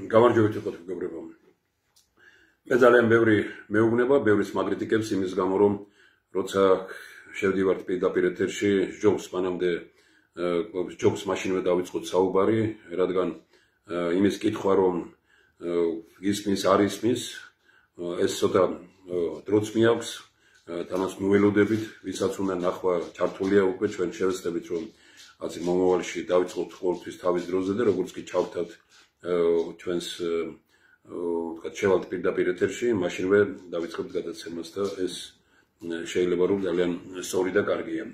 გამარჯვებით იყო მეგობრებო. მე ძალიან ბევრი მეუბნება, ბევრი მაგრიტიკებს იმის გამო, რომ როცა შევდივართ პირდაპირ ეთერში, ჯობს მაშინვე დავიწყოთ საუბარი, რადგან იმის კითხვა, რომ ისმის არ ისმის, ეს ცოტა დროც მიაქვს, თანაც ნუველოდებით, ვისაც უნდა ნახვა ჩართულია უკვე ჩვენ შევეცდებით, რომ ასე მომავალში დავიწყოთ ყოველთვის თავის დროზე და როგორც კი ჩავთავთ ჩვენს შევალთ პირდაპირ ეთერში, მაშინვე დავიწყებთ გადაცემას და ეს შეიძლება რომ ძალიან სწორი და კარგია.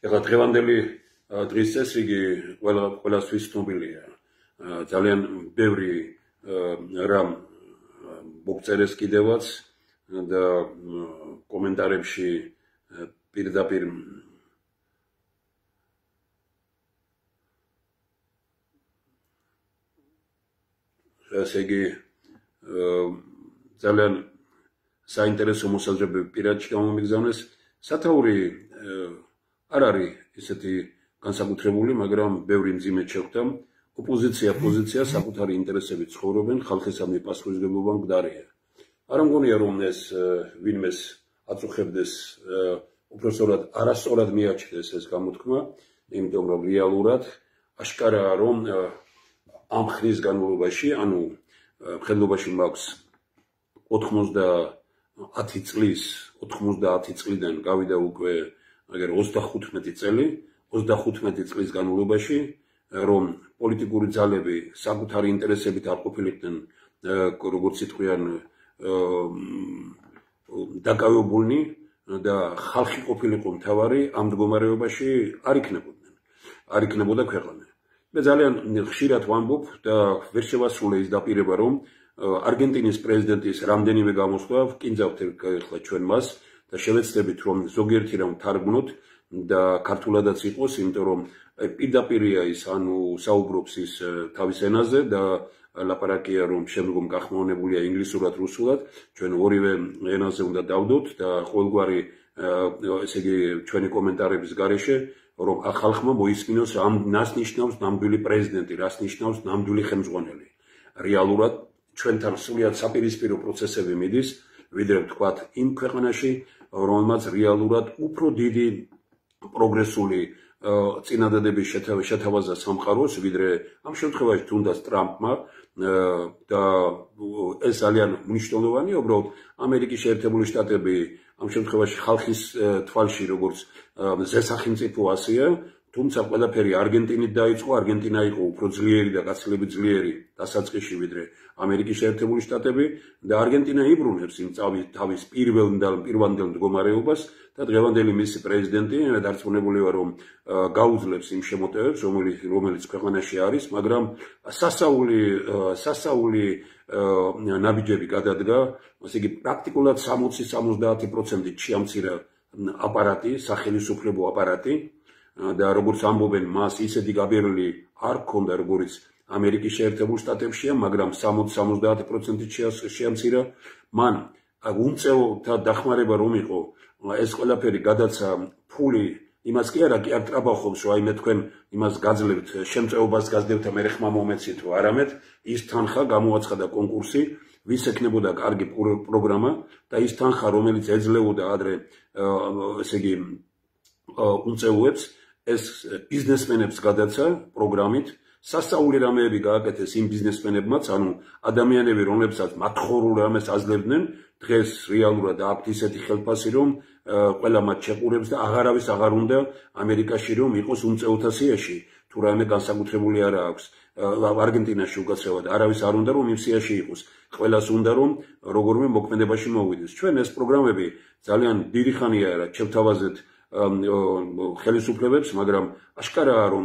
ეხლა დღევანდელი დღის წესრიგი ყველასთვის ცნობილია. ძალიან ბევრი რამ მოგწერეს კიდევაც და კომენტარებში პირდაპირ ესე იგი ძალიან საინტერესო მოსაზრებები პირადში გამომიგზავნეს. სათაური არ არის ისეთი განსაკუთრებული, მაგრამ ბევრი მძიმე შეხვდა. ოპოზიცია საკუთარი ინტერესებით ცხოვრობენ, ხალხისადმი პასუხისმგებლობა მკვდარია. არ მგონია რომ ეს ვინმეს აწუხებდეს, უпростоრად არასწორად მიაჩნდეს ეს გამოთქმა, იმიტომ რომ რეალურად აშკარაა რომ ამ ხნის განმავლობაში, ანუ მხედველობაში მაქვს 90 წლიდან გავიდა უკვე აგერ 35 წელი, 35 წლის განმავლობაში, რომ პოლიტიკური ძალები საკუთარი ინტერესებით არ ყოფილიყვნენ, როგორც იტყვიან, დაკავებულნი და ხალხი ყოფილიყო მთავარი, ამ მდგომარეობაში არ იქნებოდა ქვეყანა. მე ძალიან ხშირად ვამბობ და ვერ შევასრულე ის დაპირება, რომ არგენტინის პრეზიდენტის რამდენიმე გამოსვლა ვკინძავთ ახლა ჩვენ მას და შევეცდებით რომ ზოგიერთი რამ თარგმნოთ და ქართულადაც იყოს, იმიტომ რომ პირდაპირია ის, ანუ საუბრობს ის თავის ენაზე და ლაპარაკია რომ შემდგომ გახმოვანებულია ინგლისურად, რუსულად, ჩვენ ორივე ენაზე უნდა დავდოთ და ყოველგვარი ესე იგი ჩვენი კომენტარების გარეშე რომ ხალხმა მოისმინოს რას ნიშნავს ნამდვილი პრეზიდენტი, რას ნიშნავს ნამდვილი ხელმძღვანელი. რეალურად ჩვენთან სრულიად საპირისპირო პროცესები მიდის, ვიდრე ვთქვათ იმ ქვეყანაში, რომელმაც რეალურად უფრო დიდი პროგრესული წინადადების შეთავაზა სამყაროს, ვიდრე ამ შემთხვევაში თუნდაც ტრამპმა და ეს ძალიან მნიშვნელოვანია, უბრალოდ ამერიკის შეერთებული შტატები ამ შემთხვევაში ხალხის თვალში როგორც ზესახინწიფო ასეა, თუმცა ყველაფერი არგენტინით დაიწყო, არგენტინა იყო უფრო ძლიერი და გაცილებით ძლიერი დასაწყისში ვიდრე ამერიკის შეერთებული შტატები და არგენტინა იბრუნებს იმ თავის პირვანდელ მდგომარეობას და დღევანდელი მისი პრეზიდენტი დარწმუნებული ვარ რომ გაუძლებს იმ შემოტევებს, რომელიც ქვეყანაში არის, მაგრამ სასაული ნაბიჯები გადადგა, ასე იგი პრაქტიკულად 60-70% შეამცირა აპარატი, სახელისუფლებო აპარატი და როგორც ამბობენ, მას ისეთი გაბერილი არ ჰქონდა, როგორც ამერიკის შეერთებულ შტატებშია, მაგრამ 60-70% შეამცირა. მან უმწევრთა დახმარება რომ იყო, ეს ყველაფერი გადაცა ფული იმას კი არა, კი არ ტრაბახობს, რომ აიმე თქვენ იმას გაძლევთ, შემწეობას გაძლევთ და მე ხმა მომეცით, რომ არამედ ის თანხა გამოაცხადა კონკურსი, ვის ექნებოდა კარგი პროგრამა და ის თანხა, რომელიც ეძლეოდა ადრე, ესე იგი უმწევრებს, ეს ბიზნესმენებს გადაცა პროგრამით, სასწაული რამეები გააკეთეს იმ ბიზნესმენებმაც, ანუ ადამიანები, რომლებსაც მათხოვრულ რამეს აძლევდნენ, დღეს რეალურად აქვთ ისეთი ხელფასი, რომ ყველა მათ შეყურებს და აღარავის აღარ უნდა ამერიკაში რომ იყოს უმწევრთა სიაში, თუ რაიმე განსაკუთრებული არა აქვს. არგენტინაში უკაცრავად არავის არ უნდა რომ იმ სიაში იყოს. ყველას უნდა რომ როგორმე მოქმედებაში მოვიდეს. ჩვენ ეს პროგრამები ძალიან დიდი ხანია შევთავაზეთ ხელისუფლებებს, მაგრამ აშკარაა რომ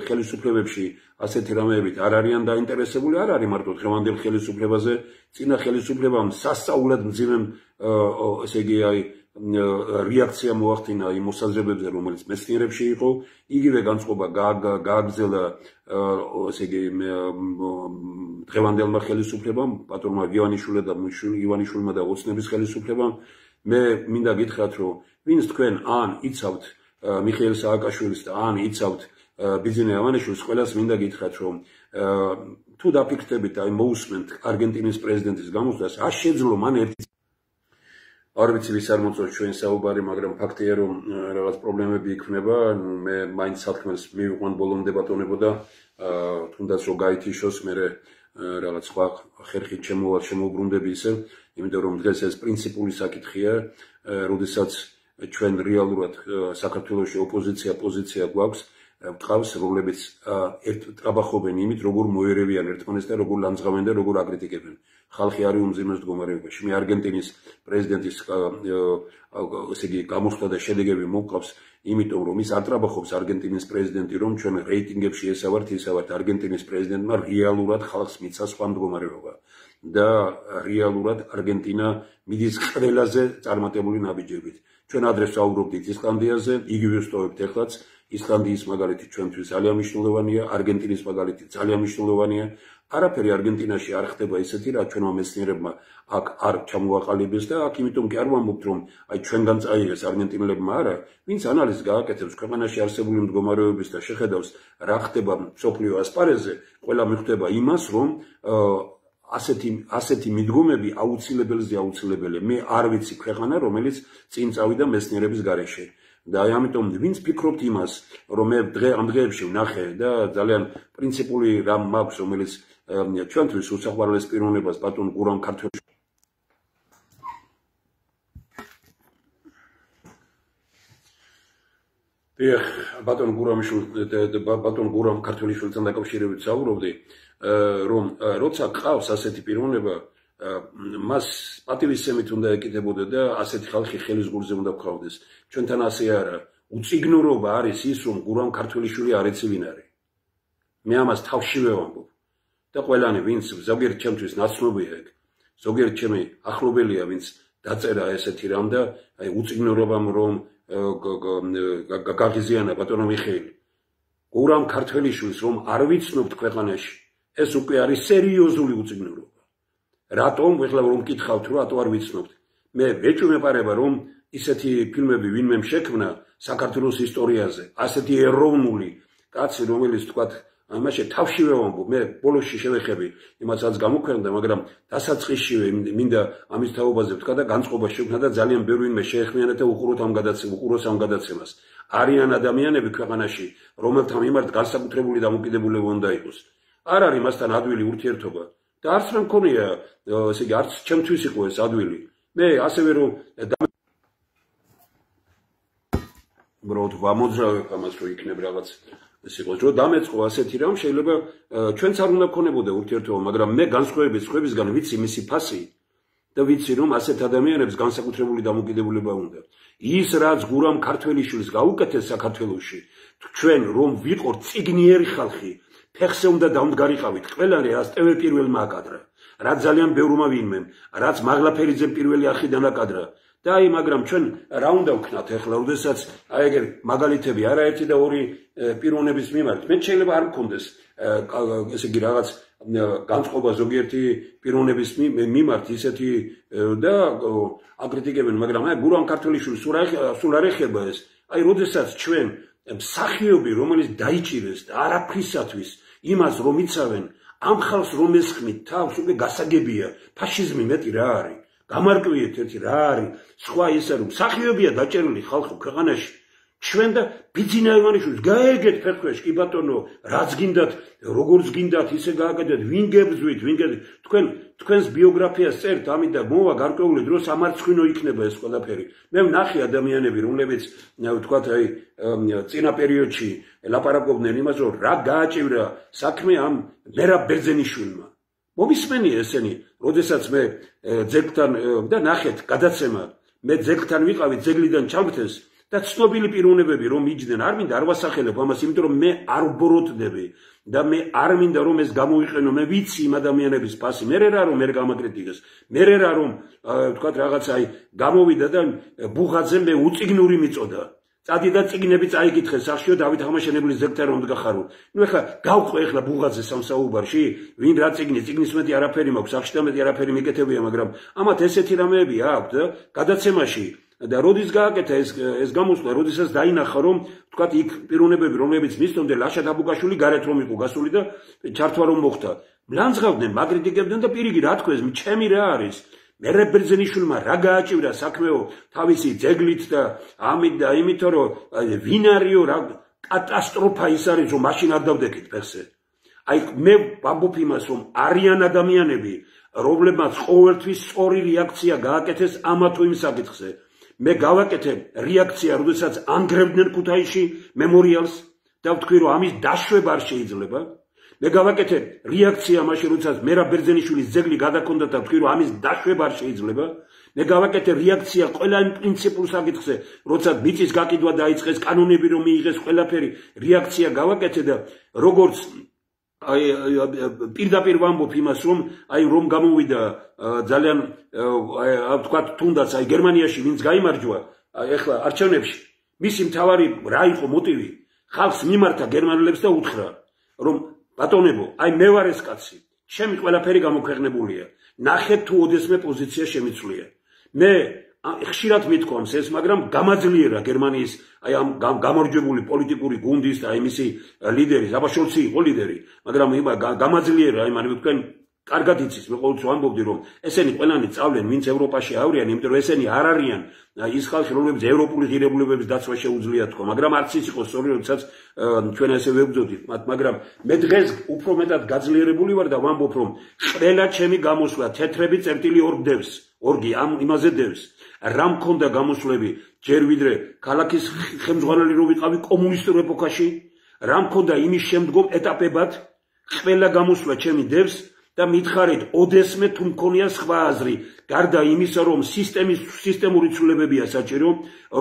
ხელისუფლებებში ასეთი რამეებით არ არიან დაინტერესებული, არ არის მარტო დღევანდელ ხელისუფლებაზე, წინა ხელისუფლებამ სასწაულად მძიმე ესე იგი რეაქცია მოახდინა იმ მოსაზრებებზე, რომელიც მეცნიერებში იყო, იგივე განწყობა გააგრძელა ესე იგი დღევანდელმა ხელისუფლებამ, პატრონმა ივანიშვილმა და ოცნების ხელისუფლებამ. მე მინდა გითხრათ, რომ ვინც თქვენ ან იცავთ მიხეილ სააკაშვილის და ან იცავთ ბიძინა ივანიშვილს, ყველას მინდა გითხრათ, რომ თუ დაფიქრდებით აი მოусმენთ არგენტინის პრეზიდენტის გამოსვლას, რა შეძლო მან ერთი არ ვიცი ვის არ მოწონს ჩვენ საუბარი, მაგრამ ფაქტია რომ რაღაც პრობლემები იქნება, მე მაინც საქმეს მივიყვან ბოლომდე ბატონებოდა, თუნდაც რომ გაითიშოს, მე რაღაც სხვა ხერხით შემოუბრუნდები ისე, იმიტომ რომ დღეს ეს პრინციპული საკითხია, როდესაც ჩვენ რეალურად საქართველოში ოპოზიცია პოზიცია გვაქვს, გყავს, რომლებიც ტრაბახობენ იმით, როგორ მოერევიან ერთმანეთს და როგორ ლანძღავენ და როგორ აკრიტიკებენ. ხალხი არის უმძიმეს მდგომარეობაში. მე არგენტინის პრეზიდენტის ესე იგი გამოსვლა და შედეგები მომყავს, იმიტომ რომ ის არ ტრაბახობს არგენტინის პრეზიდენტი, რომ ჩვენ რეიტინგებში ესავართ, არგენტინის პრეზიდენტმა რეალურად ხალხს მიცა სხვა მდგომარეობა და რეალურად არგენტინა მიდის ყველაზე წარმატებული ნაბიჯებით. ჩვენ ადრე ვსაუბრობდით ისლანდიაზე, იგივე ვსტოვებთ ეხლაც. ისლანდიის მაგალითი ჩვენთვის ძალიან მნიშვნელოვანია, არგენტინის მაგალითი ძალიან მნიშვნელოვანია. არაფერი არგენტინაში არ ხდება ისეთი, რა ჩვენმა მეცნიერებმა აქ არ ჩამოაყალიბეს და აქ იმიტომ კი არ ვამბობთ, რომ აი ჩვენგან წაიღეს არგენტინელებმა არა, ვინც ანალიზს გააკეთებს ქვეყანაში არსებული მდგომარეობის და შეხედავს რა ხდება მსოფლიო ასპარეზზე, ყველა მიხვდება იმას, რომ ასეთი მიდგომები აუცილებელია. მე არ ვიცი ქვეყანა, რომელიც წინ წავიდა მეცნიერების გარეშე. და ამიტომ ვინც ფიქრობთ იმას, რომ მე ამ დღეებში ვნახე და ძალიან პრინციპული რამ მაქვს, რომელიც ჩვენთვის უსაყვარლეს პიროვნებას ბატონ გურამ ქართველი ბატონ გურამ ქართველიშვილთან დაკავშირებით საუბრობდი, რომ როცა ყავს ასეთი პიროვნება, მას პატივისცემით უნდა ეკიდებოდა და ასეთი ხალხი ხელის გულზე უნდა გქრავდეს. ჩვენთან ასე არა. უწიგნურობა არის ის, რომ გურამ ქართველიშვილი არ იცი ვინ არის. მე ამას თავშივე ვამბობ. და ყველანი, ვინც ზოგიერთ ჩემთვის ნაცნობია ეგ, ზოგიერთ ჩემი ახლობელია, ვინც დაწერა ესეთი რამ და აი უწიგნურობამ რომ გაღიზიანა ბატონო მიხეილი. გურამ ქართველიშვილს რომ არ ვიცნობთ ქვეყანაში, ეს უკვე არის სერიოზული უწიგნურობა. რატომ ეხლა რომ მკითხავთ, რომ რატო არ ვიცნობთ? მე ვეჭვმეპარება, რომ ისეთი ფილმები ვინმე შექმნა საქართველოს ისტორიაზე, ასეთი ეროვნული კაცი, რომელიც თქვათ, ამაში თავშივე ვამბობ, მე ბოლოსში შევეხები, იმასაც გამოქვეყნდა, მაგრამ დასაწყისშივე მინდა ამის თაობაზე ვთქვა და განწყობა შევქნა და ძალიან ბევრი ვინმე შეეხმიანა და უყუროს ამ გადაცემას. არიან ადამიანები ქვეყანაში, რომელთა მიმართ განსაკუთრებული დამოკიდებულება უნდა იყოს. არ არის მასთან ადვილი ურთიერთობა. და არც რა მქონია, ესე იგი, არც ჩემთვის იყო ეს ადვილი. მე ასევე რომ უბრალოდ ვამოძრავებ ამას, რომ იქნებ რაღაც ეს იყოს, რომ დამეწყო ასეთი რამ, შეიძლება ჩვენც არ უნდა გქონებოდა ურთიერთობა, მაგრამ მე განსხვავებით სხვებისგან ვიცი მისი ფასი და ვიცი, რომ ასეთ ადამიანებს განსაკუთრებული დამოკიდებულება უნდა. ის რაც გურამ ქართველიშვილს გაუკეთეს საქართველოში, ჩვენ რომ ვიყოთ წიგნიერი ხალხი, ფეხზე უნდა დამდგარიყავით, ყველანი რაც ტევე პირველმა აკადრა, რაც ძალიან ბევრმა ვინმემ, რაც მაღლაფერიძემ პირველი არხიდან აკადრა. და აი, მაგრამ ჩვენ რა უნდა ვქნათ ახლა, როდესაც აი ეგერ მაგალითები არაერთი და ორი პიროვნების მიმართ, მე შეიძლება არ მქონდეს ესე იგი რაღაც განწყობა ზოგიერთი პიროვნების მიმართ ისეთი და აკრიტიკებენ, მაგრამ აი გურამ ქართველიშვილს სულ არ ეხება ეს. აი, როდესაც ჩვენ მსახიობი, რომელიც დაიჭირეს და არაფრისათვის იმას რომ იცავენ, ამ ხალხს რომ ესხმით თავს, უკვე გასაგებია, ფაშიზმი მეტი რა არის. გამარკვიეთ ერთი რა არის, სხვა ისე რომ მსახიობია დაჭერილი ხალხი ქვეყანაში, ჩვენ და ბიძინა ივანიშვილს გაეგეთ ფეხქვეშ, კი ბატონო, რაც გინდათ, როგორც გინდათ, ისე გააკეთეთ, ვინ გებრძვით, თქვენს ბიოგრაფიას წერთ, ამით და მოვა გარკვეული დროს ამარცხვინო იქნება ეს ყველაფერი. მე ვნახე ადამიანები, რომლებიც ვთქვათ, აი წინა პერიოდში ლაპარაკობდნენ იმას, რომ რა გააჭირა საქმე ამ მერაბ ბერძენიშვილმა. მომისმენია ესენი, როდესაც მე ძეგლთან და ნახეთ გადაცემა, მე ძეგლთან ვიყავი, ძეგლიდან ჩავგდეს და ცნობილი პიროვნებები რომ იჯდნენ, არ მინდა არ ვასახელებ ამას, იმიტომ რომ მე არ ვბოროტდები და მე არ მინდა რომ ეს გამოიყენო, მე ვიცი იმ ადამიანების ფასი, მე რა რომ მე გამაკრიტიკეს, მე რა რომ ვთქვათ რაღაც აი გამოვიდა და ბუღაძემ მე უწიგნური მიწოდა. წადი და წიგნები წაიკითხე სახშიო დავით აღმაშენებლის ძეგლთან რომ დგახარო. ნუ ეხლა გავყვე ეხლა ბუღაძეს ამ საუბარში, ვინ რა წიგნის მეტი არაფერი მაქვს, სახში და მეტი არაფერი მიკეთებია, მაგრამ ამათ ესეთი რამეები აქვს და გადაცემაში და როდის გააკეთა ეს გამოსვლა, როდესაც დაინახა, რომ თქვათ იქ პიროვნებები, რომლებიც მისდომდნენ, ლაშა დაბუგაშვილი გარეთ რომ იყო გასული და ჩართვა რომ მოხდა. მლანძღავდნენ, მაგრიტიკებდნენ და პირიქით რა თქვეს, ჩემი რა არის? მერე ბერძენიშვილმა რა გააჭირა საქმეო თავისი ძეგლით და ამით და იმითო რომ ვინ არისო რა კატასტროფა ის არის რომ მაშინ არ დავდექით ფეხზე. აი მე ვამბობ იმას რომ არიან ადამიანები რომლებმაც ყოველთვის სწორი რეაქცია გააკეთეს ამა თუ იმ საკითხზე. მე გავაკეთე რეაქცია, როდესაც ანგრევდნენ ქუთაისში მემორიალს და ვთქვი რომ ამის დაშვება არ შეიძლება. მე გავაკეთე რეაქცია მაშინ, როდესაც მერაბ ბერძენიშვილის ძეგლი გადაქონდა და ვთქვი რომ ამის დაშვება არ შეიძლება. მე გავაკეთე რეაქცია ყველა იმ პრინციპულ საკითხზე, როდესაც მიწის გაკიდვა დაიწყეს, კანონები რომ მიიღეს, ყველაფერი რეაქცია გავაკეთე და როგორც აი პირდაპირ ვამბობ იმას რომ აი რომ გამოვიდა ძალიან თქვა თუნდაც აი გერმანიაში ვინც გაიმარჯვა ეხლა არჩევნებში მისი მთავარი რა იყო მოტივი ხალხს მიმართა გერმანელებს და უთხრა რომ ბატონებო აი მე ვარ ეს კაცი ჩემი ყველაფერი გამოქვეყნებულია ნახეთ თუ ოდესმე პოზიცია შემიცვლია მე ხშირად მithქვამს ეს მაგრამ გამაძლიერა გერმანიის აი ამ გამარჯვებული პოლიტიკური გუნდის და იმისი ლიდერი საბაშოლცი იყო ლიდერი მაგრამ გამაძლიერა აი მან თქვენ კარგად იცის მე ყოველთვის ვამბობდი რომ ესენი ყველანი წავლენ ვინც ევროპაში ავრიან იმიტომ რომ ესენი არ არიან ის ხალხი რომლებიც ევროპული ღირებულებების დაცვა შეუძლია თქვა მაგრამ არც ის იყო სწორი როდესაც ჩვენ ესე ვებრძოდით მაგრამ მე დღეს უფრო მეტად გაძლიერებული ვარ და ვამბობ რომ ყველა ჩემი გამოსვლა თეთრები წერტილი ორგი ამ იმაზე დევს რა მქონდა გამოსვლები ჯერ ვიდრე ქალაქის ხელმძღვანელი რო ვიყავი კომუნისტურ ეპოქაში რა მქონდა იმის შემდგომ ეტაპებად ყველა გამოსვლა ჩემი დევს და მითხარით ოდესმე თუ მქონია სხვა აზრი გარდა იმისა რომ სისტემური ცვლილებებია საჭირო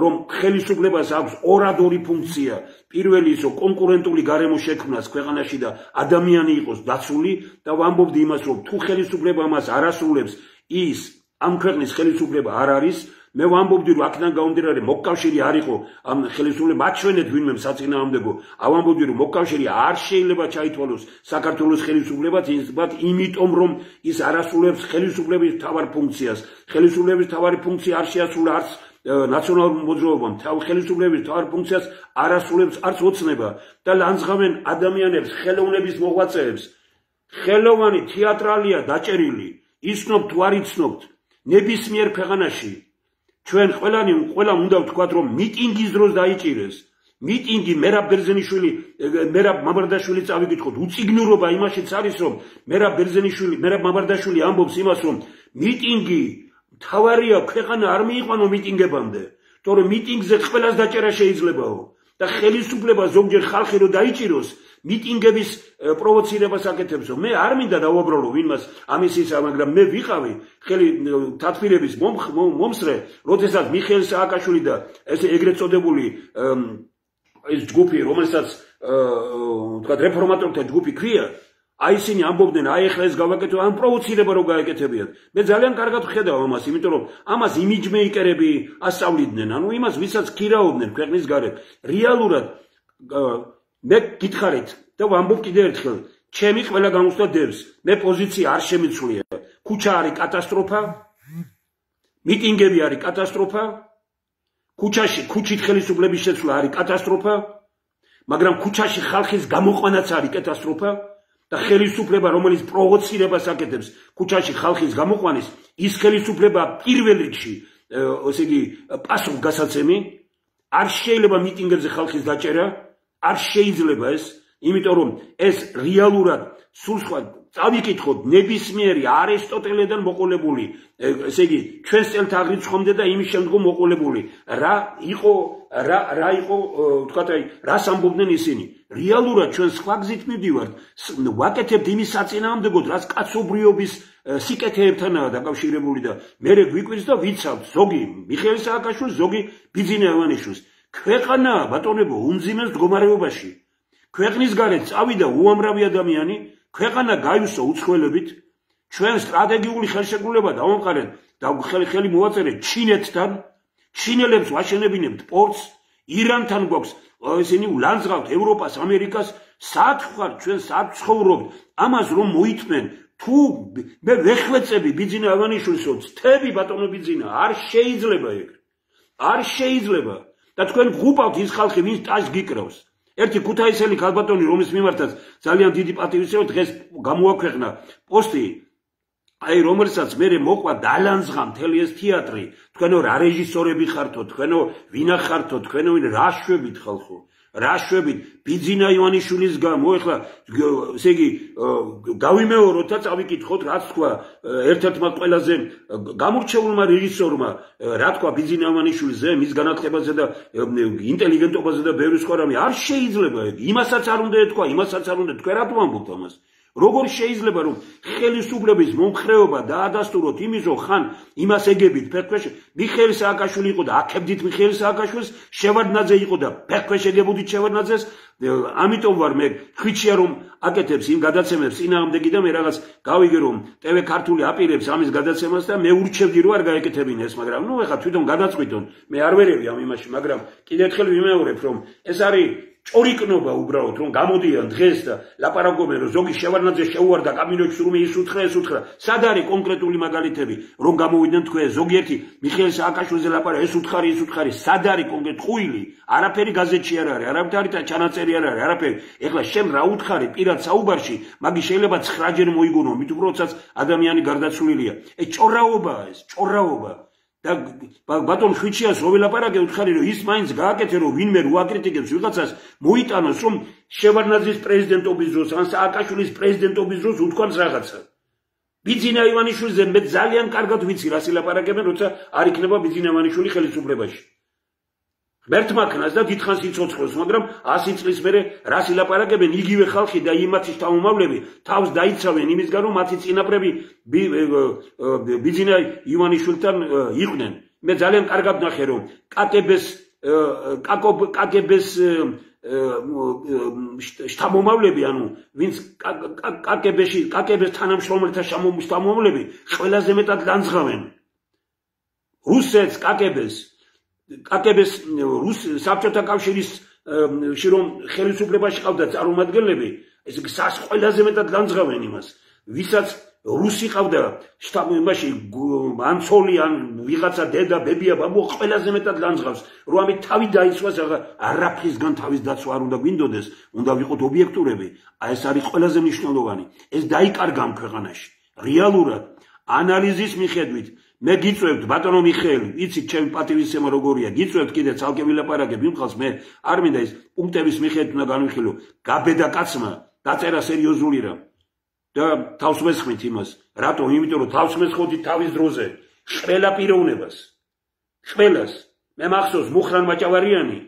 რომ ხელისუფლებას აქვს ორადორი ფუნქცია პირველი ისო კონკურენტული გარემო შექმნას ქვეყანაში და ადამიანი იყოს დაცული და ვამბობდი იმას რომ თუ ხელისუფლება მას არ ასრულებს ის ამ ქვეყნის ხელისუფლება არ არის მე ვამბობდი რომ აქედან გამომდინარე მოკავშირე არ იყო ამ ხელისუფლებას აჩვენეთ ვინმე საწინააღმდეგო ავამბობდი რომ მოკავშირე არ შეიძლება ჩაითვალოს საქართველოს ხელისუფლებად იმიტომ რომ ის არ ასრულებს ხელისუფლების მთავარ ფუნქციას ხელისუფლების მთავარი ფუნქცია არ შეასრულა არც ნაციონალურ მოძრაობამ ხელისუფლების მთავარ ფუნქციას არ ასრულებს არც ოცნება და ლანძღავენ ადამიანებს ხელოვნების მოღვაწეებს ხელოვანი თეატრალია დაჭერილი იცნობთ თუ არ იცნობთ ნებისმიერ ქვეყანაში ჩვენ ყველა უნდა ვთქვათ რომ მიტინგის დროს დაიჭირეს მიტინგი მერაბ ბერძენიშვილი მერაბ მამარდაშვილი წავიკითხოთ უციგნურობა იმაშიც არის რომ მერაბ მამარდაშვილი ამბობს იმას რომ მიტინგი თავარია ქვეყანა არ მიიყვანო მიტინგებამდე თორემ მიტინგზე ყველას დაჭერა შეიძლებაო და ხელისუფლება ზოგჯერ ხალხი რო დაიჭიროს მიტინგების პროვოცირებას აკეთებსო მე არ მინდა დავაბრალო ვინმას ამის ისა მაგრამ მე ვიყავი ხელი თათბირების მომსრე როდესაც მიხეილ სააკაშვილი და ესე ეგრეთ წოდებული ეს ჯგუფი რომელსაც თქვა რეფორმატორთა ჯგუფი ქვია აი ისინი ამბობდნენ აი ახლა ეს გავაკეთო ამ პროვოცირება რო გაეკეთებიათ მე ძალიან კარგად ვხედავ ამას იმიტომ რომ ამას იმიჯმეიკერები ასწავლიდნენ ანუ იმას ვისაც ქირაობდნენ ქვეყნის გარეთ რეალურად მე გითხარით და ვამბობ კიდევ ერთხელ ჩემი ყველა გამოსვლა დევს მე პოზიცია არ შემიცვლია ქუჩა არის კატასტროფა მიტინგები არის კატასტროფა ქუჩით ხელისუფლების შეცვლა არის კატასტროფა მაგრამ ქუჩაში ხალხის გამოყვანაც არის კატასტროფა და ხელისუფლება რომელიც პროვოცირებას აკეთებს ქუჩაში ხალხის გამოყვანის ის ხელისუფლება პირველ რიგში ესე იგი პასუხგასაცემი არ შეიძლება მიტინგებზე ხალხის დაჭერა არ შეიძლება ეს იმიტომ რომ ეს რეალურად სულ სხვა წავიკითხოთ ნებისმიერი არისტოტელედან მოყოლებული ესე იგი ჩვენს წელთაღრიცხვამდე და იმის შემდგომ მოყოლებული რა იყო თქვათ აი რას ამბობდნენ ისინი რეალურად ჩვენ სხვა გზით მივდივართ ვაკეთებთ იმის საწინააღმდეგოდ რაც კაცობრიობის სიკეთეებთანაა დაკავშირებული და მე გვიკვირს და ვიცავთ ზოგი მიხეილ სააკაშვილს ზოგი ბიძინა ივანიშვილს ქვეყანა ბატონებო უმძიმეს მდგომარეობაში ქვეყნის გარეთ წავიდა უამრავი ადამიანი ქვეყანა გაივსო უცხოელებით ჩვენ სტრატეგიული ხელშეკრულება დავამყარეთ და ხელი მოვაწერეთ ჩინეთთან ჩინელებს ვაშენებინებთ პორტს ირანთან გვაქვს ისინი ვლანძღავთ ევროპას ამერიკას სად ხარ ჩვენ სად ცხოვრობთ ამას რომ მოითმენ თუ მე ვეხვეწები ბიძინა ივანიშვილსო ცთები ბატონო ბიძინა არ შეიძლება ეგრე არ შეიძლება და თქვენ გღუპავთ ის ხალხი, ვინც ტაჟს გიკრავს. ერთი ქუთაისელი ქალბატონი, რომლის მიმართაც ძალიან დიდი პატივისცემა დღეს გამოაქვეყნა პოსტი, აი რომელსაც მე მოყვა დალანძღა მთელი ეს თეატრი, თქვენო რა რეჟისორები ხართო, თქვენო ვინა ხართო, თქვენო რა შვებით ხალხო, რა შვებით ბიძინა ივანიშვილის გამო, ეხლა ესე იგი გავიმეოროთ და წავიკითხოთ რაც თქვა ერთ-ერთმა ყველაზე გამორჩეულმა რეჟისორმა, რა თქვა ბიძინა ივანიშვილზე, მის განათლებაზე და ინტელიგენტობაზე და ბევრი სხვა რამე. არ შეიძლება, იმასაც არ უნდა ეთქვა, იმასაც არ უნდა, თქვენ რატო ამბობთ ამას? როგორ შეიძლება რომ ხელისუფლების მომხრეობა დაადასტუროთ იმის რომ ხან იმას ეგებით ფერქვეშ მიხეილ სააკაშვილი იყო და აქებდით მიხეილ სააკაშვილს, შევარდნაძე იყო და ფერქვეშ ეგებოდით შევარდნაძეს, ამიტომ ვარ მე ხვიჩია რომ აკეთებს იმ გადაცემებს წინააღმდეგი და მე რაღაც გავიგე რომ TV ქართული აპირებს ამის გადაცემას და მე ურჩევდი რომ არ გაეკეთებინეს, მაგრამ ნუ ეხლა თვითონ გადაწყვიტონ, მე არ ვერევი ამ იმაში, მაგრამ კიდევ ერთხელ ვიმეორებ რომ ეს არის ჭორიკნობა უბრალოდ რომ გამოდიან დღეს და ლაპარაკობენ რომ ზოგი შევარდნაძე შეუვარდა კაბინეტში რომ ის უთხრა სად არის კონკრეტული მაგალითები რომ გამოვიდნენ თქვენ ზოგიერთი მიხეილ სააკაშვილზე ლაპარაკ ეს უთხარი სად არის კონკრეტ ხუილი არაფერი გაზეთში არ არის არაფერი ჩანაწერი არ არის არაფერი ეხლა შენ რა უთხარი პირად საუბარში მაგი შეიძლება 9 ჯერ მოიგონო მით უბრალოდაც ადამიანი გარდაცვლილია ეს ჭორაობაა ეს ჭორაობა და ბატონ ხვიჩიას რო ველაპარაკე უთხარი რომ ის მაინც გააკეთე რომ ვინმე რო აკრიტიკებს ვიღაცას მოიტანოს რომ შევარდნაძის პრეზიდენტობის დროს ან სააკაშვილის პრეზიდენტობის დროს უთქვამს რაღაცა ბიძინა ივანიშვილზე მე ძალიან კარგად ვიცი რა სილაპარაკებენ როცა არ იქნება ბიძინა ივანიშვილი ხელისუფლებაში ღმერთმა ქნას და დიდხანს იცოცხლოს მაგრამ 100 წლის მერე რა სილაპარაკებენ იგივე ხალხი და იმათი შთამომავლები თავს დაიცავენ იმისგან რომ მათი წინაპრები ბიძინა ივანიშვილთან იყვნენ მე ძალიან კარგად ნახე რომ კაკების შთამომავლები ანუ ვინც კაკების თანამშრომელთა შთამომავლები ყველაზე მეტად ლანძღავენ რუსეთს კაკების საბჭოთა კავშირის რომ ხელისუფლებაში ყავდა წარმომადგენლები ეს ყველაზე მეტად ლანძღავენ იმას ვისაც რუსი ყავდა შტაბში ან ცოლი ან ვიღაცა დედა ბებია ბაბუ ყველაზე მეტად ლანძღავს რომ ამით თავი დაიცვას არაფრისგან თავის დაცვა არ უნდა გვინდოდეს უნდა ვიყოთ ობიექტურები აი ეს არის ყველაზე მნიშვნელოვანი ეს დაიკარგა ამ ქვეყანაში რეალურად ანალიზის მიხედვით მე გიწევთ ბატონო მიხეილი იცით ჩემი პატივისცემა როგორია გიწევთ კიდე ცალკე ვილაპარაკებ იმ ხალხს მე არ მინდა ის პუნქტების მიხედვით უნდა განვიხილო გაბედა კაცმა დაწერა სერიოზული რამ და თავს მესხმით იმას რატომ იმიტომ რომ თავს მესხმოდი თავის დროზე შველა პიროვნებას შველას მე მახსოვს მუხრან მაჭავარიანი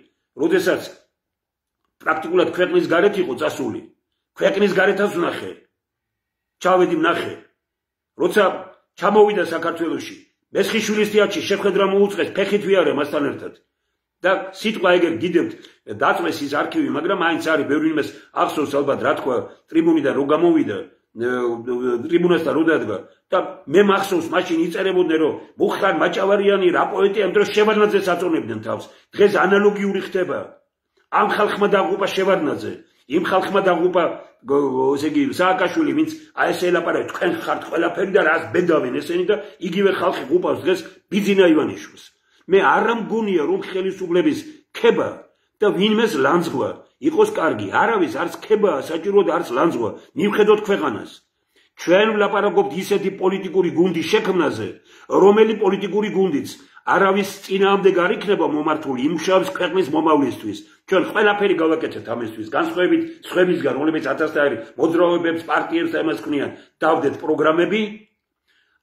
როდესაც პრაქტიკულად ქვეყნის გარეთ იყო წასული ქვეყნის გარეთაც ვნახე ჩავედი ვნახე როცა ჩამოვიდა საქართველოში მესხიშვილის თეატრში შეხვედრა მოუწყეს ფეხით ვიარე მასთან ერთად და სიტყვა ეგერ გიდებთ დაწვეს ის არქივი მაგრამ მაინც არის ბევრი იმას ახსოვს ალბათ რა თქვა ტრიბუნიდან რო გამოვიდა ტრიბუნასთან რო დადგა და მე მახსოვს მაშინ იწერებოდნენ რომ მუხრან მაჭავარიანი რა პოეტია ამ დროს შევარდნაძეს აწონებდნენ თავს დღეს ანალოგიური ხდება ამ ხალხმა დაღუპა შევარდნაძე იმ ხალხმა დაღუპა ესე იგი სააკაშვილი ვინც აი ეს ელაპარაკეთ თქვენ ხართ ყველაფერი და რას ბედავენ ესენი და იგივე ხალხი გუპავს დღეს ბიძინა ივანიშვილს მე არ მგონია რომ ხელისუფლების ქება და ვინმეს ლანძღვა იყოს კარგი არავის არც ქება საჭიროა და არც ლანძღვა მივხედოთ ქვეყანას ჩვენ ვლაპარაკობთ ისეთი პოლიტიკური გუნდის შექმნაზე რომელი პოლიტიკური გუნდიც არავის წინააღმდეგ არ იქნება მომართული იმუშავებს ქვეყნის მომავლისთვის ჩვენ ყველაფერი გავაკეთეთ ამისთვის განსხვავებით სხვებისგან რომლებიც 1000 მოძრაობებს პარტიებს და იმას ქმნიან დავდეთ პროგრამები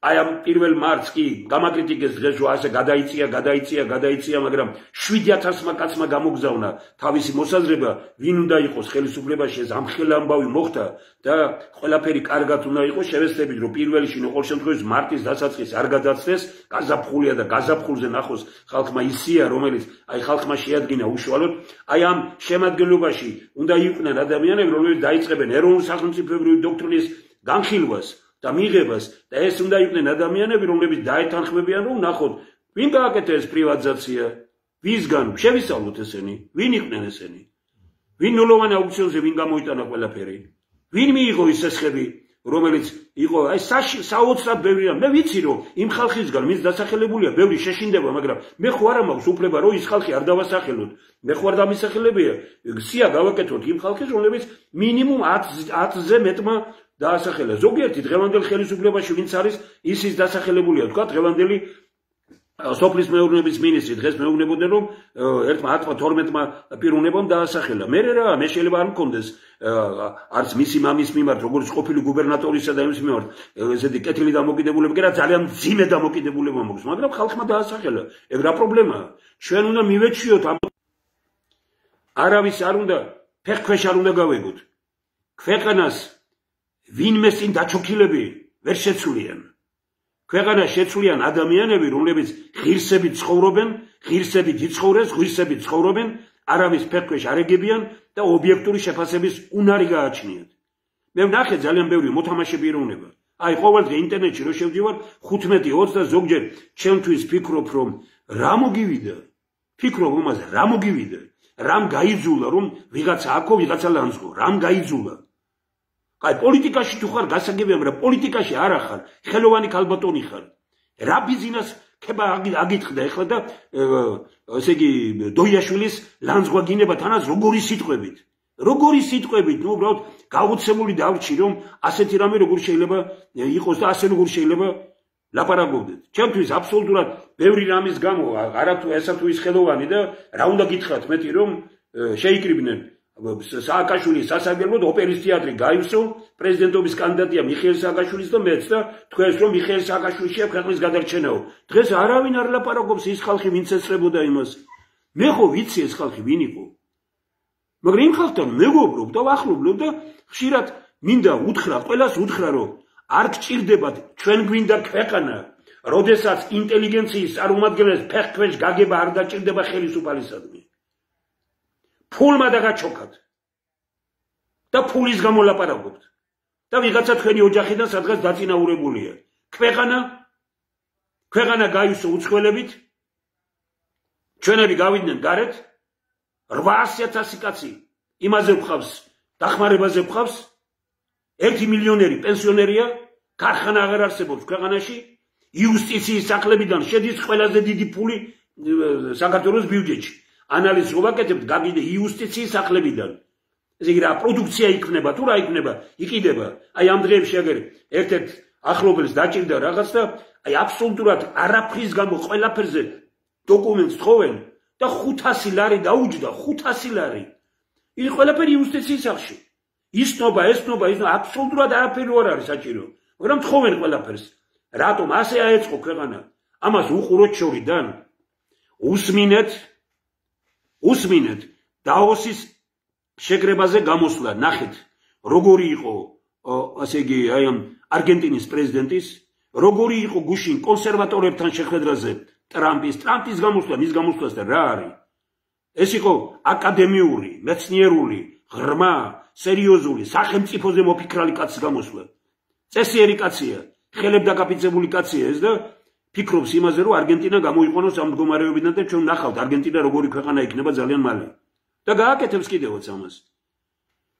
აი ამ 1 მარტს კი გამაკრიტიკეს დღეს რომ ასე გადაიწია მაგრამ 7000-მა კაცმა გამოგზავნა თავისი მოსაზრება ვინ უნდა იყოს ხელისუფლებაში ეს ამხელა ამბავი მოხდა და ყველაფერი კარგად უნდა იყოს შევეცდებით რომ პირველში ყოველ შემთხვევაში მარტის დასაწყის არ გადაცდეს გაზაფხულია და გაზაფხულზე ნახოს ხალხმა ისია რომელიც აი ხალხმა შეადგინა უშუალოდ აი ამ შემადგენლობაში უნდა იყვნენ ადამიანები რომლებიც დაიწყებენ ეროვნულ სახელმწიფოებრივი დოქტრინის განხილვას და მიღებას და ეს უნდა იყვნენ ადამიანები რომლებიც დაეთანხმებიან რომ ნახოთ ვინ გააკეთა ეს პრივატიზაცია ვისგან შევისწავლოთ ესენი ვინ იყვნენ ესენი ვინ ნულოვან აუქციონზე ვინ გამოიტანა ყველაფერი ვინ მიიღო ის ესხები რომელიც იყო აი საოცრად ბევრი რამ. მე ვიცი რომ იმ ხალხისგან ვინც დასახელებულია, ბევრი შეშინდება, მაგრამ მე ხო არა მაქვს უფლება რომ ის ხალხი არ დავასახელოთ. მე ხო არ დამისახელებია. სია გავაკეთოთ იმ ხალხის, რომლებიც მინიმუმ 10-ზე მეტმა დაასახელა. ზოგიერთი დღევანდელ ხელისუფლებაში ვინც არის, ის დასახელებულია, თქვა დღევანდელი სოფლის მეურნეობის მინისტრი დღეს მეუბნებოდნენ რომ ერთმა 10-12-მა პიროვნებამ დაასახელა. მე რა, მე შეიძლება არ მქონდეს არც მისი მამის მიმართ, როგორც ყოფილი გუბერნატორისა და იმის მიმართ ესეთი კეთილი დამოკიდებულება, კი რა ძალიან მძიმე დამოკიდებულება მაქვს, მაგრამ ხალხმა დაასახელა. ეგ რა პრობლემაა? ჩვენ უნდა მივეჩვიოთ ამ არავის არ უნდა ფეხქვეშ არ უნდა გავეგოთ. ქვეყანას ვინმე წინ დაჩოქილები ვერ შეცვლიან. ქვეყანას შეცვლიან ადამიანები, რომლებიც ღირსებით ცხოვრობენ, ღირსებით იცხოვრეს, ღირსებით ცხოვრობენ, არავის ფეხქვეშ არ ეგებიან და ობიექტური შეფასების უნარი გააჩნიათ. მე ვნახე ძალიან ბევრი მოთამაშე პიროვნება. აი ყოველდღე ინტერნეტში რო შევდივარ 15-20 და ზოგჯერ ჩემთვის ფიქრობ რომ რა მოგივიდა? ფიქრობ ამაზე რა მოგივიდა? რამ გაიძულა რომ ვიღაცა აქო, ვიღაცა ლანძღო, რამ გაიძულა? აი პოლიტიკაში თუ ხარ გასაგებია, მაგრამ პოლიტიკაში არ ახარ, ხელოვანი ქალბატონი ხარ. რა ბიზნეს ხება აგიტყდა ეხლა და ესე იგი დოიაშვილის ლანძღვა გინება თანაც როგორი სიტყვებით. როგორი სიტყვებით, ნუ უბრალოდ გაუცემული დავრჩი რომ ასეთი რამე როგორ შეიძლება იყოს და ასე როგორ შეიძლება ლაპარაკობდეთ. ჩემთვის აბსოლუტურად ბევრი რამის გამო არათუ ესა თუ ის ხელოვანი და რა უნდა გითხრათ მეტი რომ შეიკრიბნენ სააკაშვილის სასარგებლოდ ოპერის თეატრი გაივსო, პრეზიდენტობის კანდიდატია მიხეილ სააკაშვილის და მეც და თქვენს რომ მიხეილ სააკაშვილიშია ქვეყნის გადარჩენაო. დღეს არავინ არ ლაპარაკობს ის ხალხი ვინც ეწრებოდა იმას. მე ხო ვიცი ეს ხალხი ვინ იყო. მაგრამ იმ ხალხთან მეგობრობ და ვახლობლობ და ხშირად მინდა უთხრა, ყველას უთხრა რომ არ გჭირდებათ ჩვენ გვინდა ქვეყანა, როდესაც ინტელიგენციის წარმომადგენლებს ფეხქვეშ გაგება არ დაჭირდება ხელისუფალისადმი. ფულმა დაგაჩოქათ და ფულის გამო ლაპარაკობთ და ვიღაცა თქვენი ოჯახიდან სადღაც დაწინაურებულია. ქვეყანა გაივსო უცხოელებით, ჩვენები გავიდნენ გარეთ 800,000 კაცი იმაზე ვხავს, დახმარებაზე ვხავს, 1 მილიონერი პენსიონერია, ქარხანა აღარ არსებობს ქვეყანაში, იუსტიციის სახლებიდან შედის ყველაზე დიდი ფული საქართველოს ბიუჯეტში. ანალიზს ვაკეთებთ გაგიდე იუსტიციის სახლებიდან. ესე იგი რა პროდუქცია იქნება თუ რა იქნება, იყიდება. აი ამ დღეებში აგერ ერთ-ერთ ახლობელს დაჭირდა რაღაც და აი აბსოლუტურად არაფრის გამო ყველაფერზე დოკუმენტს თხოვენ და 500 ლარი დაუჯდა, 500 ლარი. ის ყველაფერი იუსტიციის სახში. ისნობა, ესნობა, აბსოლუტურად არაფერი არ არის საჭირო. მაგრამ თხოვენ ყველაფერს. რატომ ასე აეწყო ქვეყანა? ამას უყუროთ შორიდან. უსმინეთ დაოსის შეკრებაზე გამოსვლა, ნახეთ როგორი იყო ასე იგი აი ამ არგენტინის პრეზიდენტის, როგორი იყო გუშინ კონსერვატორებთან შეხვედრაზე ტრამპის გამოსვლა, მის გამოსვლასთან რა არის? ეს იყო აკადემიური, მეცნიერული, ღრმა, სერიოზული, სახელმწიფოზე მოფიქრალი კაცის გამოსვლა. წესიერი კაცია, ხელებდაკაფიცებული კაცია ეს და ფიქრობს იმაზე, რომ არგენტინა გამოიყენოს ამ მდგომარეობიდან და ჩვენ ნახავთ არგენტინა როგორი ქვეყანა იქნება ძალიან მალე. და გააკეთებს კიდევაც ამას.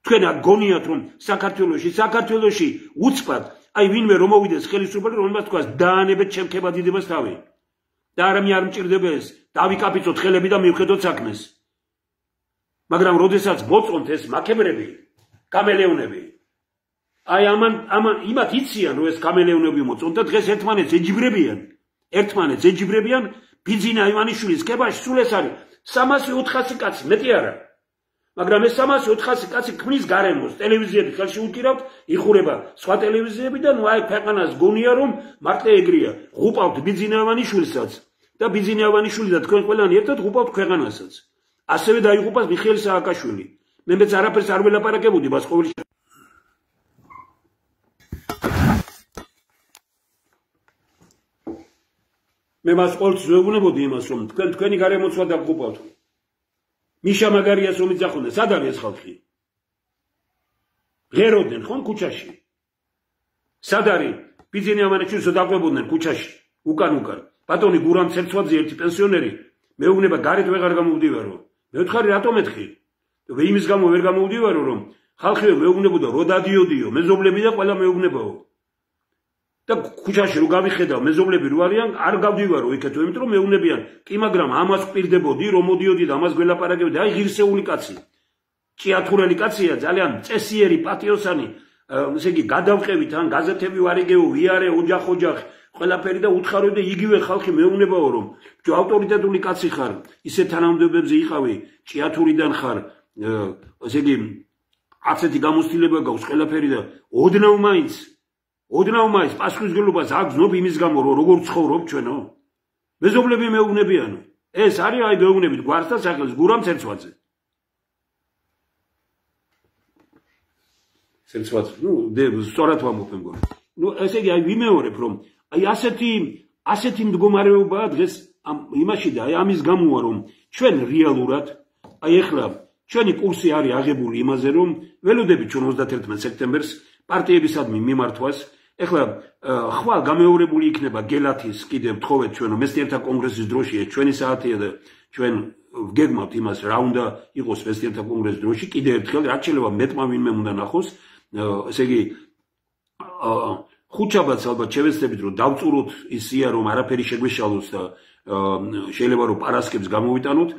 თქვენ აგონიათ რომ საქართველოში უცბად, აი ვინმე რომ მოვიდეს ხელისუფალი, რომელსაც თქვას დაანებეთ ჩემქება დიდებას თავი. და არამე არ მჭირდება ეს, დავიკაფიცოთ ხელები და მივხედოთ საქმეს. მაგრამ როდესაც მოწონთ ეს მაკებრები, კამელეონები, აი ამან იმათ იციან რომ ეს კამელეონები მოწონთ და დღეს ერთმანეთს ეჯიბრებიან ბიძინა ივანიშვილის ქებაში სულ ეს არის 300-400 კაცი, მეტი არა. მაგრამ ეს 300-400 კაცი ქმნის გარემოს, ტელევიზიები ხელში უჭირავთ, იხურება სხვა ტელევიზიები და ნუ აი ქვეყანას გონია რომ მარტო ეგრეა. ღუპავთ ბიძინა ივანიშვილსაც და ბიძინა ივანიშვილი და თქვენ ყველანი ერთად ღუპავთ ქვეყანასაც. ასევე დაიღუპას მიხეილ სააკაშვილი. მე მეც არაფერს არ ველაპარაკებოდი მას ყოველ მე მას ყოველთვის ვეუბნებოდი იმას, რომ თქვენი გარემოცვა დაგღუპავთ. მიშა მაგარიას რომ იძახოდნენ, სად არის ეს ხალხი? ღეროდნენ ხომ ქუჩაში? სად არის? ბიძინა ივანიშვილს დაგვებოდნენ ქუჩაში, უკან. ბატონი გურამ ცერცვაძე ერთი პენსიონერი მეუბნება გარეთ ვეღარ გამოვდივარო. მე ვთხარი რატომ ეთქი? იმის გამო ვერ გამოვდივარო, რომ ხალხი მეუბნებოდა რო დადიოდიო, მეზობლები და ყველა მეუბნებაო. და ქუჩაში რო გავიხედავ მეზობლები რო არიან არ გავდივარო იქეთო იმიტომ რომ მეუნებიან კი მაგრამ ამას ყვირდებოდი რომ მოდიოდი და ამას გველაპარაკებდი აი ღირსეული კაცი ჭიათურელი კაცია ძალიან წესიერი პატიოსანი ესე იგი გადავყევით ან გაზეთები ვარიგეო ვიარე ოჯახ ყველაფერი და უთხარო და იგივე ხალხი მეუნებაო რომ ჯო ავტორიტეტული კაცი ხარ ისე თანამდებობებზე იყავი ჭიათურიდან ხარ ესე იგი ასეთი გამოცდილება გაქვს ყველაფერი და ოდნავ მაინც პასუხისმგებლობას აგზნობ იმის გამო რომ როგორ ცხოვრობ ჩვენო მეზობლები მეუნებიანო ეს არის აი მეუნებით გვარს და სახელს გურამ ცერცვაძე ცერცვაძე სწორად ვამბობ მეგობრებო ესე იგი აი ვიმეორებ რომ აი ასეთი მდგომარეობაა დღეს იმაში და აი ამის გამოა რომ ჩვენ რეალურად აი ეხლა ჩვენი კურსი არის აღებული იმაზე რომ ველოდებით ჩვენ 31 სექტემბერს პარტიებისადმი მიმართვას ეხლა ხვალ გამეორებული იქნება გელათის კიდევ თხოვეთ ჩვენო მესტიერთთა კონგრესის დროშია ჩვენი საათია და ჩვენ ვგეგმავთ იმას რა უნდა იყოს მესტიერთთა კონგრესის დროში კიდევ ერთხელ რაც შეიძლება მეტმა ვინმე უნდა ნახოს ესე იგი ხუჩაბაც ალბათ შევეცდებით რომ დავწუროთ ისია რომ არაფერი შეგვეშალოს და შეიძლება რომ პარასკევს გამოვიტანოთ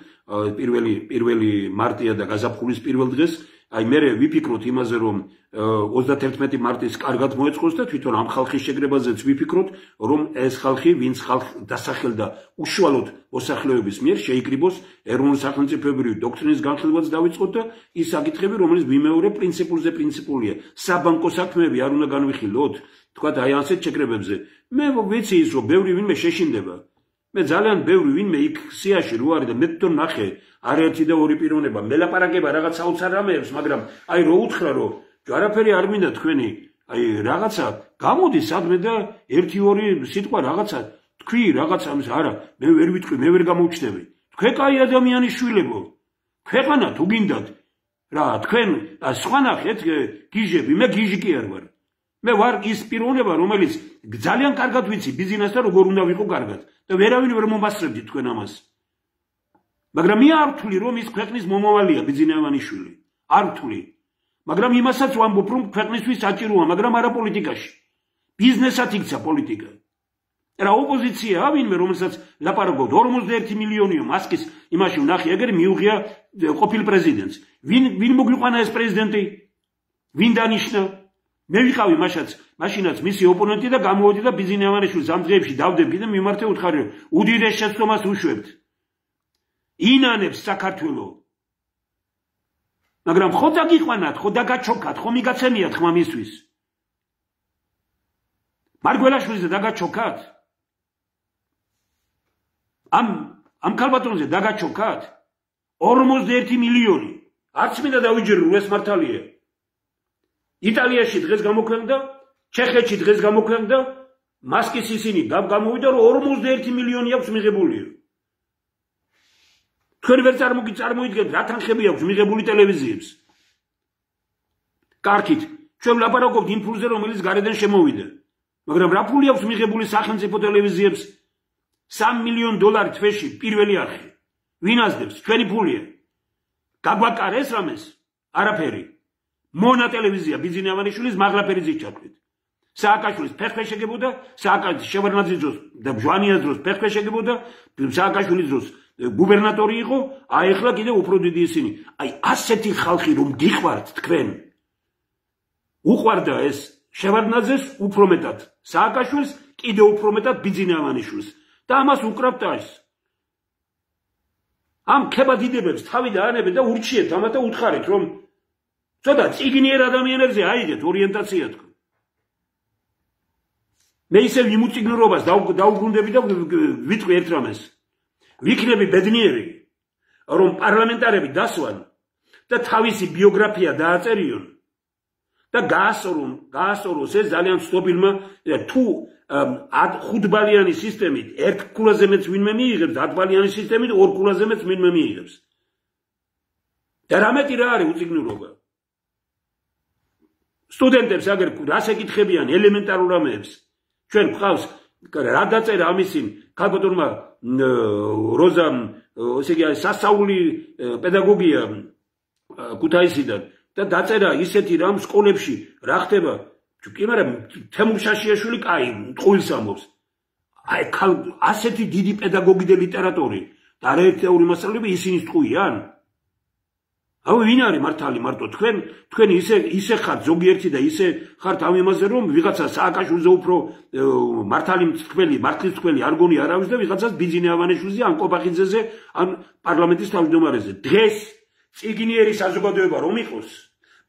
პირველი მარტია და გაზაფხულის პირველ დღეს აი მე ვიფიქროთ იმაზე რომ 31 მარტის კარგად მოეწყოს და თვითონ ამ ხალხის შეგრებაზეც ვიფიქროთ რომ ეს ხალხი ვინც ხალხ დასახელდა უშუალოდ მოსახლეობის მიერ შეიკრიბოს ეროვნული სახელმწიფოებრივი დოქტრინის განხილვაც დავიწყოთ და ის საკითხები რომელიც ვიმეორებ პრინციპულია საბანკო საქმეები არ უნდა განვიხილოთ თქვათ აი ასეთ შეკრებებზე მე ვიცი ის რომ ბევრი ვინმე შეშინდება მე ძალიან ბევრი ვინმე იქ სიაში რო არის და მე თვითონ ნახე არაერთი და ორი პიროვნება მელაპარაკება რაღაც საოცარ რამეებს მაგრამ აი რო უთხრა რომ არაფერი არ მინდა თქვენი აი რაღაცა გამოდი სადმე და 1-2 სიტყვა რაღაცა თქვი რაღაცა ამის არა მე ვერ ვიტყვი მე ვერ გამოვჩნდები თქვენ კაი ადამიანი შვილებო ქვეყანა თუ გინდათ რა თქვენ სხვა ნახეთ გიჟები მე გიჟი კი არ ვარ მე ვარ ის პიროვნება რომელიც ძალიან კარგად ვიცი ბიზნესთან როგორ უნდა ვიყო კარგად და ვერავინ ვერ მომასწრებდი თქვენ ამას მაგრამ მე არ ვთვლი რომ ის ქვეყნის მომავალია ბიზნესმენიშვილი არ ვთვლი მაგრამ იმასაც ვამბობ რომ ქვეყნისთვის საჭიროა მაგრამ არა პოლიტიკაში ბიზნესად იქცა პოლიტიკა რა ოპოზიცია ვინმე რომელსაც ლაპარაკობ 41 მილიონიო მასკის იმაში ვნახე ეგრე მიუღია ყოფილ პრეზიდენტს ვინ მოგვიყვანა ეს პრეზიდენტი ვინ დანიშნა მე ვიყავი მაშინაც მისი ოპონენტი და გამოვედი და ბიზნესმენიშვილს ამ დღეებში დავდებდი და მიმართე უთხარი რომ უდიდეს შეცდომას უშვებთ ინანებს საქართველოს მაგრამ ხო დაგიყვანათ ხო დაგაჩოქათ ხო მიგაცემიათ ხმა მისთვის მარგველაშვილზე დაგაჩოქათ ამ ქალბატონზე დაგაჩოქათ 41 მილიონი არც მინდა დავიჯერო რომ ეს მართალია იტალიაში დღეს გამოქვეყნდა ჩეხეთში დღეს გამოქვეყნდა მასკის ისინი გამოვიდა რომ 41 მილიონი აქვს მიღებული თქვენ ვერ წარმოიდგენთ რა თანხები აქვს მიღებული ტელევიზიებს კარგით ჩვენ ვლაპარაკობთ იმ ფულზე რომელიც გარედან შემოვიდა მაგრამ რა ფული აქვს მიღებული სახელმწიფო ტელევიზიებს 3 მილიონ დოლარი თვეში პირველი არხი ვინ ასდებს ჩვენი ფულია გაგვაკარეს რამეს არაფერი მონა ტელევიზია ბიზნესმენიშვილის მაღლაფერიზით ჩათვლით სააკაშვილის ფეხფე შეგებოდა სააკაშვილის შევარდნაძის დროს და ბჟვანიას დროს ფეხფე შეგებოდა სააკაშვილის დროს გუბერნატორი იყო აი ახლა კიდე უფრო დიდი ისინი აი ასეთი ხალხი რომ გიყვართ თქვენ უყვარდა ეს შევარდნაძეს უფრო მეტად სააკაშვილს კიდე უფრო მეტად ბიზნესმენიშვილს და ამას უკრავთ ეს ამ ქებადიდებებს თავი დაანებეთ და ურჩიეთ ამათ და უთხარით რომ ცოტა წიგნიერ ადამიანებზე აიგეთ ორიენტაცია თქვენ მე ისევ იმ უწიგნურობას დაუბრუნდები და ვიტყვი ერთ რამეს ვიქნები ბედნიერი რომ პარლამენტარები დასვან და თავისი ბიოგრაფია დააწერიონ და გაასწოროს ეს ძალიან ცნობილმა თუ 5 ბალიანი სისტემით 1 ქულაზე მეც ვინმე მიიღებს 10 ბალიანი სისტემით 2 ქულაზე მეც ვინმე მიიღებს და რამეტი რა არის უწიგნურობა სტუდენტებს აგერ რას ეკითხებიან ელემენტარულ რამეებს ჩვენ გვყავს რა დაწერა ამისი ქალბატონმა როზამ ესე იგი სასწაული პედაგოგია ქუთაისიდან და დაწერა ისეთი რამ სკოლებში რა ხდება კი, მაგრამ თემურ შაშიაშვილი კაი, ტყუილს ამბობს. აი, ასეთი დიდი პედაგოგი და ლიტერატორი და არაერთეული მასწავლებელი ისინი ტყუიან? აუ ვინ არის მართალი მარტო თქვენ ისე ხართ ზოგიერთი და ისე ხართ ამ იმაზე რომ ვიღაცა სააკაშვილზე უფრო მართალი მართლის თქვენი არ გონი არავის და ვიღაცას ბიძინე ავანეშვილზე ან კობახიძეზე ან პარლამენტის თავმჯდომარეზე დღეს წიგნიერი საზოგადოება რომ იყოს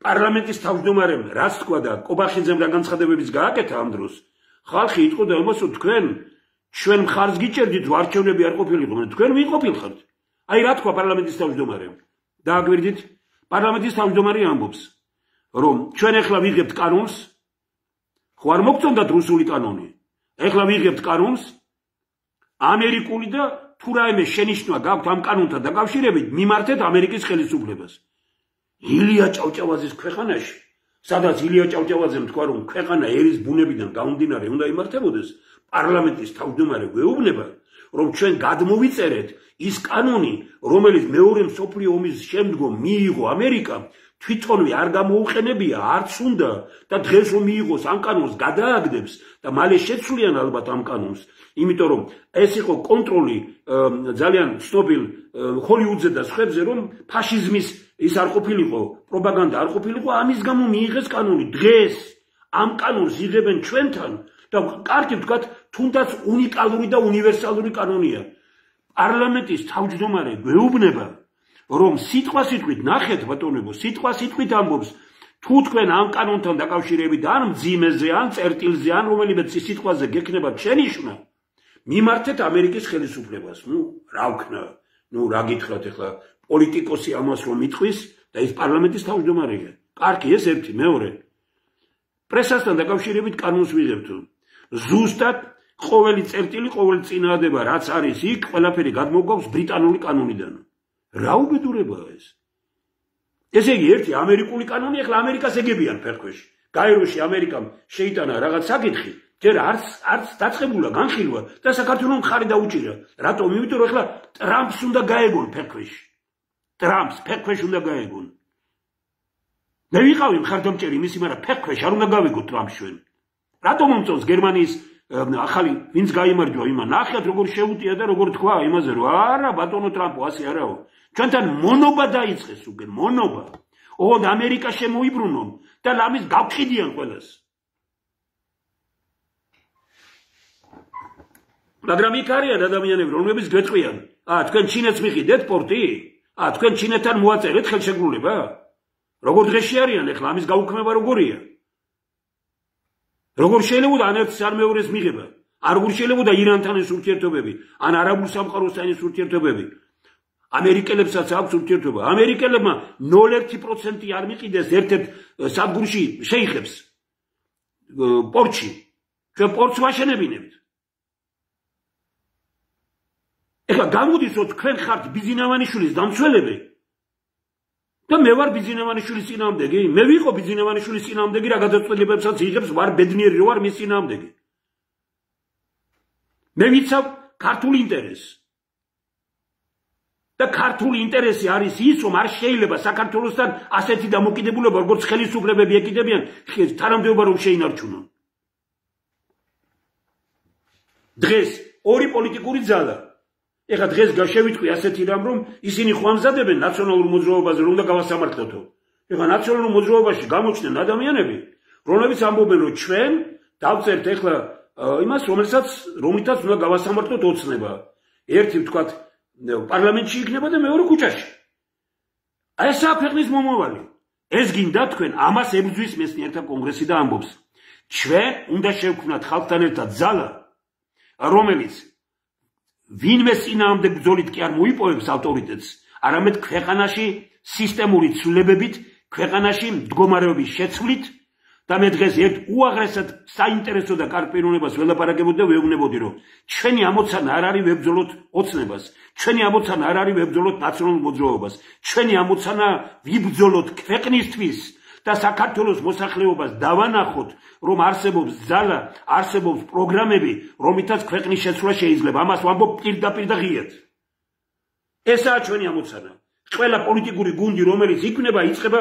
პარლამენტის თავმჯდომარემ რაც თქვა და კობახიძემ რა განცხადებებიც გააკეთა ამ დროს ხალხი იტყო და ამასო თქვენ ჩვენ მხარს გიჭერდით რომ არჩევნები არ ყოფილიყო თქვენ ვინ ყოფილხართ აი რა თქვა პარლამენტის თავმჯდომარემ დააგვირდით პარლამენტის თავმჯდომარე ამბობს რომ ჩვენ ახლა ვიღებთ კანონს ხო არ მოგწონდათ რუსული კანონი ახლა ვიღებთ კანონს ამერიკული და თუ რაიმე შენიშვნა გაქვთ ამ კანონთან დაკავშირებით მიმართეთ ამერიკის ხელისუფლებას ილია ჭავჭავაძის ქვეყანაში სადაც ილია ჭავჭავაძემ თქვა რომ ქვეყანა ერის ბუნებიდან გამომდინარე უნდა იმართებოდეს პარლამენტის თავმჯდომარე გვეუბნება რომ ჩვენ გადმოვიწერეთ ის კანონი, რომელიც მეორე მსოფლიო ომის შემდგომ მიიღო ამერიკამ, თვითონვე არ გამოუყენებია, არც უნდა და დღეს რომ მიიღოს ამ კანონს გადააგდებს და მალე შეცვლიან ალბათ ამ კანონს, იმიტომ რომ ეს იყო კონტროლი ძალიან ცნობილ ჰოლივუდზე და სხვებზე, რომ ფაშიზმის ის არ ყოფილიყო, პროპაგანდა არ ყოფილიყო, ამის გამო მიიღეს კანონი. დღეს ამ კანონს იღებენ ჩვენთან და კარგი ვთქვათ, თუნდაც უნიკალური და უნივერსალური კანონია. პარლამენტის თავმჯდომარე გვეუბნება, რომ სიტყვასიტყვით ნახეთ ბატონებო, სიტყვასიტყვით ამბობს, თუ თქვენ ამ კანონთან დაკავშირებით ან მძიმეზე, ან წერტილზე, ან რომელიმე სიტყვაზე გექნებათ შენიშვნა, მიმართეთ ამერიკის ხელისუფლებას. რა ვქნა? რა გითხრათ ახლა პოლიტიკოსი ამას რომ იტყვის და ის პარლამენტის თავმჯდომარეა. კარგი, ეს ერთი, მეორე. პრესასთან დაკავშირებით კანონს ვიღებთ. ზუსტად ყოველი წერტილი, ყოველი წინააღმდება, რაც არის იქ, ყველაფერი გადმოგვაქვს ბრიტანული კანონიდან. რა უბედურებაა ეს? ესე იგი, ერთი ამერიკული კანონი, ახლა ამერიკას ეგებიან ფერქვეში. გაეროში ამერიკამ შეიტანა რაღაც საკითხი, ჯერ არც დაწყებულა, განხილვა და საქართველოს მხარი დაუჭირა. რატომ? იმიტომ რომ ახლა ტრამპს უნდა გაეგონ ფერქვეში. ტრამპს ფერქვეში უნდა გაეგონ. მე ვიყავი მხარდამჭერი მისი, მაგრამ ფერქვეში არ უნდა გავეგო ტრამპს ჩვენ. რატომ მომწონს გერმანიის ახალი ვინც გაიმარჯვა იმან ნახეთ როგორ შეუტია და როგორ თქვა იმაზე რომ არა ბატონო ტრამპო ასე არაო ჩვენთან მონობა დაიწყეს უკვე მონობა ოღონდ ამერიკა შემოიბრუნონ და ამის გავხიდიან ყველას მაგრამ იქ არიან ადამიანები რომლებიც გვეტყვიან თქვენ ჩინეთს მიყიდეთ პორტი თქვენ ჩინეთთან მოაწერეთ ხელშეკრულება როგორ დღეში არიან ახლა ამის გაუქმება როგორია როგორ შეიძლება ან ერთს არ მეორეს მიღება? როგორ შეიძლება ირანთან ეს ურთიერთობები, ან არაბულ სამყაროსთან ეს ურთიერთობები? ამერიკელებსაც აქვს ურთიერთობა. ამერიკელებმა 0.1% არ მიყიდეს ერთ-ერთ სადგურში შეიხებს პორტში. ჩვენ პორტს ვაშენებინებთ. ეხლა გამოდის რომ თქვენ ხართ ბიზინავანიშვილის დამცველები და მე ვარ ბიზინავანიშვილის წინააღმდეგი, მე ვიყო ბიზინავანიშვილის წინააღმდეგი, რა გადაწყვეტილებებსაც იღებს, ვარ ბედნიერი რო ვარ მის წინააღმდეგი. მე ვიცავ ქართულ ინტერესს. და ქართული ინტერესი არის ის, რომ არ შეიძლება საქართველოსთან ასეთი დამოკიდებულება, როგორც ხელისუფლებები ეკიდებიან, თანამდებობა რომ შეინარჩუნონ. დღეს ორი პოლიტიკური ძალა ეხლა დღეს შევიტყვი ასეთი რამ რომ ისინი ხوامზადებენ ნაციონალურ მოძრაობაზე რომ უნდა გავასამართლოთო. ეხლა ნაციონალურ მოძრაობაში გამოჩნდნენ ადამიანები, რომლებიც ამბობენ რომ ჩვენ დავწერთ ეხლა იმას, რომლითაც უნდა გავასამართლოთ ოცნება. ერთი ვთქვათ პარლამენტში იქნება და მეორე ქუჩაში. აი ესაა ქვეყნის მომავალი. ეს გინდა თქვენ ამას ებრძვის მეცნიერთა კონგრესი და ამბობს. ჩვენ უნდა შევქმნათ ხალხთან ერთად ძალა, რომელიც ვინმე წინააღმდეგ ბრძოლით კი არ მოიპოვებს ავტორიტეტს, არამედ ქვეყანაში სისტემური ცვლილებებით, ქვეყანაში მდგომარეობის შეცვლით და მე დღეს ერთ უაღრესად საინტერესო და კარგ პიროვნებას ველაპარაკებოდი და ვეუბნებოდი, რომ ჩვენი ამოცანა არ არის ვებრძოლოთ ოცნებას, ჩვენი ამოცანა არ არის ვებრძოლოთ ნაციონალურ მოძრაობას, ჩვენი ამოცანა ვიბრძოლოთ ქვეყნისთვის და საქართველოს მოსახლეობას დავანახოთ, რომ არსებობს ძალა, არსებობს პროგრამები, რომლითაც ქვეყნის შეცვლა შეიძლება. ამას ვამბობ პირდაპირ და ღიად. ესაა ჩვენი ამოცანა. ყველა პოლიტიკური გუნდი, რომელიც იქნება, იწყება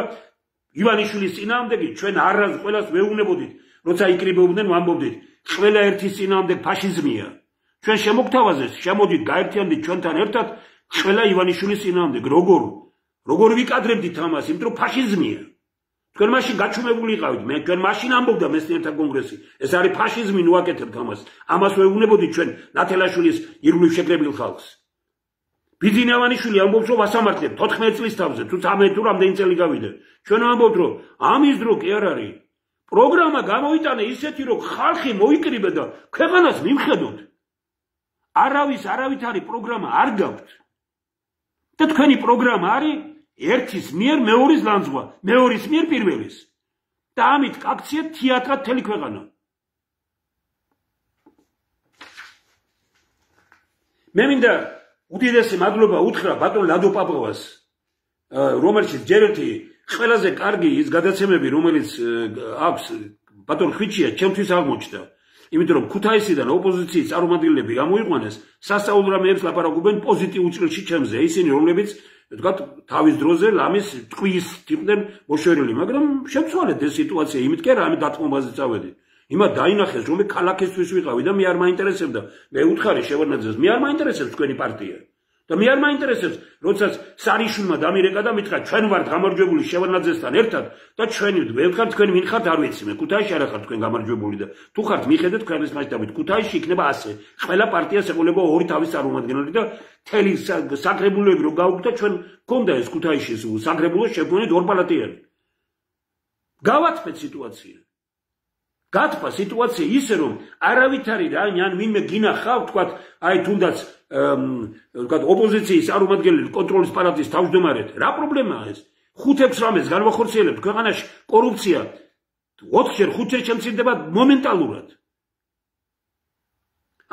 ივანიშვილის წინააღმდეგი, ჩვენ არას ყველას ვეუბნებოდით, როცა იკრიბებდნენ ვამბობდით ყველა ერთის წინააღმდეგ ფაშიზმია ჩვენ შემოგთავაზე შემოდით გაერთიანდით ჩვენთან ერთად ყველა ივანიშვილის წინააღმდეგ როგორ ვიკადრებდით ამას იმიტომ რომ ფაშიზმია თქვენ მაშინ გაჩუმებული იყავით მე თქვენ მაშინ ამბობდა მეცნიერთა კონგრესი ეს არის ფაშიზმი ნუ აკეთებთ ამას ვეუბნებოდით ჩვენ ნათელაშვილის ირგვლივ შეკრებილ ხალხს ბიძინა ივანიშვილი ამბობს რომ ასამართლებ 14 წლის თავზე თუ 13 თუ რამდენი წელი გავიდა ჩვენ ამბობთ რომ ამის დრო კი არ არის პროგრამა გამოიტანა ისეთი რომ ხალხი მოიკრიბა და ქვეყანას მიმხედოთ არავითარი პროგრამა არ გაქვთ და თქვენი პროგრამა არის ერთის მიერ მეორის ლანძღვა მეორის მიერ პირველის და ამით კაქციეთ თეატრად მთელი ქვეყანა მე მინდა უდიდესი მადლობა უთხრა ბატონ ლადო პაპოვას რომელშიც ჯერ ერთი ყველაზე კარგი ის გადაცემები რომელიც აქვს ბატონ ხვიჩია ჩემთვის აღმოჩნდა იმიტომ რომ ქუთაისიდან ოპოზიციის წარმომადგენლები გამოიყვანეს სასწაულ რამეებს ლაპარაკობენ პოზიტიურ ჭრილში ჩემზე ისინი რომლებიც ვთქვათ თავის დროზე ლამის ტყვის იყვნენ მოშორილი მაგრამ შემცვალეთ ეს სიტუაცია იმით კი არა ამით დათმობაზე წავედი იმათ დაინახეს რომ მე ქალაქისთვის ვიყავი და მე არ მაინტერესებდა მე უთხარი შევარნაძეს მე არ მაინტერესებს თქვენი პარტია და მე არ მაინტერესებს როდესაც სარიშვილმა დამირეკა და მითხრა ჩვენ ვართ გამარჯვებული შევარნაძესთან ერთად და ჩვენი ვეთხარ თქვენ ვინ ხართ არ ვიცი მე ქუთაისში არ ხართ თქვენ გამარჯვებული და თუ ხართ მიხედეთ ქვეყნის მასშტაბით ქუთაისში იქნება ასე ყველა პარტიას ეყოლება ორი თავის წარმომადგენელი და თელი საგრებულები რო გავუგდა ჩვენ გქონდა ეს ქუთაისში საგრებულო შეგვენით ორპალატიანი გავათმეთ სიტუაცია გათფა სიტუაცია ისე რომ არავითარი რა ან ვინმე გინახავ თქვათ აი თუნდაც ვთქვათ ოპოზიციის წარმომადგენელი კონტროლის პალატის თავმჯდომარედ რა პრობლემაა ეს 5-6 რამეს განვახორციელებთ ქვეყანაში კორუფცია 4-ჯერ 5-ჯერ შემცირდება მომენტალურად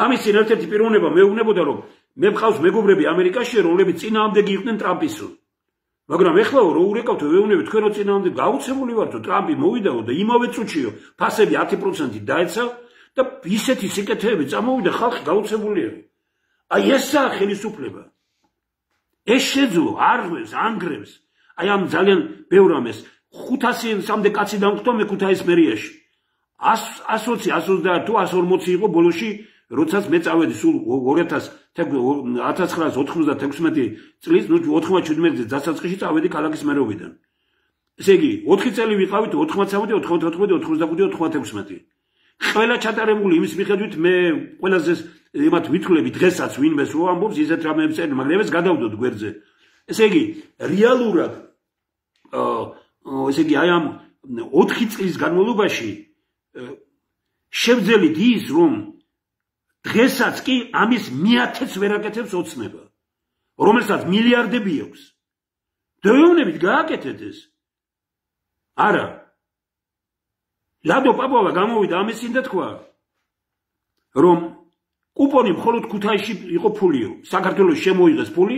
ამის წინ ერთ-ერთი პიროვნება მეუბნებოდა რომ მე მყავს მეგობრები ამერიკაში რომლებიც წინააღმდეგი იყვნენ ტრამპისო მაგრამ ეხლა რო ურეკავთ ვეუბნებით თქვენო წინააღმდეგ გაუცემული ვართო ტრამპი მოვიდაო და იმავე წუთშიო ფასები 10% დაეცა და ისეთი სიკეთეები წამოვიდა ხალხი გაუცემულია აი ესაა ხელისუფლება ეს შეძლო არღვევს ანგრევს აი ამ ძალიან ბევრ ამეს 500-მდე კაცი დამხვდა მე ქუთაის მერიაში 120 თუ 140 იყო ბოლოში როდესაც მე წავედი სულ 1996 წლის ნუ 97 დასაწყისში წავედი ქალაქის მეროვიდან ესე იგი 4 წელი ვიყავით 93 94 95 96 ყველა ჩატარებული იმის მიხედვით მე ყველაზე იმათ ვითვლები დღესაც ვინმეს რო ამბობს ისეთ რამეებს წერენ მაგრამ ეს გადავდოთ გვერდზე ესე იგი რეალურად ესე იგი აი ამ 4 წლის განმავლობაში შევძელით ის რომ დღესაც კი ამის მეათეც ვერ აკეთებს ოცნება რომელსაც მილიარდები აქვს დევნებით გააკეთეთ ეს არა ლადო პაპოვა გამოვიდა ამის წინ და თქვა რომ კუპონი მხოლოდ ქუთაისში იყო ფულიო საქართველოს შემოიღეს ფული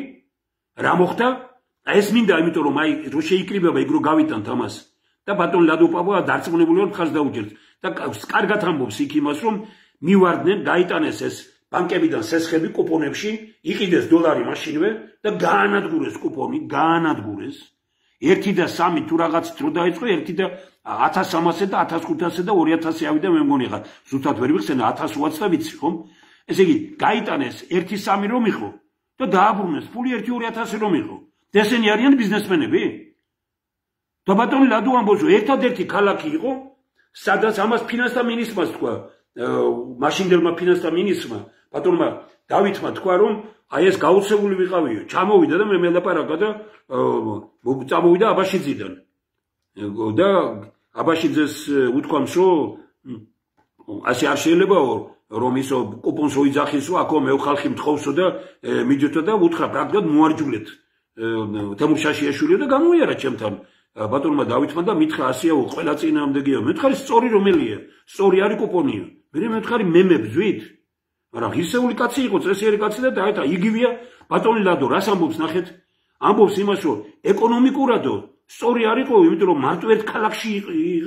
რა მოხდა ეს მინდა იმიტომ რომ აი რო შეიკრიბება ეგ რო გავიტანთ ამას და ბატონ ლადო პაპოვა დარწმუნებული ვარ მხარს დაუჭერთ და კარგად ამბობს იქ იმას რომ მივარდნენ გაიტანეს ეს ბანკებიდან სესხები კუპონებში იყიდეს დოლარი მაშინვე და გაანადგურეს კუპონი გაანადგურეს 1 და 3 თუ რაღაც დრო დაიწყო 1 და 1300 და 1500 და 2000 ავიდა მე მგონი ხარ ზუსტად ვერ ვიხსენე 1000 და ვიცი ხომ ესე იგი გაიტანეს 1-3 რომ იყო და დააბრუნეს ფული 1-2000 რომ იყო და ესენი არიან ბიზნესმენები და ბატონი ლადო ამბობს ერთადერთი ქალაქი იყო სადაც ამას ფინანსთა მინისტრმა თქვა მაშინდელმა ფინანსთა მინისტრმა ბატონმა დავითმა თქვა რომ აი ეს გაუცემული ვიყავიო ჩამოვიდა და მე მელაპარაკა და წამოვიდა აბაშიძიდან და აბაშიძეს უთქვამს რომ ასე არ შეიძლებაო რომ ისო კუპონს ოიძახისო აქო მე ხალხი მთხოვსო და მიდიოთო და უთხრა პრაქტიკულად მოარჯულეთ თემურ შაშიაშვილიო და გამოიარა ჩემთან ბატონმა დავითმა და მითხრა ასეაო ყველა წინააღმდეგია მეთქარი სწორი რომელია სწორი არის კუპონია მე მეთქარი მე მებძვით მაგრამ ღირსეული კაცი იყო წესიერი კაცი და დაეთა იგივეა ბატონი ლადო რას ამბობს ნახეთ ამბობს იმას რომ ეკონომიკურადო სწორი არისო იმიტომ რომ მარტო ერთ ქალაქში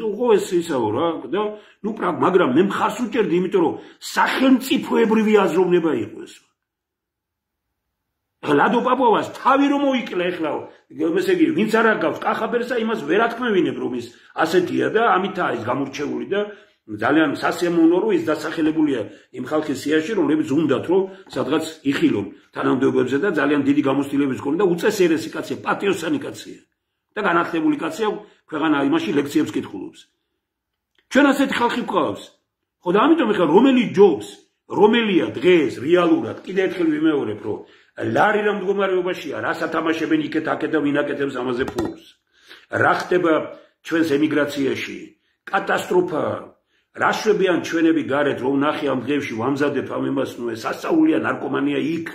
იყო ეს ისაო რა და ნუ მაგრამ მე მხარს უჭერდი იმიტომ რომ სახელმწიფოებრივი აზროვნება იყო ეს ლადო პაპოვას თავი რომ მოიკლა ეხლა ესე იგი ვინც არ გავს კახაბერსა იმას ვერ ათქმევინებ რომ ის ასეთია და ამითაა ის გამორჩეული და ძალიან სასიამოვნო რომ ის დასახელებულია იმ ხალხის სიაში, რომლებიც უნდათ რომ სადღაც იხილონ თანამდებობებზე და ძალიან დიდი გამოცდილების მქონე და უწესრიესი კაცია, პატიოსანი კაცია და განათლებული კაცია, ქვეყანა იმაში ლექციებს კითხულობს. ჩვენ ასეთი ხალხი გვყავს. ხო და ამიტომ ეხლა რომელი ჯობს, რომელია დღეს რეალურად კიდე ერთხელ ვიმეორებ, რომ ლარი რა მდგომარეობაშია, რა სათამაშებენ იქეთ აქეთ და ვინ აკეთებს ამაზე ფულს. რა ხდება ჩვენს ემიგრაციაში? კატასტროფა. რა შვებიან ჩვენები გარეთ, რომ ნახე ამ დღეებში ვამზადებ ამ იმას, ნუ სასწაულია ნარკომანია იქ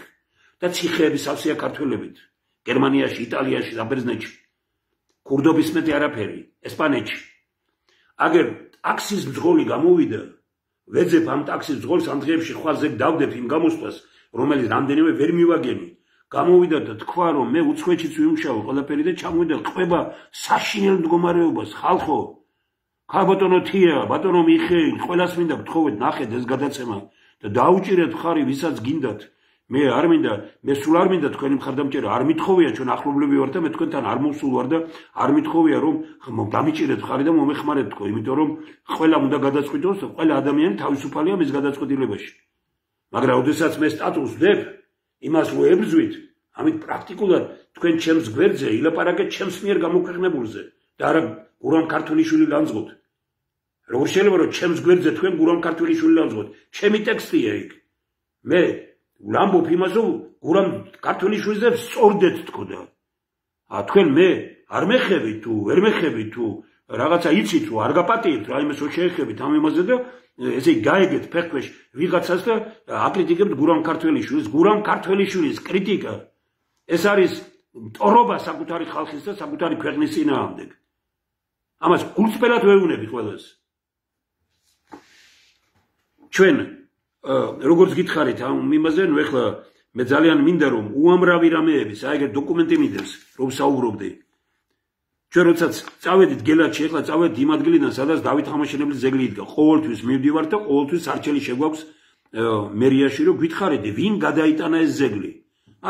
და ციხეები სავსეა ქართველებით. გერმანიაში, იტალიაში, საბერძნეთში. ქურდობის მეტი არაფერი, ესპანეთში. აგერ ტაქსის მძღოლი გამოვიდა, ვეძებ ამ ტაქსის მძღოლს ამ დღეებში ხვალზე დავდებ იმ გამოსვლას, რომელიც რამდენიმე ვერ მივაგენი. გამოვიდა და თქვა, რომ მე უცხოეთშიც ვიმუშაო ყველაფერი და ჩამოვიდა ყובה საშინელ მდგომარეობას, ხალხო. ხალბატონო თია, ბატონო მიხეილ, ყველას მინდა გთხოვეთ, ნახეთ ეს გადაცემა და დაუჭირეთ ხარი ვისაც გინდათ. მე არ მინდა, მე სულ არ მინდა თქვენი მხარდამჭერა, არ მithოვია ჩვენ ახლობლები ვარ და მე თქვენთან არ მოვსულ ვარ და არ მithოვია რომ დამიჭირეთ ხარი და მომეხმარეთ თქო, იმიტომ რომ ყველა უნდა გადაწყვიტოს, ყველა ადამიანი თავისუფალია მის გადაწყვეტილებაში. მაგრამ ოდესაც მე სტატუსს ვდებ, იმას რო ებრძვით, ამით პრაქტიკულად თქვენ ჩემს გვერდზე ილაპარაკეთ ჩემს მიერ გამოქვეყნებულზე და არა გურამ ქართულიშვილი განძღოთ. როგორ შეიძლება რომ ჩემს გვერდზე თქვენ გურამ ქართულიშვილი განძღოთ? ჩემი ტექსტია იქ. მე ვამბობ იმას, რომ გურამ ქართულიშვილზე სწორდეთ თქო და თქვენ მე არ მეხებით თუ ვერ მეხებით თუ რაღაცა იცით რომ არ გაპატიებთ რაიმეს რო შეეხებით ამ იმაზე და ესე გაიგეთ ფეხქვეშ ვიღაცას და აკრიტიკებთ გურამ ქართველიშვილის კრიტიკა ეს არის მტორობა საკუთარი ხალხის და საკუთარი ქვეყნის წინააღმდეგ. ამას გულწრფელად ვეუბნები ყველას. ჩვენ როგორც გითხარით ამ იმაზე, ნუ ეხლა მე ძალიან მინდა რომ უამრავი რამეების, აი ეგ დოკუმენტი მინდებს, რომ საუბრობდი. ჩვენ როდესაც წავედით გელათში, ეხლა წავედით იმ ადგილიდან, სადაც დავით ხამაშენებლის ძეგლი იდგა. ყოველთვის მივდივართ და ყოველთვის არჩელი შეგვაქვს მერიაში, რომ გითხარით, ვინ გადაიტანა ეს ძეგლი.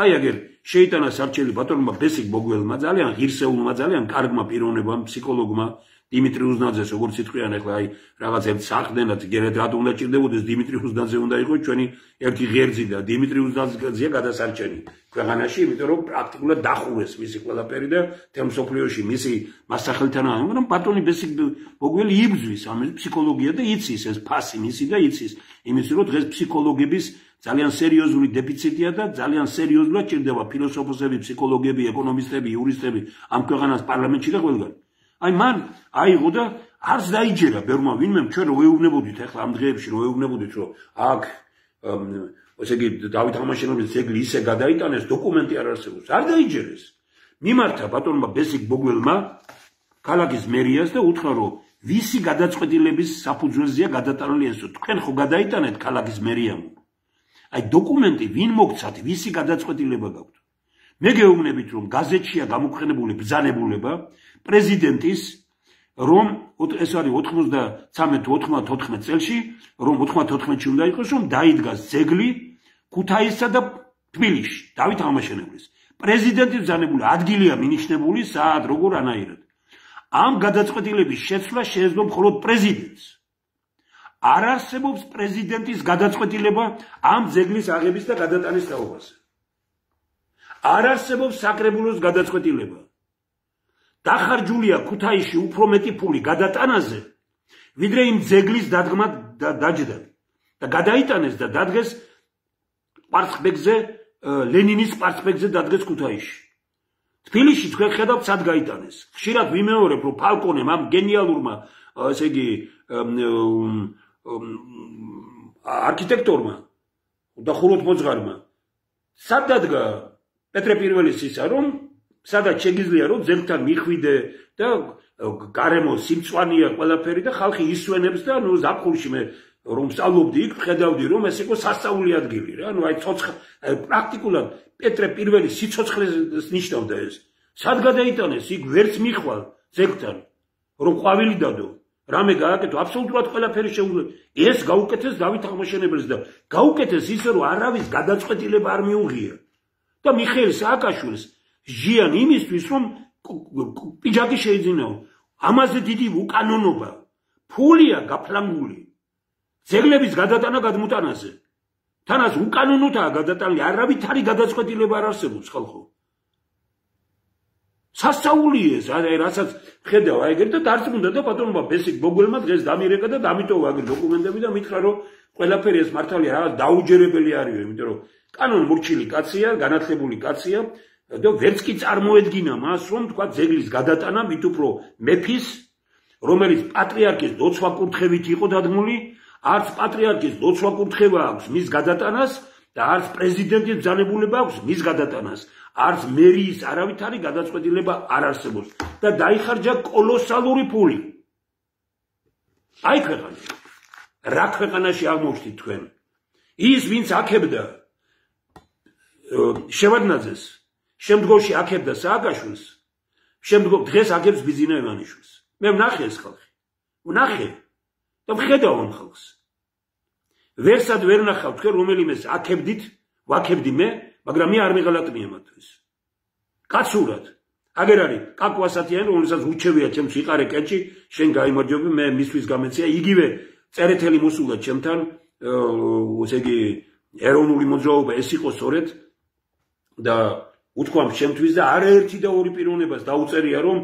აი აგერ შეიტანა არჩელი ბატონმა ბესიკ ბოგველმა, ძალიან ღირსეულმა, ძალიან კარგმა პიროვნებამ, ფსიქოლოგმა დიმიტრი უზნაძეს, როგორც იტყვიან, ეხლა აი რაღაც ერთ საყდენად გერეთ რატო უნდა ჭირდებოდეს დიმიტრი უზნაძე უნდა იყოს ჩვენი ერთი ღერძი და დიმიტრი უზნაძეა გადასარჩენი ქვეყანაში, იმიტომ რომ პრაქტიკულად დახურეს მისი ყველაფერი და თემ სოფლიოში მისი მასახელთან, მაგრამ ბატონი ბესიკ ბოგველი იბრძვის ამ ფსიქოლოგია და იცის ეს ფასი მისი და იცის იმის რომ დღეს ფსიქოლოგების ძალიან სერიოზული დეფიციტია და ძალიან სერიოზულად ჭირდება ფილოსოფოსები, ფსიქოლოგები, ეკონომისტები, იურისტები ამ ქვეყანას პარლამენტში და ყველგან. აი მან აიღო და არც დაიჯერა ბერმა ვინმე ჩვენ რო ვეუბნებოდით ახლა ამ დღეებში რო ვეუბნებოდით რომ აქ ესე იგი დავით ხამაშენებლის ძეგლი ისე გადაიტანეს დოკუმენტი არ არსებობს არ დაიჯერეს მიმართა ბატონმა ბესიკ ბოგველმა ქალაქის მერიას და უთხრა რომ ვისი გადაწყვეტილების საფუძველზეა გადატანილი ესო თქვენ ხო გადაიტანეთ ქალაქის მერიამ აი დოკუმენტი ვინ მოგცათ ვისი გადაწყვეტილება გაქვთ მე გეუბნებით რომ გაზეთშია გამოქვეყნებული ბრძანებულება პრეზიდენტის რომ ეს არის 93-94 წელში რომ 94-ში უნდა იყოს რომ დაიდგას ძეგლი ქუთაისსა და თბილისში დავით ხამაშენებლის პრეზიდენტის ბრძანებული ადგილია მინიშნებული საათ როგორ ანაირად ამ გადაწყვეტილების შეცვლა შეეძლო მხოლოდ პრეზიდენტს არ არსებობს პრეზიდენტის გადაწყვეტილება ამ ძეგლის აღების და გადატანის თაობაზე არ არსებობს საკრებულოს გადაწყვეტილება დახარჯულია ქუთაისში უფრო მეტი ფული გადატანაზე, ვიდრე იმ ძეგლის დადგმა დაჯდა და გადაიტანეს და დადგეს პარსპეგზე ლენინის პარსპეგზე დადგეს ქუთაისში. თბილისში თქვენ ხედავთ სად გაიტანეს. ხშირად ვიმეორებ რომ ფალკონემ ამ გენიალურმა ესე იგი არქიტექტორმა და ხუროთ მოძღარმა სად დადგა პეტრე პირველის ისა რომ სადაც შეგიძლია რომ ძეგლთან მიხვიდე და გარემო სიმწვანეა ყველაფერი და ხალხი ისვენებს და ნუ ზაფხულში მე რომ სწავლობდი იქ ხედავდი რომ ეს იყო სასწაული ადგილი რა ნუ აი პრაქტიკულად პეტრე პირველი სიცოცხლეს ნიშნავდა ეს სად გადაიტანეს იქ ვერც მიხვალ ძეგლთან რომ ყვავილი დადო რამე გააკეთო აბსოლუტურად ყველაფერი შეუძლია ეს გაუკეთეს დავით ხამაშენებელს და გაუკეთეს ისე რომ არავის გადაწყვეტილება არ მიუღია და მიხეილ სააკაშვილს ჟიან იმისთვის რომ პიჯაკი შეიძინაო ამაზე დიდი უკანონობა ფულია გაფლანგული ძეგლების გადატანა გადმოტანაზე თანაც უკანონოთაა გადატანილი არავითარი გადაწყვეტილება არ არსებობს ხალხო სასწაულია ეს რასაც ხედავ აი ეგრე და დარწმუნდა და ბატონობა ბესიკ ბოგველმა დღეს დამირეკა და დამიტოვა აგერ დოკუმენტები და მითხრა რომ ყველაფერი ეს მართალია რაღაც დაუჯერებელი არისო იმიტომ რომ კანონ მორჩილი კაცია განათლებული კაცია და ვერც კი წარმოედგინა მას რომ თქვა ძეგლის გადატანა მით უფრო მეფის რომელიც პატრიარქის ლოცვა კურთხევით იყო დადგმული არც პატრიარქის ლოცვა კურთხევა აქვს მის გადატანას და არც პრეზიდენტის ბრძანებულება აქვს მის გადატანას არც მერიის არავითარი გადაწყვეტილება არ არსებობს და დაიხარჯა კოლოსალური ფული აი ქვეყანა რა ქვეყანაში აღმოჩნდით თქვენ ის ვინც აქებდა შევარდნაძეს შემდგომში აქებდა სააკაშვილს შემდგომ დღეს აქებს ბიზინა ივანიშვილს მე ვნახე ეს ხალხი ვნახე და ვხედავ ამ ხალხს ვერსად ვერ ნახავ თქვენ რომელიმეს აქებდით ვაქებდი მე მაგრამ მე არ მიღალატნია მათთვის კაცურად აგერ არის კაკუასათიანი რომელსაც უჩევია ჩემს ვიყარე კენჭი შენ გაიმარჯვები მე მისთვის გამეცია იგივე წერეთელი მოსულა ჩემთან ესე იგი ეროვნული მოძრაობა ეს იყო სწორედ და უთქვამ ჩემთვის და არაერთი და ორი პიროვნებას დაუწერია რომ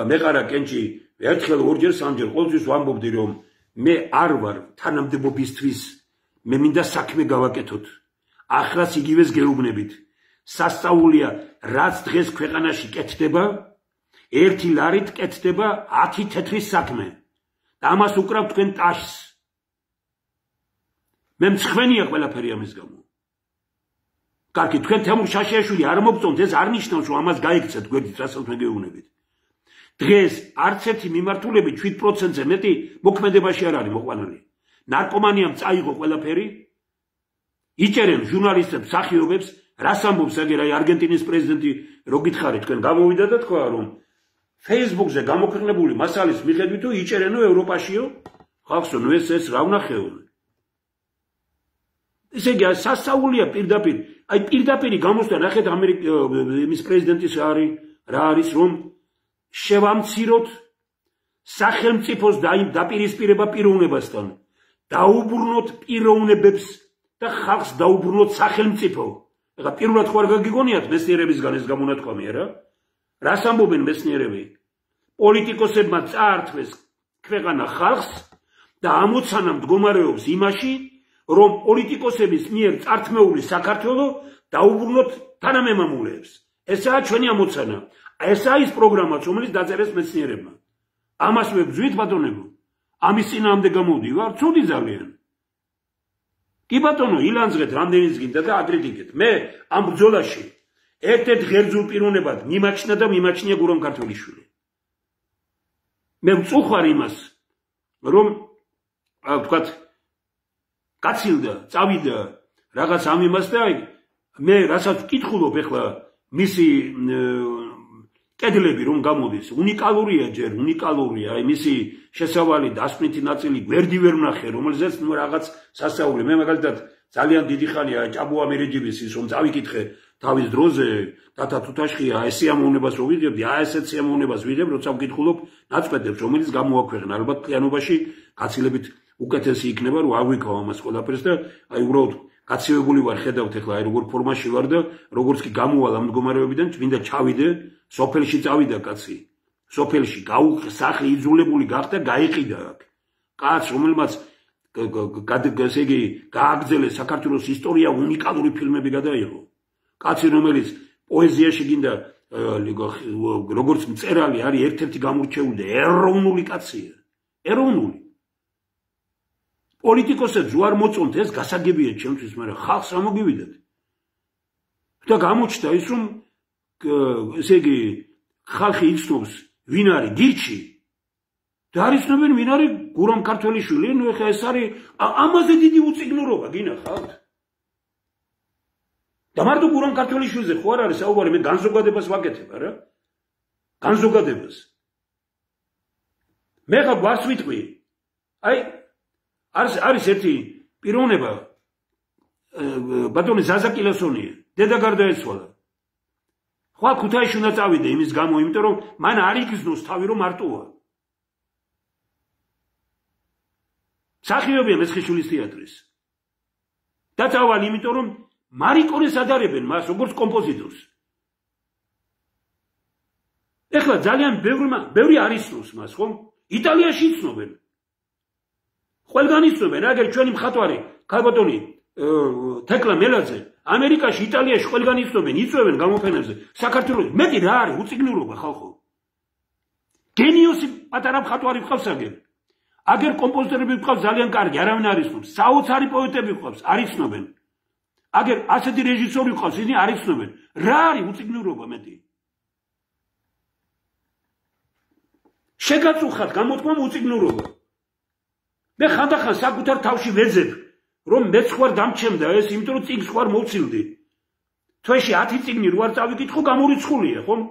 მეყარა კენჭი ერთხელ ორჯერ სამჯერ ყოველთვის ვამბობდი რომ მე არ ვარ თანამდებობისთვის მე მინდა საქმე გავაკეთოთ ახლაც იგივეს გეუბნებით სასწაულია რაც დღეს ქვეყანაში კეთდება ერთი ლარით კეთდება 10 თეთრის საქმე და ამას უკრავ თქვენ ტაშს მე მწხვენია ყველაფერი ამის გამო კარგი თქვენ თემურ შაშიაშვილი არ მოგწონთ ეს არ ნიშნავს რომ ამას გაიქცეთ გვერდით რასაც მე გეუბნებით დღეს არც ერთი მიმართულებით 7%-ზე მეტი მოქმედებაში არ არის მოყვანილი ნარკომანიამ წაიღო ყველაფერი იჭერენ ჟურნალისტებს მსახიობებს რას ამბობს აგერ აი არგენტინის პრეზიდენტი რო გითხარით თქვენ გამოვიდა და თქვა რომ Facebook-ზე გამოქვეყნებული მასალის მიხედვით თუ იჭერენო ევროპაშიო ხალხსო ნუ ეს რა ვნახეო ესე იგი სასწაულია პირდაპირ აი პირდაპირი გამოსვლა ნახეთ ამის პრეზიდენტის რა არის რომ შევამციროთ სახელმწიფოს დაპირისპირება პიროვნებასთან დაუბრუნოთ პიროვნებებს და ხალხს დაუბრუნოთ სახელმწიფო ეხლა პირველად ხო არ გაგიგონიათ მეცნიერებისგან ეს გამონათქვამი არა რას ამბობენ მეცნიერები პოლიტიკოსებმა წაართვეს ქვეყანა ხალხს და ამოცანა მდგომარეობს იმაში რომ პოლიტიკოსების მიერ წართმეული საქართველო დაუბრუნოთ თანამემამულეებს ესაა ჩვენი ამოცანა ესაა ის პროგრამაც რომელიც დაწერეს მეცნიერებმა ამას ვებძვით ბატონებო ამის წინააღმდეგ გამოვდივარ ცუდი ძალიან კი ბატონო ილანძღეთ რამდენიც გინდა და აგრედიგეთ მე ამ ბრძოლაში ერთ-ერთ ღერძულ პიროვნებად მიმაჩნდა და მიმაჩნია გურამ ქართველიშვილი მე ვწუხარ იმას რომ ვთქვათ კაცილდა წავიდა რაღაც ამ იმას და მე რასაც ვკითხულობ ეხლა მისი კედლები რომ გამოდის უნიკალურია ჯერ უნიკალურია აი მისი შესავალი დასმითი ნაწილი გვერდი ვერ ვნახე რომელზეც ნუ რაღაც სასწაული მე მაგალითად ძალიან დიდი ხანია ჭაბუა მერეჯიბის ის რომ წავიკითხე თავის დროზე დათა თუთაშხია ეს სიამოვნებას რო ვიღებდი აი ესეთ სიამოვნებას ვიღებ როცა ვკითხულობ ნაწყვეტებს რომელიც გამოაქვეყნა ალბათ კლიანობაში გაცილებით უკეთესი იქნება რომ აღვიქავ ამას ყველაფერს და აი უბრალოდ გაცივებული ვარ ხედავთ ეხლა აი როგორ ფორმაში ვარ და როგორც კი გამოვალ ამ მდგომარეობიდან მინდა ჩავიდე სოფელში წავიდა კაცი სოფელში სახლი იძულებული გახდა გაიყიდა აქ კაც რომელმაც ესე იგი გააგრძელეს საქართველოს ისტორია უნიკალური ფილმები გადაიღო კაცი რომელიც პოეზიაში გინდა როგორც მწერალი არის ერთ-ერთი გამორჩეული და ეროვნული კაცია ეროვნული პოლიტიკოსებს უარ მოწონთ ეს გასაგებია ჩემთვის მაგრამ ხალხს რა მოგივიდათ და გამოჩნდა ის რომ ესე იგი ხალხი იცნობს ვინ არის გირჩი და არ იცნობენ ვინ არის გურამ ქართველიშვილი ნუ ეხლა ეს არის ამაზე დიდი უწიგნურობა გინახავთ და მარტო გურამ ქართველიშვილზე ხო არ არის საუბარი მე განზოგადებას ვაკეთებ არა განზოგადებას მე ხა გვარს ვიტყვი აი არის ერთი პიროვნება ბატონი ზაზა კილოსონია დედა გარდაეცვალა ხვა ქუთაისში უნდა წავიდე იმის გამო იმიტომ რომ მან არ იგრძნოს თავი რომ მარტოა მსახიობია მესხიშვილის თეატრის. და წავალ, იმიტომ რომ მარიკონეს ადარებენ მას როგორც კომპოზიტორს. ეხლა ძალიან ბევრი არ იცნობს მას, ხომ? იტალიაში იცნობენ. ყველგან იცნობენ, აგერ ჩვენი მხატვარი, ქალბატონი თეკლა მელაძე, ამერიკაში, იტალიაში ყველგან იცნობენ, იწვევენ გამოფენებზე. საქართველოს მეტი რა არის, უწიგნურობა ხალხო. გენიოსი პატარა მხატვარი ვყავს აგერ. აგერ კომპოზიტორები ვყავს ძალიან კარგი, არავინ არ იცნობს. საოცარი პოეტები ვყავს, არ იცნობენ. აგერ ასეთი რეჟისორი ვყავს, ისინი არ იცნობენ. რა არის უწიგნურობა მეტი? შეგაწუხათ გამოთქმა უწიგნურობა. მე ხანდახან საკუთარ თავში ვეძებ, რომ მეც ხوار დამჩემდა ეს, იმიტომ რომ წიგნს ხوار მოვცილდი. თვეში 10 წიგნი რო არ წავიკითხო, გამორიცხულია, ხომ?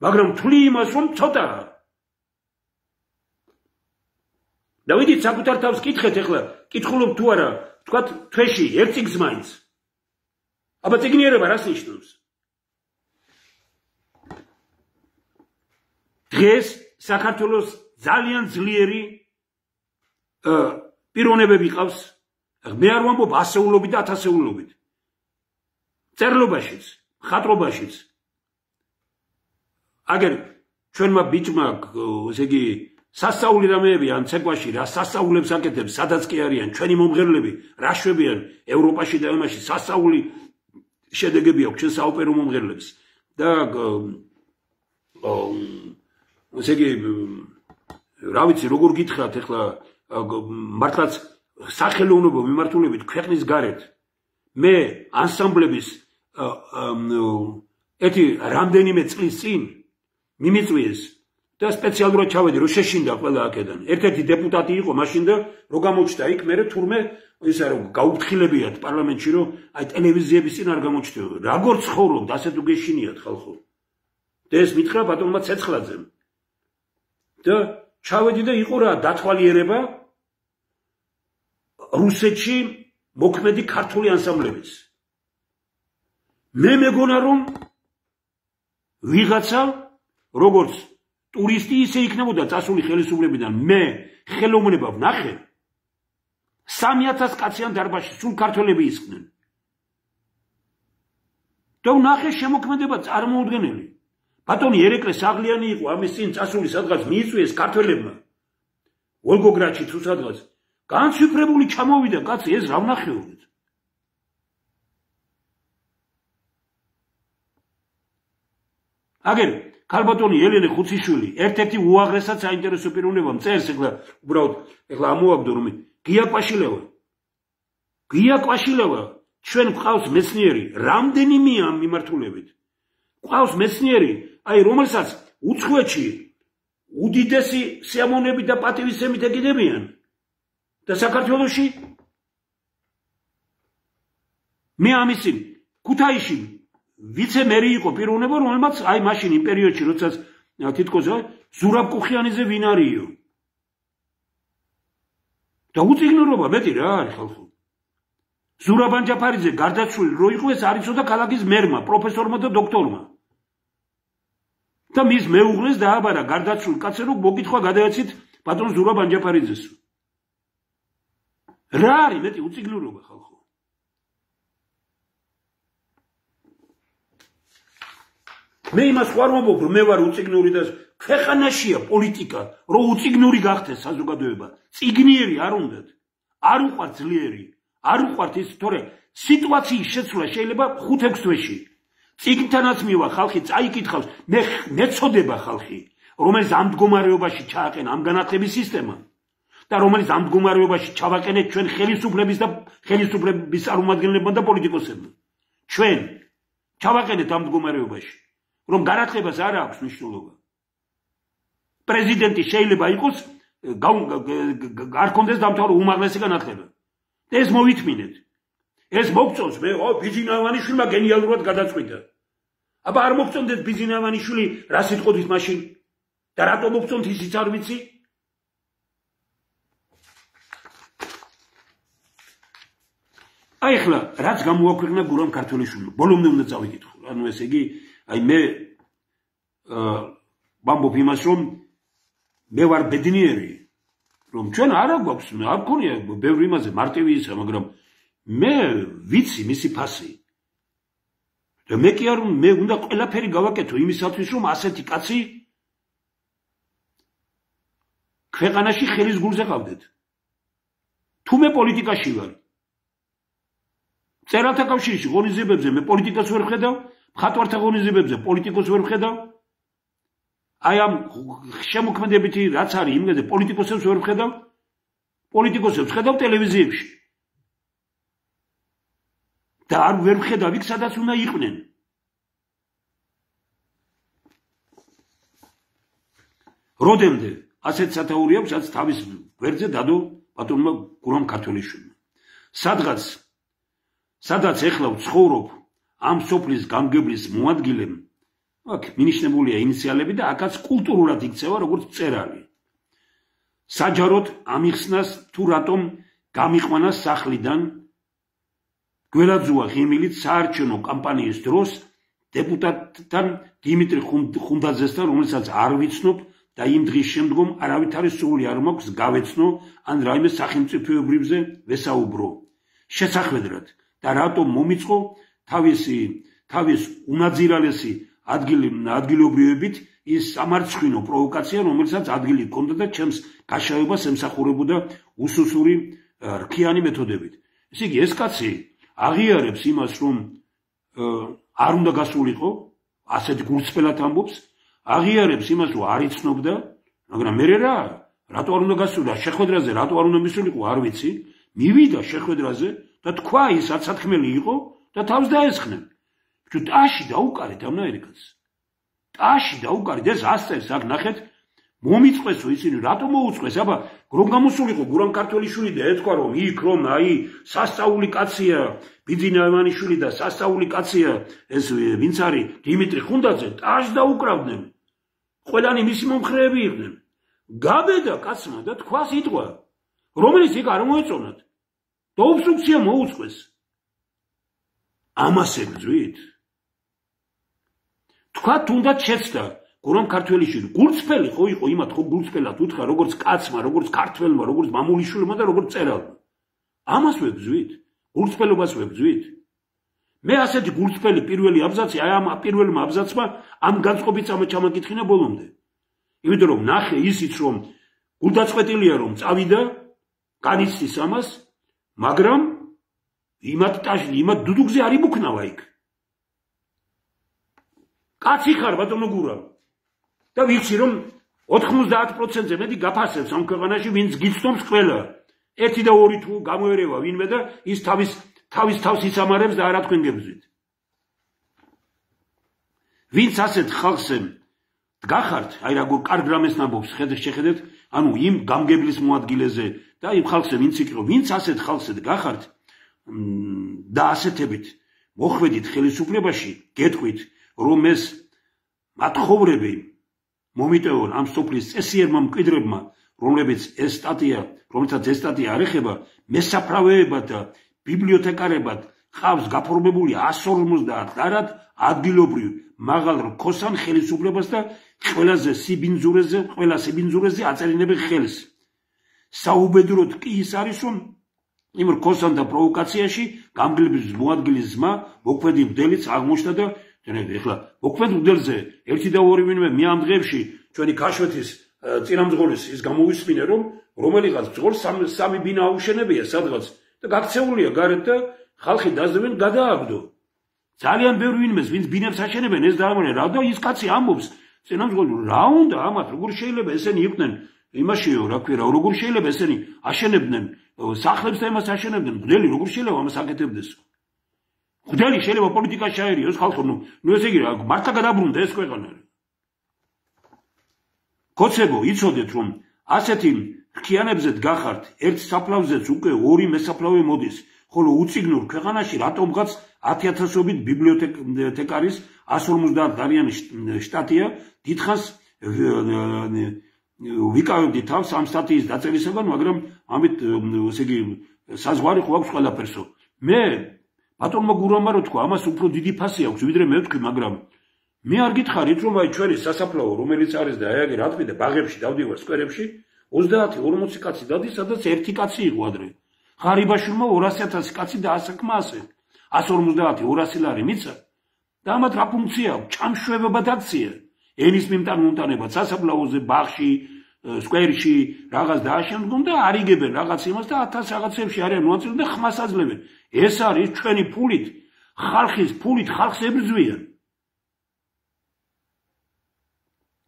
მაგრამ თვლი იმას, რომ ცოტაა. დავიდით საკუთარ თავს კითხეთ ახლა, კითხულობ თუ არა, თქვათ თვეში 1 წიგნს მაინც. აბა წიგნიერება რას ნიშნავს? დღეს საქართველოს ძალიან ძლიერი პიროვნებები ყავს. მე არ ვამბობ ასეულობით და ათასეულობით. წერლობაშიც, მხატვრობაშიც. აგერ ჩვენმა ბიჭმა, ესე იგი, სასწაული რამეები ან ცეკვაში რა სასწაულებს აკეთებს, სადაც კი არიან ჩვენი მომღერლები, რა შვებიან ევროპაში და ამაში სასწაული შედეგები აქვს ჩვენ საოპერო მომღერლებს. და ესე იგი, რა ვიცი, როგორ გითხრათ ახლა მართლაც სახელოვნებო მიმართულებით ქვეყნის გარეთ მე ანსამბლების ეთი რამდენიმე წლის წინ მიმიწვიეს და სპეციალურად ჩავედი, რომ შეშინდა ყველა აქედან. ერთ-ერთი დეპუტატი იყო მაშინ და რო გამოჩნდა იქ, მე თურმე ისა რომ გაუფრთხილებიათ პარლამენტში, რომ აი ტელევიზიების წინ არ გამოჩნდებოდა. როგორ ცხოვრობთ, ასე თუ გეშინიათ ხალხო. და ეს მითხრა ბატონმა ცეცხლაძემ. და ჩავედი და იყო რა დათვალიერება რუსეთში მოქმედი ქართული ანსამბლების. მე მეგონა რომ ვიღაცა როგორც ტურისტი ისე იქნებოდა წასული ხელისუფლებიდან. მე ხელოვნება ვნახე 3000 კაციან დარბაზში სულ ქართველები ისხდნენ. და ვნახე შემოქმედება წარმოუდგენელი. ბატონი ერეკლე საღლიანი იყო, ამის წინ წასული სადღაც მიიწვიეს ქართველებმა. ვოლგოგრადში თუ სადღაც განციფრებული ჩამოვიდა კაცი, ეს რა ვნახეობთ? აგერ ქალბატონი ელენე ხუციშვილი ერთ-ერთი უაღრესად საინტერესო პიროვნება წერს ახლა უბრალოდ ახლა ამოვაგდო რომ გია კვაშილევა ჩვენ გვყავს მეცნიერი რამდენიმე ამ მიმართულებით გვყავს მეცნიერი აი რომელსაც უცხოეთში უდიდესი სიამოვნებით და პატივისცემით ეკიდებიან და საქართველოში მე ამისინ ქუთაისში ვიცე-მერი იყო პიროვნება, რომელმაც აი მაშინ იმ პერიოდში, როდესაც თითქოს ზურაბ კუხიანიძე ვინ არისო. და უწიგნურობა მეტი რა არის ხალხო. ზურაბ ანჯაფარიძე გარდაცვლილი რო იყო, ეს არ იცოდა ქალაქის მერმა, პროფესორმა და დოქტორმა. და მის მეუღლეს დააბარა გარდაცვლილ კაცზე, რომ მოგითხვა გადაეცით ბატონ ზურაბ ანჯაფარიძეს. რა არის მეტი უწიგნურობა ხალხო. მე იმას ხوار მომბობ, რომ მე ვარ უწიგნური და ქვეყანაშია პოლიტიკა, რომ უწიგნური გახდეს საზოგადოება. წიგნიერი არ უნდათ. არ უყვართ ძლიერი, არ უყვართ ის, თორე სიტუაციის შეცვლა შეიძლება 5-6 თვეში. წიგნთანაც მივა ხალხი წაიკითხავს, მეწოდება ხალხი, რომელიც ამ მდგომარეობაში ჩააყენა ამ განათლების სისტემა და რომელიც ამ მდგომარეობაში ჩავაყენეთ ჩვენ ხელისუფლების და ხელისუფლების წარმომადგენლებმა და პოლიტიკოსებმა. ჩვენ ჩავაყენეთ ამ მდგომარეობაში. რომ განათლებას არ აქვს მნიშვნელობა. პრეზიდენტი შეიძლება იყოს არ კონდეს დამთავრებული უმაღლესი განათლება. და ეს მოვითმინეთ. ეს მოგწონს მე, ბიძინავანიშვილმა გენიალურად გადაწყვიტა. აბა არ მოგწონდეთ ბიძინავანიშვილი რა სიტყვით მაშინ? და რატომ მოგწონთ ისიც არ ვიცი? აი ახლა რაც გამოაქვეყნა გურამ ქართველიშვილმა, ბოლომდე უნდა წავიკითხო. ანუ ესე იგი აი მე ვამბობ იმას, რომ მე ვარ ბედნიერი, რომ ჩვენ არა გვაქვს, არ გქონია ბევრი იმაზე მარტივი ისა, მაგრამ მე ვიცი მისი ფასი. და მე კი არ მე უნდა ყველაფერი გავაკეთო იმისათვის, რომ ასეთი კაცი ქვეყანაში ხელის გულზე ყავდეთ. თუ მე პოლიტიკაში ვარ, წერალთა კავშირში ღონისძიებებზე მე პოლიტიკას ვერ ვხედავ, მხატვართა ღონისძიებებზე პოლიტიკოს ვერ ვხედავ. აი ამ შემოქმედებითი რაც არის იმაზე პოლიტიკოსებს ვერ ვხედავ, პოლიტიკოსებს ვხედავ ტელევიზიებში. და არ ვერ ვხედავ იქ, სადაც უნდა იყვნენ. როდემდე ასეთ სათაური აქვს, რაც თავის გვერდზე დადო ბატონმა გურამ ქართველიშვილმა. სადაც ეხლა ვცხოვრობ ამ სოფლის გამგებლის მოადგილემ, აქ მინიშნებულია ინიციალები და აქაც კულტურულად იქცევა როგორც მწერალი. საჯაროდ ამიხსნას თუ რატომ გამიყვანა სახლიდან გველაძუა ღიმილით საარჩევნო კამპანიის დროს დეპუტატთან დიმიტრი ხუნდაძესთან, რომელსაც არ ვიცნობ და იმ დღის შემდგომ არავითარი სურვილი არ მაქვს გავეცნო ან რაიმე სახელმწიფოებრივზე ვესაუბრო. შესახვედრად და რატომ მომიწყო თავის უნაძირალესი ადგილობრივებით ის სამარცხვინო პროვოკაცია, რომელსაც ადგილი ჰქონდა და ჩემს გაშავებას ემსახურებოდა უსუსური რქიანი მეთოდებით. ესე იგი, ეს კაცი აღიარებს იმას, რომ არ უნდა გასულიყო, ასეთ გულწრფელად ამბობს, აღიარებს იმას, რომ არ იცნობდა, მაგრამ მე რატო არ უნდა გასულიყო, შეხვედრაზე რატო არ უნდა მისულიყო, არ ვიცი, მივიდა შეხვედრაზე და თქვა ის სათქმელი იყო და თავს დაესხნენ. ტაში დაუკარეთ ამნაირი კაცს. ტაში დაუკარეთ, ეს ასწევს აქ ნახეთ, მომიწყვესო ისინი, რატო მოუწყვეს? აბა, რომ გამოსულიყო გურამ ქართველიშვილი და ეთქვა, რომ იქ რომ აი სასწაული კაცია, ბიძინა ევანიშვილი და სასწაული კაცია, ეს ვინც არის დიმიტრი ხუნდაძე, ტაში დაუკრავდნენ. ყველანი მისი მომხრეები იყვნენ. გაბედა კაცმა და თქვა სიტყვა, რომელიც იქ არ მოეწონათ. და ობსტრუქცია მოუწყვეს. ამას ებრძვით? თქვა თუნდაც შეცდა გურამ ქართველიშვილი გულწრფელი ხო იყო, იმათ ხო გულწრფელად უთხრა, როგორც კაცმა, როგორც ქართველმა, როგორც მამულიშვილმა და როგორც წერალმა. ამას ვებძვით? გულწრფელობას ვებძვით? მე ასეთი გულწრფელი პირველი აბზაცი, აი ამ პირველმა აბზაცმა ამ განწყობით ჩამაკითხინა ბოლომდე. იმიტომ რომ ნახე ისიც რომ გულდაწყვეტილია რომ წავიდა, განიცდის ამას, მაგრამ იმათ დუდუგზე არ იმუქნავა იქ. კაცი ხარ ბატონო გურამ. და ვიცი რომ 90%-ზე მეტი გაფასებს ამ ქვეყანაში, ვინც გიცნობს ყველა. 1 და 2 თუ გამოერევა ვინმე და ის თავის თავს იცამარებს და არა თქვენ გებძვით. ვინც ასეთ ხალხზე დგახართ, აი როგორ კარგ რამეს ნაბობს შეხედეთ, ანუ იმ გამგებლის მოადგილეზე და იმ ხალხზე ვინც იყო, ვინც ასეთ ხალხზე დგახართ და ასეთებით მოხვედით ხელისუფლებაში, გეტყვით, რომ ეს მათხოვრები მომიტევონ ამ სოფლის წესიერმა მკვიდრებმა, რომლებიც ეს სტატია არ ეხება, მესაფრავეებად და ბიბლიოთეკარებად ყავს გაფორმებული 150 დარად ადგილობრივ მაღალ რქოსან ხელისუფლებას და ყველა სიბინძურეზე აწერინებენ ხელს. საუბედუროდ კი ის არის, რომ იმ რქოსან და პროვოკაციაში გამგებლების მოადგილის ძმა მოქმედი მდელიც აღმოჩნდა და ეხლა მოქმედ მდელზე 1 და 2 ვინმე მე ამ დღეებში ჩვენი ქაშვეთის წინამძღოლის ის გამოვისმინე, რომ რომელიღაც ბრძოლს სამი ბინა აუშენებია სადღაც და გაქცეულია გარეთ და ხალხი დაძებენ გადააგდო. ძალიან ბევრი ვინმეს ვინც ბინებს აშენებენ ეს დაამონე რა და ის კაცი ამბობს წინამძღოლი რა უნდა ამათ როგორ შეიძლება ესენი იყვნენ იმაშიო რა ქვია როგორ შეიძლება ესენი აშენებდნენ სახლებს და იმას აშენებდნენ მგდელი როგორ შეიძლება ამას აკეთებდეს მგდელი შეიძლება პოლიტიკაში ჩაერიოს ხალხო ნუ ესე იგი რა მართლა გადაბრუნდა ეს ქვეყანა კოცებო იცოდეთ რომ ასეთი რქიანებზე დგახართ ერთ საფლავზეც უკვე 2 მესაფლავე მოდის ხოლო უციგნურ ქვეყანაში რატომღაც 10,000-ობით ბიბლიოთეკარის 150 დარიანი შტატია დიდხანს ვიკავებდი თავს ამ სტატიის დაწერისაგან, მაგრამ ამით ესე იგი საზღვარი ხო აქვს ყველაფერსო. მე ბატონმა გურამმა რო თქვა, ამას უფრო დიდი ფასი აქვს, ვიდრე მე ვთქვი, მაგრამ მე არ გითხარით, რომ აი ჩვენი სასაფლაო, რომელიც არის და აი რა თქმა უნდა, ბაღებში დავდივარ სკვერებში, 30-40 კაცი დადის, სადაც ერთი კაცი იყო ადრე. ღარიბაშვილმა 200,000 კაცი დაასაქმა ასე. 150-200 ლარი მიცა და ამათ რა ფუნქცია აქვს? ჩამშვებებად აქცია. ენის მიმტან-მომტანებად სასაფლაოზე, ბაღში, სკვერში რაღაც დააშენდგონ და არიგებენ რაღაც იმას და 1000 რაღაცებში არიან მონაწილე და ხმას აძლევენ. ეს არის ჩვენი ფულით, ხალხის ფულით ხალხს ებრძვიან.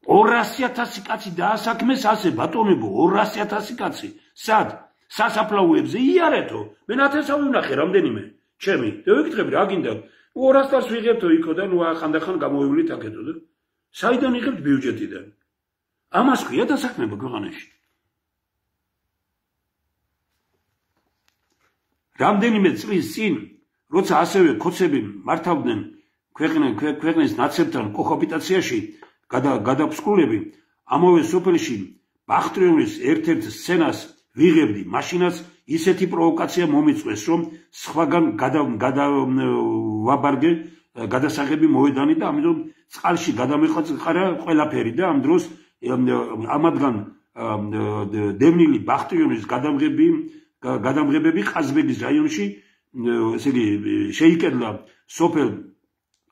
200,000 კაცი დაასაქმეს ასე ბატონებო, 200,000 კაცი. სად? სასაფლაოებზე იარეთო. მე ნათესავი ვნახე რამდენიმე. ჩემი. და ვიკითხები რა გინდა? 200 წელს ვიღებთო იქო და ნუ ახანდახან გამოივლით აქეთო და საიდან იღებთ ბიუჯეტიდან? ამას ქვია დასაქმება ქვეყანაში. რამდენიმე წლის წინ, როცა ასევე ქოცები მართავდნენ ქვეყნის ნაცებთან კოჰაბიტაციაში გადაფსკვლები, ამავე სოფელში ბახტრიონის ერთ-ერთ სცენას ვიღებდი, მაშინაც ისეთი პროვოკაცია მომიწვეს, რომ სხვაგან გადავაბარგე გადასაღები მოედანი და ამიტომ წყალში გადამეყარა ყველაფერი და ამ დროს ამადგან დევნილი ბახტრიონის გადამღებები ყაზბეგის რაიონში ესე იგი შეიკედლა სოფელ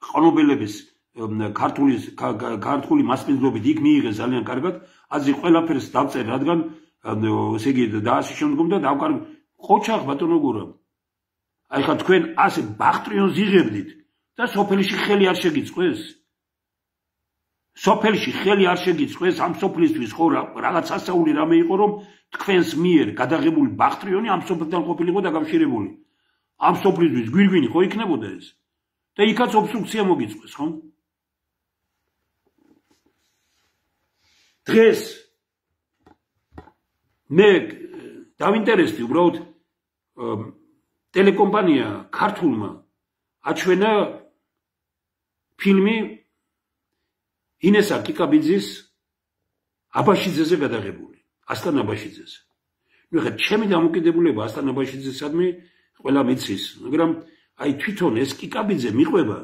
ყნობელების ქართული მასპინძლობით იქ მიიღეს ძალიან კარგად, აზი ყველაფერს დავწერ, რადგან ესე იგი დაასი შემდგომ და დავკარგ ყოჩახ ბატონო გურამ. აი ხა თქვენ ასე ბახტრიონს იღებდით და სოფელში ხელი არ შეგიწყვეს? სოფელში ხელი არ შეგიწყვეს ამ სოფლისთვის ხო რაღაც ასაული რამე იყო რომ თქვენს მიერ გადაღებული ბახტრიონი ამ სოფელთან ყოფილიყო დაკავშირებული. ამ სოფლისთვის გვირგვინი ხო იქნებოდა ეს? და იქაც ობსტრუქცია მოგიწყვეს, ხო? დღეს მე დავინტერესდი უბრალოდ ტელეკომპანია ქართულმა აჩვენა ფილმი ინესა კიკაბიძის აბაშიძეზე გადაღებული, ასლან აბაშიძეზე. ნუ ხა ჩემი დამოკიდებულება ასლან აბაშიძესადმი ყველა მიცის, მაგრამ აი თვითონ ეს კიკაბიძე მიყვება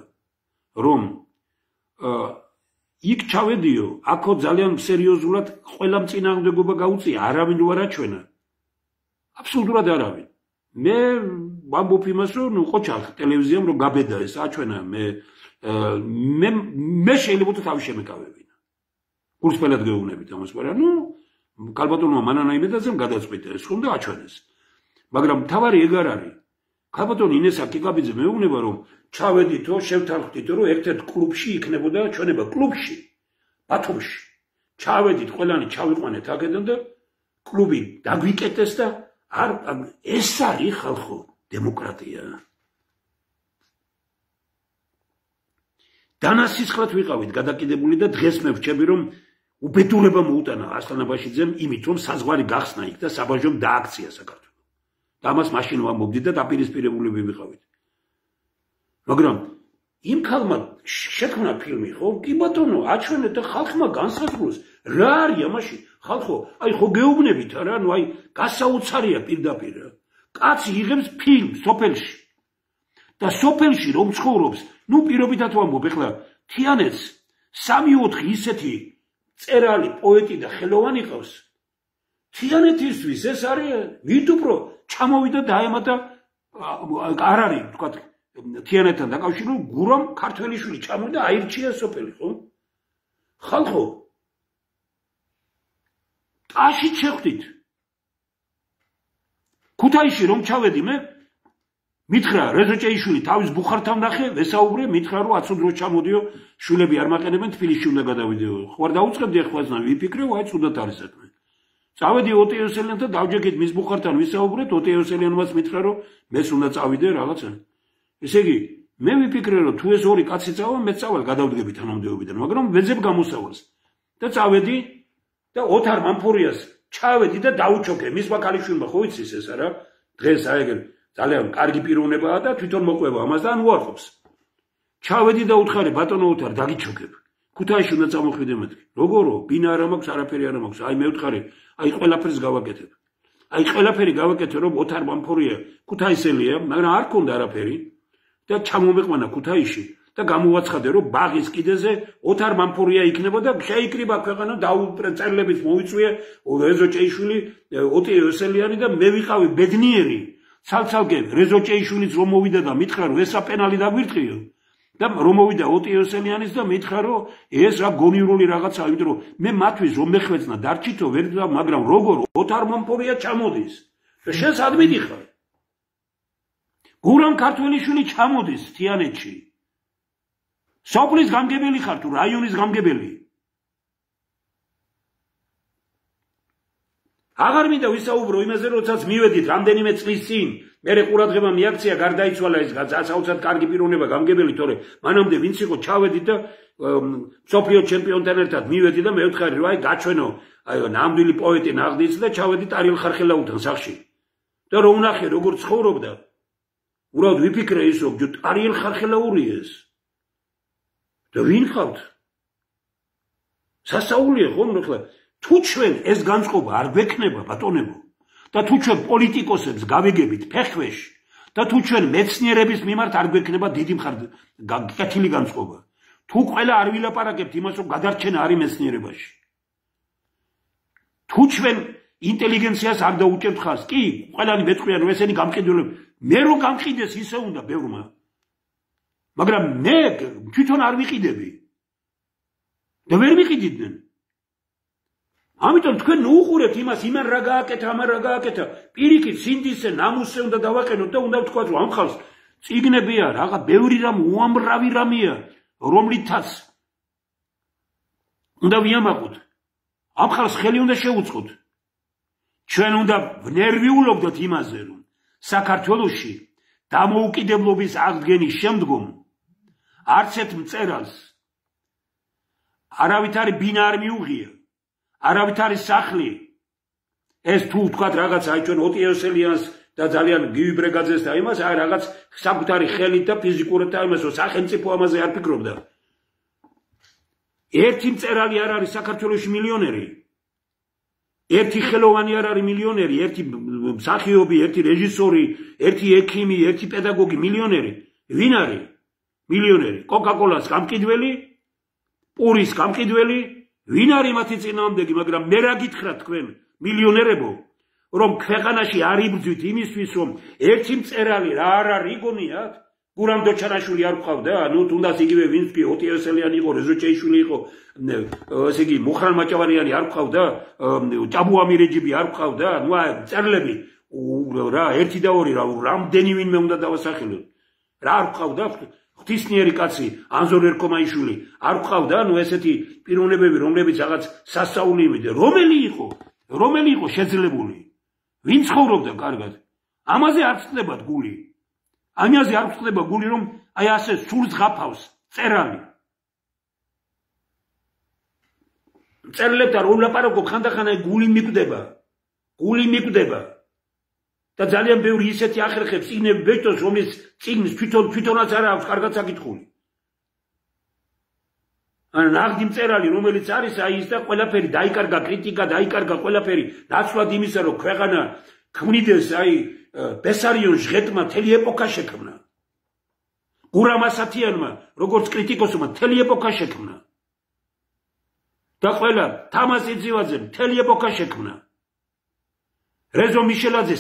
რომ იქ ჩავედიო, აქო ძალიან სერიოზულად ყველა მწინააღმდეგობა გაუწია, არავინ არ აჩვენა. აბსოლუტურად არავინ. მე ვამბობ იმას, რომ ნუ ყოჩახ ტელევიზიამ რომ გაბედა ეს აჩვენა, მე შეიძლება თავი შემეკავებინა. კურსფელად გეუბნებით ამას, მაგრამ ნუ ქალბატონმა მანანა იმედაძემ გადაწყვიტა ეს ხომ და აჩვენეს. მაგრამ თავარი ეგ არ არის. ქალბატონი ინესა კიკაბიძე მეუბნება რომ ჩავედითო, შევთანხმდითო რომ ერთ-ერთ კლუბში იქნებოდა ჩვენება კლუბში, ბათუმში. ჩავედით, ყველანი ჩავიყვანეთ აქედან და კლუბი დაგვიკეტეს და არ ეს არის ხალხო დემოკრატია. დანასისხლად ვიყავით გადაკიდებული და დღეს მე ვჩები რომ უბედურება მოუტანა ასლან აბაშიძემ იმით რომ საზღვარი გახსნა იქ და საბაჟომ დააქცია საქართველოს. და ამას მაშინ ვამბობდი და დაპირისპირებულები ვიყავით. მაგრამ იმ ხალხმა შექმნა ფილმი ხო? კი ბატონო, აჩვენეთ და ხალხმა განსაზღვროს რა არის ამაში. ხალხო, აი ხო გეუბნებით რა, ნუ აი გასაოცარია პირდაპირ. კაცი იღებს ფილმს სოფელში. და სოფელში რომ ცხოვრობს, ნუ პირობითად ვამბობ, ეხლა თიანეთს 3-4 ისეთი წერალი, პოეტი და ხელოვანი ყავს. თიანეთისთვის ეს არის ვით უფრო ჩამოვიდა დაემატა არ არის თქვა თიანეთთან დაკავშირებული გურამ ქართველიშვილი ჩამოვიდა აირჩია სოფელი ხო? ხალხო ტაში შეხვდით. ქუთაისში რომ ჩავედი მე მითხრა რეზოჭეიშვილი თავის ბუხართან ნახე, ვესაუბრე, მითხრა რომ აცო დრო ჩამოდიო, შვილები არ მაყენებენ, თბილისში უნდა გადავიდეო. ხوار დაუწყებდი ეხლასნა, ვიფიქრე, აი ცუდად არის საქმე. წავედი ოტეოსელიანთან და დავჯექით მის ბუხართან ვისაუბრეთ, ოტეოსელიანმაც მითხრა რომ მეც უნდა წავიდე რაღაცა. ესე იგი, მე ვიფიქრე რომ თუ ეს ორი კაცი წავა, მე წავალ გადავდგები თანამდებობიდან, მაგრამ ვეძებ გამოსავალს. და წავედი და ოთარ მამფურიას ჩავედი და დაუჩოქე. მის ბაქალიშვილმა ხო იცის ეს არა? დღეს აი ეგ ძალიან კარგი პიროვნებაა და თვითონ მოყვება ამას და უარყოფს. ჩავედი და უთხარი ბატონო ოთარ დაგიჩოქებ. ქუთაისში უნდა წამოხვიდე მეთქი. როგორო? ბინა არ მაქვს, არაფერი არ მაქვს. აი მე ვთხარი, აი ყველაფერს გავაკეთებ. აი ყველაფერი გავაკეთე რომ ოთარ მამფურია ქუთაისელია, მაგრამ არ ქონდა არაფერი და ჩამომეყვანა ქუთაისში და გამოვაცხადე რომ ბაღის კიდეზე ოთარ მამფორია იქნებოდა შეიკრიბა ქვეყანა დაუწერლებით მოიწვია რეზო ჭეიშვილი ოტი იოსელიანი და მე ვიყავი ბედნიერი ცალ-ცალკე რეზო ჭეიშვილიც რომ მოვიდა და მითხრა რომ ესა პენალი დაგვირტყიო და რომ მოვიდა ოტი იოსელიანიც და მითხრა რომ ეს რა გონივრული რაღაცაა იმიტომ რომ მე მათთვის რომ მეხვეწნა დარჩითო ვერ მაგრამ როგორ ოთარ მამფორია ჩამოდის და შენ სად მიდიხარ გურამ ქართველიშვილი ჩამოდის თიანეთში სოფლის გამგებელი ხარ თუ რაიონის გამგებელი აღარ მინდა ვისაუბრო იმაზე როდესაც მივედით რამდენიმე წლის წინ მე ყურადღება მიაქცია გარდაიცვალა ეს საოცრად კარგი პიროვნება გამგებელი თორე მანამდე ვინც იყო ჩავედით და სოფლიო ჩემპიონთან ერთად მივედი და მე ვთხარი რომ აი გაჩვენო აი ნამდვილი პოეტი ნაღდიც და ჩავედით არიელ ხარხელაუთან სახში და რომ ვნახე როგორ ცხოვრობდა უბრალოდ ვიფიქრე ის რომ არიელ ხარხელაური ეს და ვინ ხავთ სასაულია ხომ ნახე თუ ჩვენ ეს განწყობა არ გვექნება ბატონებო და თუ ჩვენ პოლიტიკოსებს გავიგებით ფეხქვეშ და თუ ჩვენ მეცნიერების მიმართ არ გვექნება დიდი კეთილი განწყობა თუ ყველა არ ვილაპარაკებთ იმას რომ გადარჩენა არის მეცნიერებაში თუ ჩვენ ინტელიგენციას არ დაუჭერთ ხაზს კი ყველანი მეტყვიან რომ ესენი გამყიდველები მე რო გამყიდეს ისე უნდა ბევრმა მაგრამ მე თვითონ არ ვიყიდები და ვერ ვიყიდიდნენ ამიტომ თქვენ უყურებთ იმას იმან რა გააკეთა ამან რა გააკეთა პირიქით სინდისზე ნამუსზე უნდა დავაყენოთ და უნდა ვთქვათ რომ ამ ხალხს წიგნებია რაღა ბევრი რამ უამრავი რამეა რომლითაც უნდა ვიამაყოთ ამ ხალხს ხელი უნდა შევუწყოთ ჩვენ უნდა ნერვიულობდეთ იმაზე რომ საქართველოში დამოუკიდებლობის აღდგენის შემდგომ არც ერთ მწერალს არავით არის ბინა არ მიუღია არავით არის სახლი ეს თუ ვთქვათ რაღაც აი ჩვენ ოტი იოსელიანს და ძალიან გივი ბრეგაძეს და იმას აი რაღაც საკუთარი ხელით და ფიზიკურად და იმას რომ სახელმწიფო ამაზე არ ფიქრობდა ერთი მწერალი არ არის საქართველოში მილიონერი ერთი ხელოვანი არ არის მილიონერი ერთი მსახიობი ერთი რეჟისორი ერთი ექიმი ერთი პედაგოგი მილიონერი ვინ არის მილიონერი კოკა-კოლას გამყიდველი პურის გამყიდველი ვინ არის მათი წინააღმდეგი მაგრამ მე რა გითხრათ თქვენ მილიონერებო რომ ქვეყანაში არ იბრძვით იმისთვის რომ ერთი მწერალი რა არ არის იგონიათ გურამ დოჩანაშვილი არ ყავდა ნუ თუნდაც იგივე ვინც კი ოტი იოსელიანი იყო რეზო ჭეიშვილი იყო ესე იგი მუხრან მაჭავარიანი არ ყავდა ჭაბუ ამირეჯიბი არ ყავდა ნუ აი მწერლები რა ერთი და ორი რა რამდენი ვინმე უნდა დავასახელოთ რა არ ყავდა ღვთისმიერი კაცი ანზორ ერქომაიშვილი არ ყავდა ნუ ესეთი პიროვნებები რომლებიც რაღაც სასწაული იმედი რომელი იყო შეძლებული ვინ ცხოვრობდა კარგად ამაზე არ ხსნებათ გული ამაზე არ ხსნება გული რომ აი ასე სულს ღაფავს წერალი წერლებთან რომ ლაპარაკობ ხანდახან აი გული მიკვდება და ძალიან ბევრი ისეთი ახერხებს წიგნები ბეჭდოს რომლის წიგნის თვითონაც არ აქვს კარგად საკითხული ან ნაღდი მწერალი რომელიც არის აი ის და ყველაფერი დაიკარგა კრიტიკა დაიკარგა ყველაფერი ნაცვლად იმისა რომ ქვეყანა ქმნიდეს აი ბესარიონ ჟღეტმა მთელი ეპოქა შექმნა გურამ ასათიანმა როგორც კრიტიკოსმა მთელი ეპოქა შექმნა და ყველა თამაზ იძივაძე მთელი ეპოქა შექმნა რეზო მიშელაძე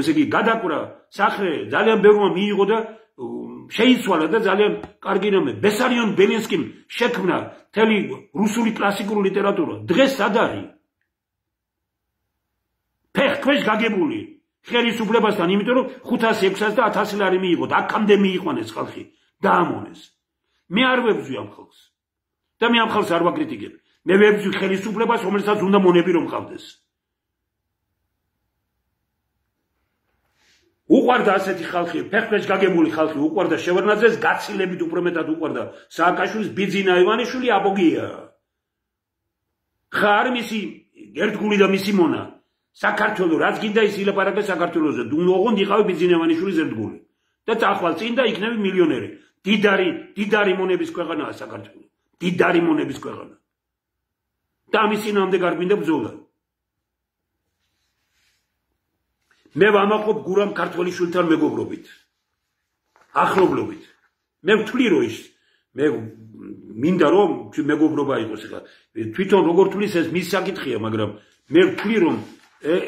ესე იგი გადაკვრა სახრე ძალიან ბევრმა მიიღო და შეიცვალა და ძალიან კარგი რამე ბესარიონ ბელინსკიმ შექმნა მთელი რუსული კლასიკური ლიტერატურა დღეს სად არის ფეხქვეშ გაგებული ხელისუფლებასთან იმიტომ რომ 500-600 და 1000 ლარი მიიღო და აქამდე მიიყვანეს ხალხი დაამონეს მე არ ვებძვი ამ ხალხს და მე ამ ხალხს არ ვაკრიტიკებ მე ვებძვი ხელისუფლებას რომელსაც უნდა მონები რომ ყავდეს უყვარდა ასეთი ხალხი ფეხქვეშ გაგებული ხალხი უყვარდა შევარნაძეს გაცილებით უფრო მეტად უყვარდა სააკაშვილის ბიძინა ივანიშვილი აბოგია ხარ მისი ერთგული და მისი მონა საქართველოს რაც გინდა ის ილაპარაკე საქართველოზე დუნ ოღონდ იყავი ბიძინა ივანიშვილის ერთგული და წახვალ წინ და იქნები მილიონერი დიდარი მონების ქვეყანაა საქართველო დიდარი მონების ქვეყანა და ამის წინააღმდეგ არ გვინდა ბრძოლა მე ვამაყობ გურამ ქართველიშვილთან მეგობრობით ახლობლობით. მე ვთვლი რომ ის მე მინდა რომ მეგობრობა იყოს ახლა თვითონ როგორ თვლის ეს მის საკითხია მაგრამ მე ვთვლი რომ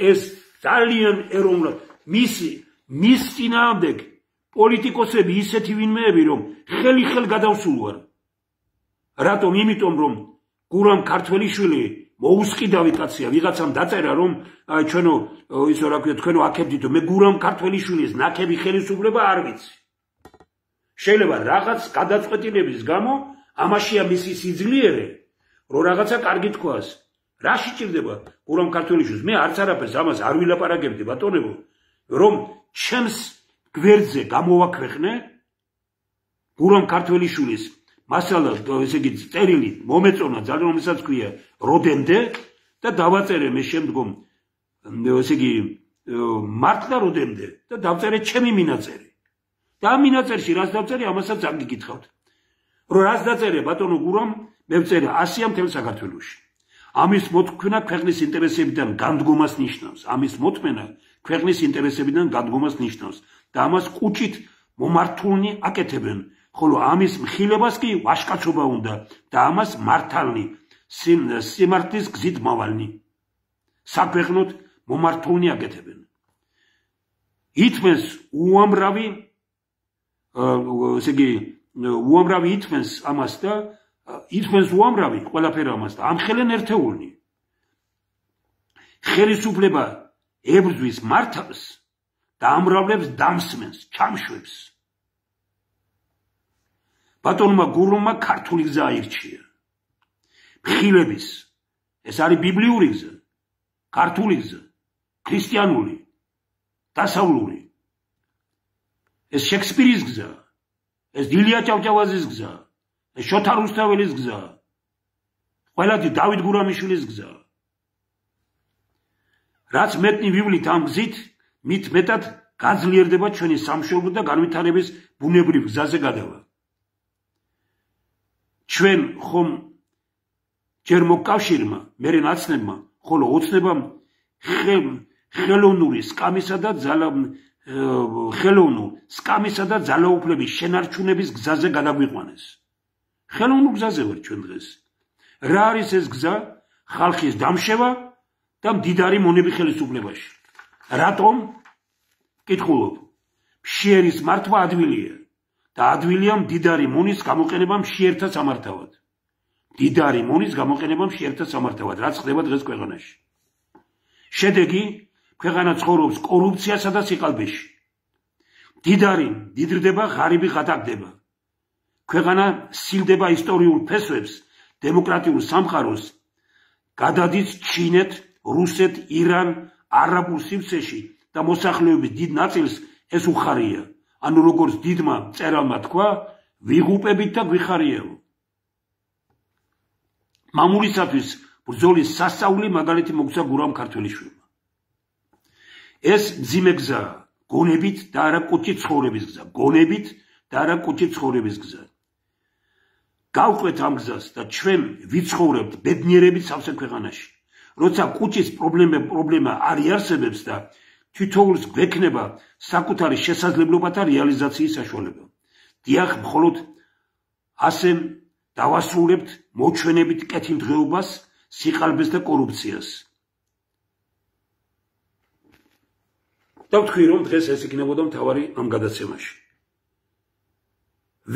ეს ძალიან ეროვნულად მის წინააღმდეგ პოლიტიკოსები ისეთი ვინმეები რომ ხელ გადავსულვარ რატომ იმიტომ რომ გურამ ქართველიშვილი მოუსყიდავი კაცია ვიღაცამ დაწერა რომ ჩვენო ისო რა ქვია თქვენო აქებდითო მე გურამ ქართველიშვილის ნაკები ხელისუფლება არ ვიცი შეიძლება რაღაც გადაწყვეტილების გამო ამაშია მისი სიძლიერე რომ რაღაცა კარგი თქვას რა შეჭირდება გურამ ქართველიშვილს მე არც არაფერს ამას არ ვილაპარაკებდი ბატონებო რომ ჩემს გვერდზე გამოვაქვეყნე გურამ ქართველიშვილის მასალა ესე იგი წერილი მომეწონა ძალიან რომელსაც ქვია როდემდე და დავაწერე მე შემდგომ ესე იგი მარტლა როდემდე და დავწერე ჩემი მინაწერი და ამ მინაწერში რაც დავწერე ამასაც არ გიკითხავთ რომ რაც დაწერე ბატონო გურამ მე ვწერე 100-ია მთელ საქართველოში ამის მოთქმნა ქვეყნის ინტერესებიდან განდგომას ნიშნავს ამის მოთქმნა ქვეყნის ინტერესებიდან განდგომას ნიშნავს და ამას კუჭით მომართულნი აკეთებენ ხოლო ამის მხილებას კი ვაშკაცობა უნდა და ამას მართალნი სიმართლის გზით მავალნი საქვეყნოდ მომართულნი აკეთებენ ითმენს უამრავი ესე იგი უამრავი ითმენს ამას და ითმენს უამრავი ყველაფერი ამას და ამხელენ ერთეულნი ხელისუფლება ებრძვის მართავს და ამრავლებს დამსმენს ჩამშვებს ბატონმა გურამმა ქართული გზა აირჩია მხილების ეს არის ბიბლიური გზა ქართული გზა ქრისტიანული დასავლური ეს შექსპირის გზა ეს ილია ჭავჭავაძის გზა ეს შოთა რუსთაველის გზა ყველადი დავით გურამიშვილის გზა რაც მეტნი ვივლით ამ გზით მით მეტად გაძლიერდება ჩვენი სამშობლო და განვითარების ბუნებრივ გზაზე გადავა ჩვენ ხომ ჯერ მოკავშირმა მერე ნაცნებმა ხოლო ოცნებამ ხელოვნური სკამისა და ძალაუფლების შენარჩუნების გზაზე გადაგვიყვანეს ხელოვნურ გზაზე ვარ ჩვენ დღეს რა არის ეს გზა ხალხის დამშევა და მდიდარი მონები ხელისუფლებაში რატომ კითხულობ მშიერის მართვა ადვილია და ადვილია მდიდარი მონის გამოყენება მშიერთა სამართავად მდიდარი მონის გამოყენება მშიერთა სამართავად რაც ხდება დღეს ქვეყანაში შედეგი ქვეყანა ცხოვრობს კორუფციასა და სიყალბეში მდიდარი მდიდრდება ღარიბი ღატაკდება ქვეყანა სილდება ისტორიულ ფესვებს დემოკრატიულ სამყაროს გადადის ჩინეთ რუსეთ ირან არაბულ სივრცეში და მოსახლეობის დიდ ნაწილს ეს უხარია ანუ როგორც დიდმა მწერალმა თქვა ვიღუპებით და გვიხარიეო მამულისათვის ბრძოლის სასწაული მაგალითი მოგცა გურამ ქართველიშვილმა ეს მძიმე გზა გონებით და არა კუჭით ცხოვრების გზა გონებით და არა კუჭით ცხოვრების გზა გავყვეთ ამ გზას და ჩვენ ვიცხოვრებთ ბედნიერებით სავსე ქვეყანაში როცა კუჭის პრობლემა არ იარსებებს და თითოეულს გვექნება საკუთარი შესაძლებლობათა რეალიზაციის საშუალება დიახ მხოლოდ ასე დავასრულებთ მოჩვენებით კეთილდღეობას სიყალბეს და კორუფციას და ვთქვი რომ დღეს ეს იქნებოდა მთავარი ამ გადაცემაში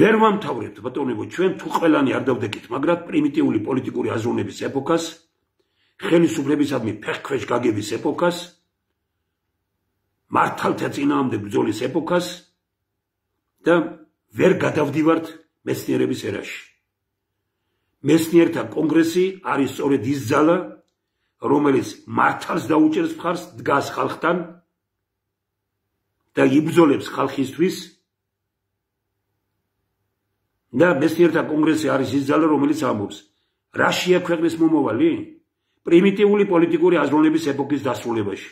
ვერ ვამთავრებთ ბატონებო ჩვენ თუ ყველანი არ დავდეკით მაგრამ პრიმიტიული პოლიტიკური აზროვნების ეპოქას ხელისუფლებისადმი ფეხქვეშ გაგების ეპოქას მართალთა წინააღმდეგ ბრძოლის ეპოქას და ვერ გადავდივართ მეცნიერების ერაში მეცნიერთა კონგრესი არის სწორედ ის ძალა რომელიც მართალს დაუჭერს მხარს დგას ხალხთან და იბრძოლებს ხალხისთვის და მეცნიერთა კონგრესი არის ის ძალა რომელიც ამბობს რაშია ქვეყნის მომავალი პრიმიტიული პოლიტიკური აზროვნების ეპოქის დასრულებაში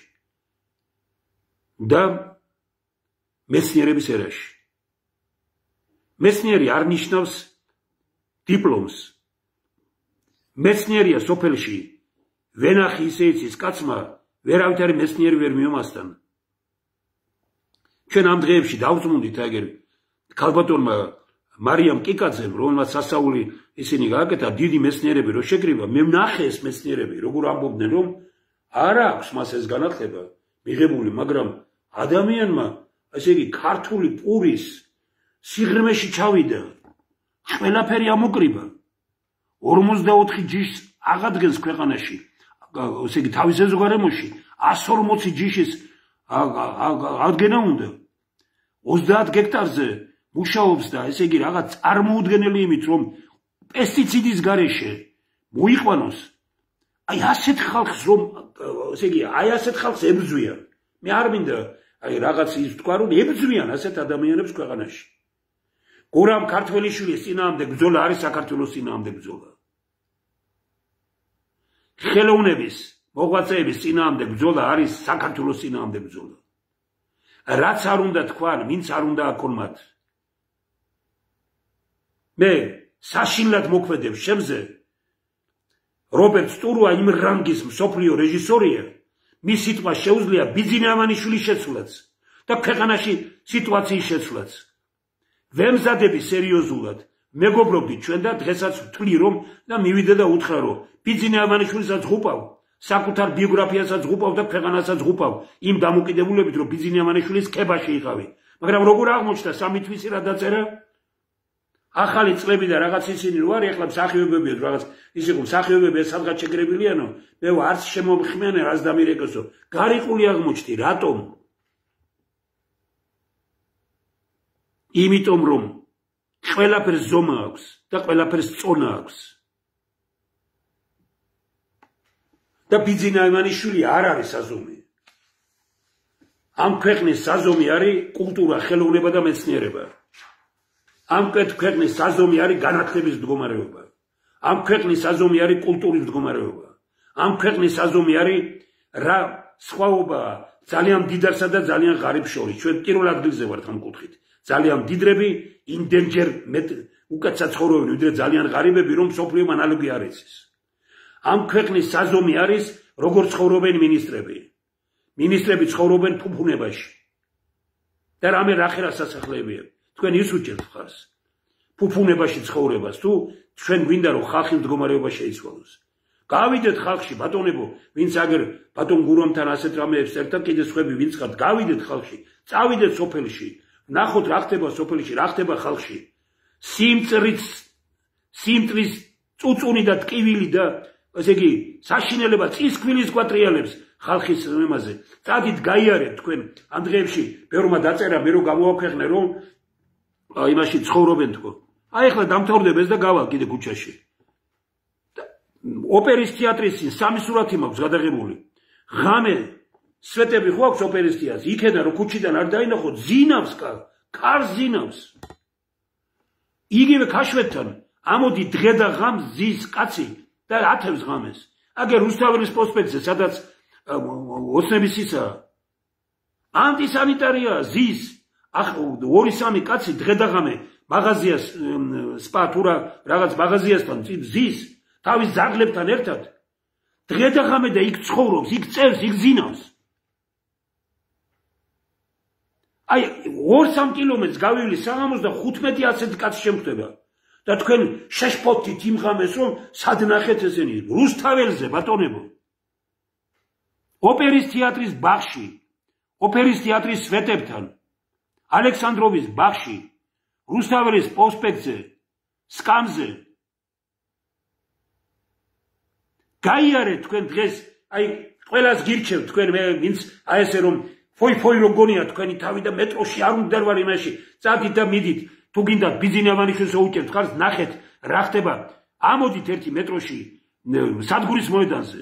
და მეცნიერების ერაში მეცნიერი არ ნიშნავს დიპლომს მეცნიერია სოფელში ვენახი ისე იცის კაცმა ვერავითარი მეცნიერი ვერ მიომასთან ჩვენ ამ დღეებში დავწმუნდით აგერ ქალბატონმა მარიამ კიკაძემ, რომელმაც სასაული ისინი გააკეთა, დიდი მეცნიერები რო შეკრიბა, მე ვნახე ეს მეცნიერები, როგორ ამბობდნენ, რომ არ აქვს მას ეს განათლება მიღებული, მაგრამ ადამიანმა, ესე იგი, ქართული პურის სიღრმეში ჩავიდა, ყველაფერი ამოკრიბა. 44 ჯიშს აღადგენს ქვეყანაში, ესე იგი, თავის ეზოგარემოში 140 ჯიშის ადგენა უნდა. 30 გექტარზე მუშაობს და ესე იგი რაღაც წარმოუდგენელი იმით, რომ პესტიციდის გარეშე მოიყვანოს. აი ასეთ ხალხს რომ ესე იგი აი ასეთ ხალხს ებრძვიან. მე არ მინდა აი რაღაც ის თქვა რომ ებრძვიან ასეთ ადამიანებს ქვეყანაში. გურამ ქართველიშვილის წინააღმდეგ ბრძოლა არის საქართველოს წინააღმდეგ ბრძოლა. ხელოვნების მოღვაწეების წინააღმდეგ ბრძოლა არის საქართველოს წინააღმდეგ ბრძოლა. რაც არ უნდა თქვან, ვინც არ უნდა აქონ მათ. მე საშინლად მოქმედებ შემზე რობერტ სტურუა იმ რანგის მსოფლიო რეჟისორია, მის სიტყვა შეუძლია ბიძინა ამანიშვილის შეცვლაც და ქვეყანაში სიტუაციის შეცვლაც. ვემზადები სერიოზულად, მეგობრობდით ჩვენ და დღესაც ვთვლი რომ და მივიდე და უთხრა რომ ბიძინა ამანიშვილსაც ღუპავ, საკუთარ ბიოგრაფიასაც ღუპავ და ქვეყანასაც ღუპავ იმ დამოკიდებულებით რომ ბიძინა ამანიშვილის ქებაში იყავი. მაგრამ როგორ აღმოჩნდა 3 თვისი რა დაწერა? ახალი წლები და რაღაც ისინი რო არის, ახლა მსახიობებია რაღაც ისე რომ მსახიობები სადღაც შეგრებილიანო, მე არც შემომხმიანე რაც დამირეკოსო. გარიყული აღმოჩნდი, რატომ? იმიტომ რომ ყველაფერს ზომა აქვს და ყველაფერს წონა აქვს. და ბიძინა ამანიშვილი არ არის საზომი. ამ ქვეყნის საზომი არის კულტურა, ხელოვნება და მეცნიერება. ამ ქვეყნის საზომი არის განათლების მდგომარეობა. ამ ქვეყნის საზომი არის კულტურის მდგომარეობა. ამ ქვეყნის საზომი არის რა სხვაობა ძალიან დიდარსა და ძალიან ღარიბ შორის. ჩვენ პირველ ადგილზე ვართ ამ კუთხით. ძალიან დიდრები ინდენჯერ უკაცაც ცხოვრობენ, ვიდრე ძალიან ღარიბები, რომ მსოფლიო ანალოგი არ იცის. ამ ქვეყნის საზომი არის როგორ ცხოვრობენ მინისტრები. მინისტრები ცხოვრობენ ფუფუნებაში. და რამე რახერა სასახლეებია. თქვენ ისუჭერთ ხარს ფუფუნებაში ცხოვრებას თუ ჩვენ გვინდა რომ ხალხი მდგომარეობა შეიცვალოს. გავიდეთ ხალხში ბატონებო, ვინც აგერ ბატონ გურამთან ასეთ რამეებს ერთად კიდე სხვები ვინც ხართ, გავიდეთ ხალხში, წავიდეთ სოფელში, ნახოთ რა ხდება სოფელში, რა ხდება ხალხში. სიმწრის წუწუნი და ტკივილი და ესე იგი საშინელება წისქვილის კვატრიალებს ხალხის მემაზე. წადით გაიარეთ თქვენ ამ დღეებში ბევრმა დაწერა მე რომ გამოვაქვეყნე რომ იმაში ცხოვრობენ თქო. აი ახლა დამთავრდება ეს და გავალ კიდე ქუჩაში. ოპერის თეატრის წინ 3 სურათი მაქვს გადაღებული. ღამე სვეტები ხო აქვს ოპერის თეატრს. იქიდან რომ ქუჩიდან არ დაინახო, ზინავს კარს ზინავს. იგივე ქაშვეთთან ამოდი დღე და ღამს ზის კაცი და ათევს ღამეს. აგერ რუსთაველის პროსპექტზე, სადაც ოცნების ისაა. ანტისანიტარია ზის. ახ 2-3 კაცი დღე და ღამე მაღაზიას სპა თუ რაღაც მაღაზიასთან ზის თავის ძაღლებთან ერთად დღე და ღამე და იქ ცხოვრობს, იქ წერს, იქ ზინავს. აი 2-3 კილომეტრს გავივლი 75 ასეთ კაცი შემხვდება და თქვენ შეშფოთით იმ ღამეს რომ სად ნახეთ ესენი რუსთაველზე ბატონებო. ოპერის თეატრის ბაღში, ოპერის თეატრის სვეტებთან ალექსანდროვის ბაღში, რუსთაველის პროსპექტზე, სკამზე. გაიარეთ თქვენ დღეს, აი ყველას გირჩევთ თქვენ მე ვინც აი ესე რომ ფოი რომ გონია თქვენი თავი და მეტროში არ უნდა ვარ იმაში. წადით და მიდით. თუ გინდათ ბიძინა ამანიშვილს უჭერთ ხარს, ნახეთ რა ხდება. ამოდით ერთი მეტროში სადგურის მოედანზე.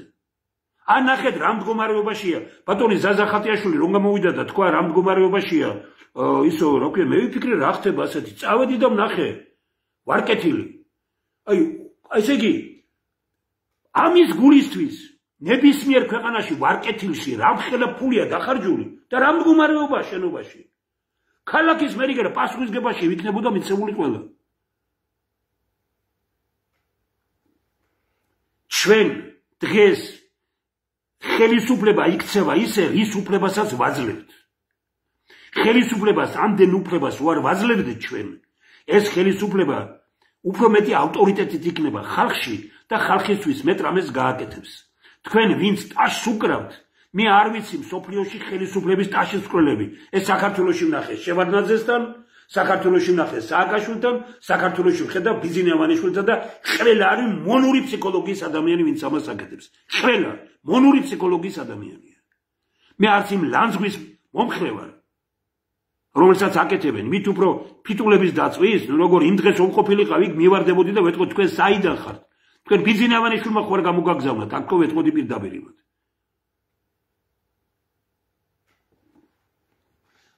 ან ნახეთ რა მდგომარეობაშია. ბატონი ზაზა ხატიაშვილი რომ გამოვიდა და თქვა რა მდგომარეობაშია. ისო რა ქვია მე ვიფიქრე რა ხდება ასეთი. წავედი და ვნახე. ვარკეთილი. აი ესე იგი ამის გულისთვის ნებისმიერ ქვეყანაში ვარკეთილში რამხელა ფულია დახარჯული და რა მდგომარეობაა შენობაში. ქალაქის მერიგერა პასუხისგებაში ვიქნებოდა მიცემული ყველა. ჩვენ დღეს ხელისუფლება იქცევა ისე, რის უფლებასაც ვაძლევთ. ხელისუფლებას ამდენ უფლებას უარ ვაძლევდეთ ჩვენ, ეს ხელისუფლება უფრო მეტი ავტორიტეტით იქნება ხალხში და ხალხისთვის მეტ რამეს გააკეთებს. თქვენ ვინც ტაშს უკრავთ, მე არ ვიცი მსოფლიოში ხელისუფლების ტაშის მკვლელები. ეს საქართველოში ვნახე შევარდნაძესთან, საქართველოში ვნახე სააკაშვილთან, საქართველოში ვხედავ ბიზინა ივანიშვილთან და ყველა არის მონური ფსიქოლოგიის ადამიანი, ვინც ამას აკეთებს. ყველა მონური ფსიქოლოგიის ადამიანია. მე არც იმ ლანძღვის მომხრე ვარ, რომელსაც აკეთებენ, მით უფრო ფიტულების დაწვის, როგორ იმ დღეს ომყოფილიყავ, იქ მივარდებოდი და ვეთყო თქვენ საიდან ხართ? თქვენ ბიზინა ივანიშვილმა ხوار გამოგაგზავნათ, აქ ვეთყოდი პირდაპირ.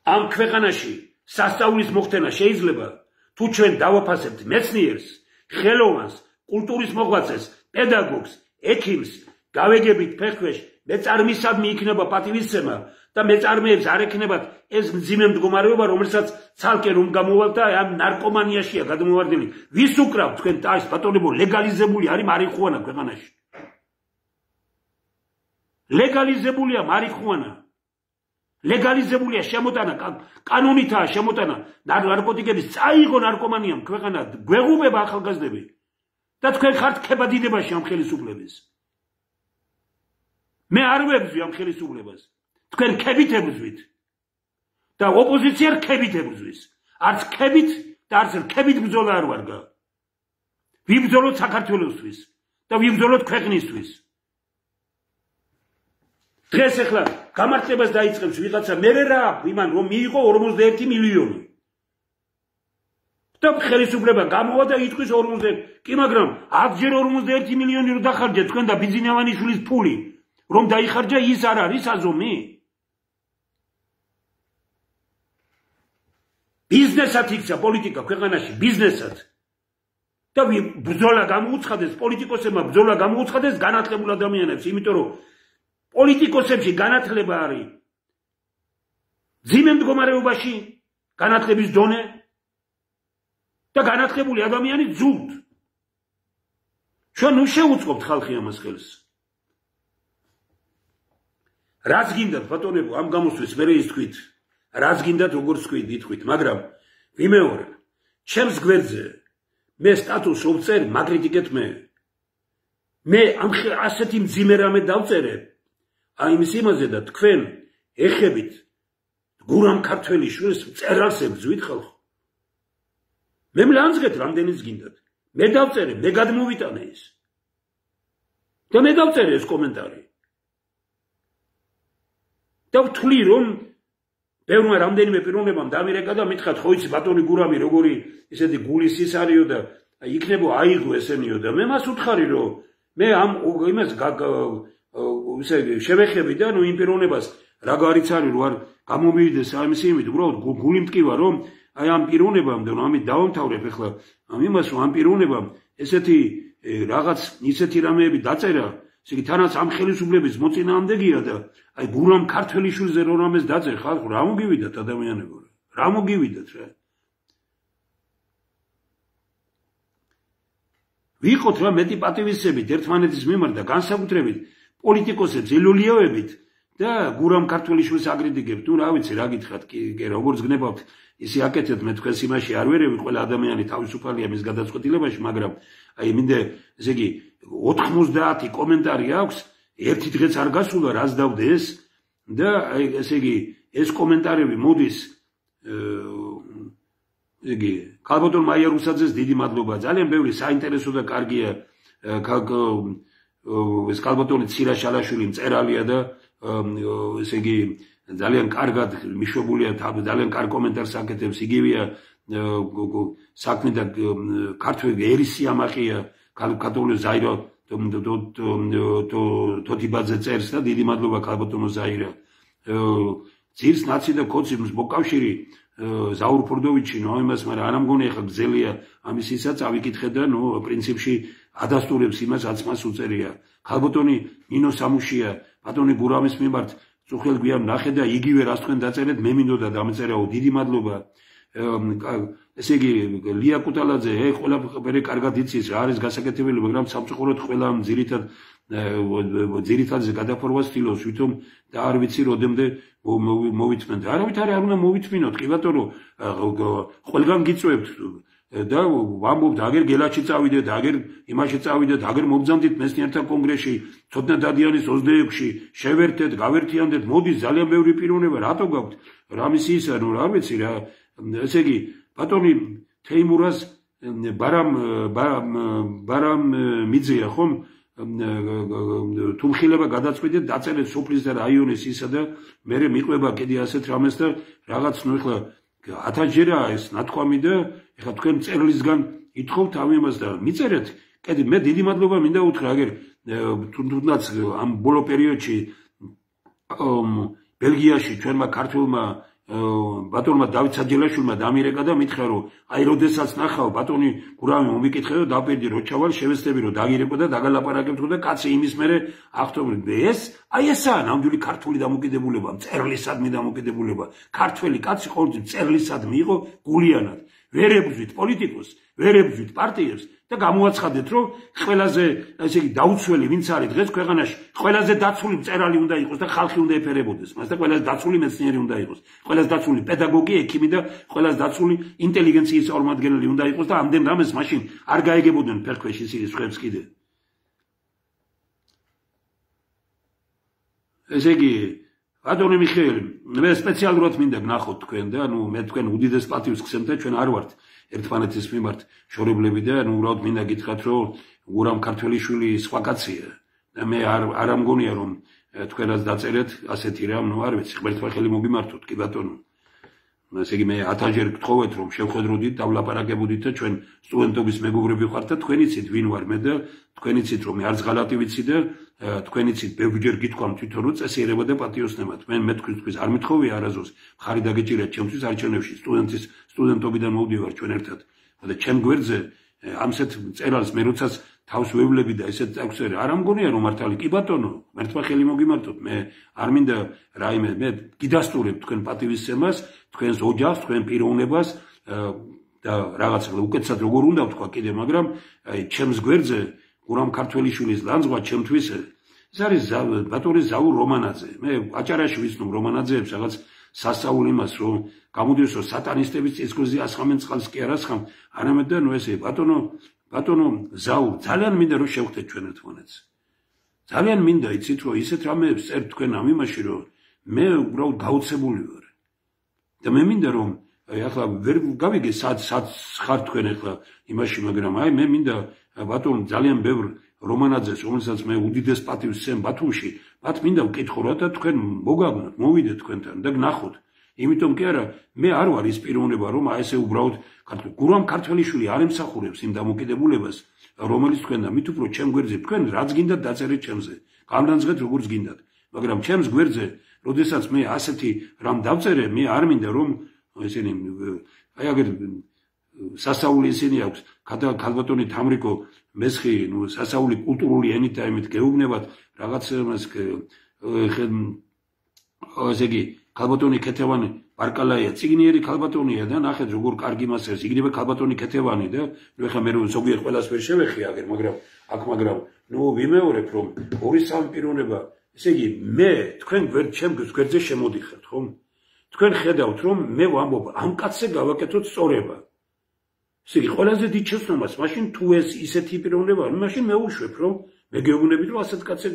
ამ ქვეყანაში სასწაულის მოხდენა შეიძლება თუ ჩვენ დავაფასებთ მეცნიერს, ხელოვანს, კულტურის მოღვაწეს, პედაგოგს, ექიმს, გავეგებით ფეხქვეშ, მეწარმისადმი იქნება პატივისცემა და მეწარმეებს არ ექნებათ ეს მძიმე მდგომარეობა, რომელსაც ცალკე რომ გამოვალ და ამ ნარკომანიაშია გადმოვარდნილი. ვის უკრავთ თქვენ ტაშს, ბატონებო, ლეგალიზებული არის მარიხუანა ქვეყანაში. ლეგალიზებულია მარიხუანა. ლეგალიზებულია შემოტანა, კანონითაა შემოტანა, ნარკოტიკების წაიღო ნარკომანიამ ქვეყანა, გვეღუბება ახალგაზრდები და თქვენ ხართ ქებადიდებაში ამ ხელისუფლების. მე არ ვებზვი ამ ხელისუფლებას. თქვენ ქებით ებრძვით და ოპოზიცია რქებით ებრძვის. არც ქებით და არც რქებით ბრძოლა არ ვარგა. ვიბრძოლოთ საქართველოსთვის და ვიბრძოლოთ ქვეყნისთვის. დღეს ახლა გამართლებას დაიწყებს ვიღაცა მე რა იმან რომ მიიღო 41 მილიონი. და ხელისუფლება გამოვა და იტყვის 41. კი მაგრამ აქჯერ 41 მილიონი რო დახარჯა თქვენ და ბიზინა ივანიშვილის ფული რომ დაიხარჯა ის არ არის აზომი? ბიზნესად იქცა პოლიტიკა ქვეყანაში, ბიზნესად. და ბრძოლა გამოუცხადეს პოლიტიკოსებმა, ბრძოლა გამოუცხადეს განათლებულ ადამიანებს, იმიტომ რომ პოლიტიკოსებში განათლება არის მძიმე მდგომარეობაში, განათლების დონე და განათლებული ადამიანი ძულთ. ჩვენ ნუ შევუწყობთ ხალხი ამას ხელს. რაც გინდათ ბატონებო, ამ გამოსვლის მერე ის თქვით, რაც გინდათ როგორც თქვით, ითქვით, მაგრამ ვიმეორებ, ჩემს გვერდზე მე სტატუსს ვწერ, მაგრიტიკეთ მე ამ ასეთი მძიმე რამე დავწერე. აი იმის იმაზე და თქვენ ეხებით გურამ ქართველიშვილს მწერალს ებრძვით ხალხო. მე მლანძღეთ რამდენიც გინდათ. მე დავწერე, მე გადმოვიტანე ის. და მე დავწერე ეს კომენტარი. და ვთვლი რომ ბევრმა რამდენიმე პიროვნებამ დამირეკა და მითხრათ ხო იცი ბატონი გურამი როგორი ესეთი გულის ის არისო და იქნებო აიღო ესენიო და მე მას ვთხარი რომ მე ამ იმას ისე შევეხები და ნუ იმ პიროვნებას რა გარიც არის რო არ გამომივიდეს ამის იმით უბრალოდ გული მტკივა რომ აი ამ პიროვნებამ და ამით დავამთავრებ ახლა ამ იმას რომ ამ პიროვნებამ ესეთი რაღაც ისეთი რამეები დაწერა ესე იგი თანაც ამ ხელისუფლების მოწინააღმდეგეა და აი გურამ ქართველიშვილზე რო რამეს დაწერა ხალხო რა მოგივიდათ ადამიანებო რა მოგივიდათ რა ვიყოთ რა მეტი პატივისცემით ერთმანეთის მიმართ და განსაკუთრებით პოლიტიკოსებს ელოლიავებით და გურამ ქართველიშვილს აკრიტიკებთ. ნუ რა ვიცი, რა გითხრათ, კი როგორც გნებავთ, ისე აკეთეთ, მე თქვენს იმაში არ ვერევი, ყველა ადამიანი თავისუფალია მის გადაწყვეტილებაში, მაგრამ აი მინდა, ესე იგი 90 კომენტარი აქვს, ერთი დღეც არ გასულა, რას დავდეს და აი ესე იგი ეს კომენტარები მოდის ესე იგი ქალბატონ მაია რუსაძეს დიდი მადლობა, ძალიან ბევრი საინტერესო და კარგია ეს ქალბატონი ცირა შალაშვილი მწერალია და ესე იგი ძალიან კარგად მიშვებულია, ძალიან კარგ კომენტარს აკეთებს, იგივეა საქმე და ქართველი ერისიამაყია, ქალბატონი ზაირა თოთიბაძე წერს და დიდი მადლობა ქალბატონო ზაირა. ძირს ნაცი და ქოცი მოკავშირი ზაურ ფორდოვიჩი, ნუ იმას, მაგრამ არ ამგონი ახლა გზელია ამის ისაც ავიკითხე და ნუ პრინციპში ადასტურებს იმას, რაც მას უწერია. ქალბატონი ნინო სამუშია, ბატონი გურამის მიმართ წუხელ გვიან ნახე და იგივე რას თქვენ დაწერეთ, მე მინდოდა დამწერაო, დიდი მადლობა. ესე იგი ლია კუტალაძე ყველაფერი კარგად იცის რა არის გასაკეთებელი, მაგრამ სამწუხაროდ ყველა ძირითადზე გადაფორვას ცდილობს, ვითომ და არ ვიცი როდემდე მოვიწმენთ. არავით არ უნდა მოვიწმინოთ, კი ბატონო, ყველგან გიწვევთ და ვამბობთ, აგერ გელაჩი წავიდეთ, აგერ იმაში წავიდეთ, აგერ მობძანდით მეცნიერთა კონგრესში, ცოდნა დადიანის 26-ში, შევერთეთ, გავერთიანდეთ, მოდის ძალიან ბევრი პიროვნება, რატო გაქვთ? რამის ისა, ნუ რა ვიცი რა. ესე იგი, ბატონი თეიმურას ბარამ მიძია ხომ? თუმხილება გადაწყვიტეთ, დაწერეთ სოფლის და რაიონის ისა და მერე მიყვება კიდე ასეთ რამეს და რაღაც ნუ ეხლა 1000-ჯერაა ეს ნათქვამი და ეხლა თქვენ წერლისგან ითხოვთ ამ იმას და მიწერეთ. კედი მე დიდი მადლობა მინდა უთხრა, აგერ თუნდაც ამ ბოლო პერიოდში ბელგიაში ჩვენმა ქართველმა ბატონმა დავით საჯელაშვილმა დამირეკა და მითხრა რომ აი როდესაც ნახავ ბატონი გურავი მომიკითხე და დაპირდი რომ ჩავალ შევეცდები რომ დაგირეკო და დაგალაპარაკებთ და კაცი იმის მერე აღთქმით ეს აი ესაა ნამდვილი ქართული დამოკიდებულება, მწერლისადმი დამოკიდებულება. ქართველი კაცი ყოველთვის მწერლისადმი იყო გულიანად. ვერ ებრძვით პოლიტიკოს, ვერ ებრძვით პარტიებს და გამოაცხადეთ რომ ყველაზე ესე იგი დაუცველი ვინც არის დღეს ქვეყანაში, ყველაზე დაცული მწერალი უნდა იყოს და ხალხი უნდა ეფერებოდეს მას და ყველაზე დაცული მეცნიერი უნდა იყოს, ყველაზე დაცული პედაგოგი, ექიმი და ყველაზე დაცული ინტელიგენციის წარმომადგენელი უნდა იყოს და ამდენ რამეს მაშინ არ გაეგებოდნენ ფერქვეშ ისინი სხვებს კიდე. ესე იგი ბატონი მიხეილი, მე სპეციალურად მინდა გნახოთ თქვენ და ნუ მე თქვენ უდიდეს პატივს გცემთ და ჩვენ არ ვართ ერთმანეთის მიმართ შორებლები და ნუ უბრალოდ მინდა გითხრათ რომ გურამ ქართველიშვილი სხვა კაცია და მე არ ამგონია რომ თქვენაც დაწერეთ ასეთი რამ, ნუ არ ვიცი, ღმერთმა ხელი მოგიმართოთ, კი ბატონო. ესე იგი მე 1000-ჯერ გთხოვეთ რომ შევხედროდით, დავლაპარაკებოდით და ჩვენ სტუდენტობის მეგობრები ვართ და თქვენ იცით ვინ ვარ მე და თქვენ იცით რომ მე არც ღალატი ვიცი და თქვენ იცით ბევრჯერ გითქვამ თვითონ რომ წესიერება და პატიოსნებად. მე თქვენთვის არ მithხოვია არაზოს, ხარი დაგეჭირეთ ჩემთვის არჩევნებში, სტუდენტობიდან მოვდივარ ჩვენ ერთად. და ჩემ გვერდზე ამსეთ წერალს მე როდესაც თავს ვევლები და ესეთ წაგვწერე, არ ამგონია რომ მართალი, კი ბატონო, მერთმა ხელი მოგიმართოთ, მე არ მინდა რაიმე, მე გიდასტურებ თქვენ პატივისცემას, თქვენს ოჯახს, თქვენ პიროვნებას და რაღაც უკეთესად როგორ უნდა ვთქვა კიდე, მაგრამ ჩემს გვერდზე გურამ ქართველიშვილის ლანძღვა ჩემთვის ეს არის ბატონის ზაურ რომანაძე. მე აჭარაში ვიცნობ რომანაძეებს რაღაც სასწაულ იმას რომ გამოდის რომ სატანისტების წისქვილზე ასხამენ წყალს კი არ ასხამ, არამედ და ნუ ესე ბატონო ზაურ ძალიან მინდა რომ შევხვდეთ ჩვენ ერთმანეთს. ძალიან მინდა იცით რომ ისეთ რამეებს წერთ თქვენ ამ იმაში რომ მე უბრალოდ გაუცებული ვარ. და მე მინდა რომ ახლა ვერ გავიგე სად ხარ თქვენ ახლა იმაში, მაგრამ აი მე მინდა ბატონო ძალიან ბევრ რომანაძეს, რომელსაც მე უდიდეს პატივს ვცემ ბათუმში, მათ მინდა ვკითხო რა და თქვენ მოგაგონოთ, მოვიდეთ თქვენთან და გნახოთ. იმიტომ კი არა, მე არ ვარ ის პიროვნება, რომ აი ესე უბრალოდ გურამ ქართველიშვილი არ ემსახურებს იმ დამოკიდებულებას, რომელიც თქვენ და მით უფრო ჩემ გვერდზე თქვენ რაც გინდათ დაწერეთ ჩემზე. გამდანძღეთ როგორც გინდათ. მაგრამ ჩემს გვერდზე, როდესაც მე ასეთი რამ დავწერე, მე არ მინდა რომ ესენი აი აგერ სასაული ისინი აქვს, ქალბატონი თამრიკო მესხი, ნუ სასაული კულტურული ენით და იმით გეუბნებათ რაღაც მას ესე იგი ქალბატონი ქეთევანი პარკალაია, ციგნიერი ქალბატონია და ნახეთ როგორ კარგი მასეს, იგივე ქალბატონი ქეთევანი და ნუ ეხლა მე რომ ზოგიერთ ყველას ვერ შევეხი აგერ, მაგრამ ნუ ვიმეორებ რომ ორი სამი პიროვნება, ესე იგი მე თქვენ ჩემს გვერდზე შემოდიხართ, ხომ? თქვენ ხედავთ რომ მე ვამბობ ამ კაცზე გავაკეთოთ სწორება. ესე იგი ყველაზე დიდ შეცდომას მაშინ თუ ეს ისეთი პიროვნებაა, მაშინ მე უშვებ რომ მე გეუბნებით რომ ასეთ კაცზე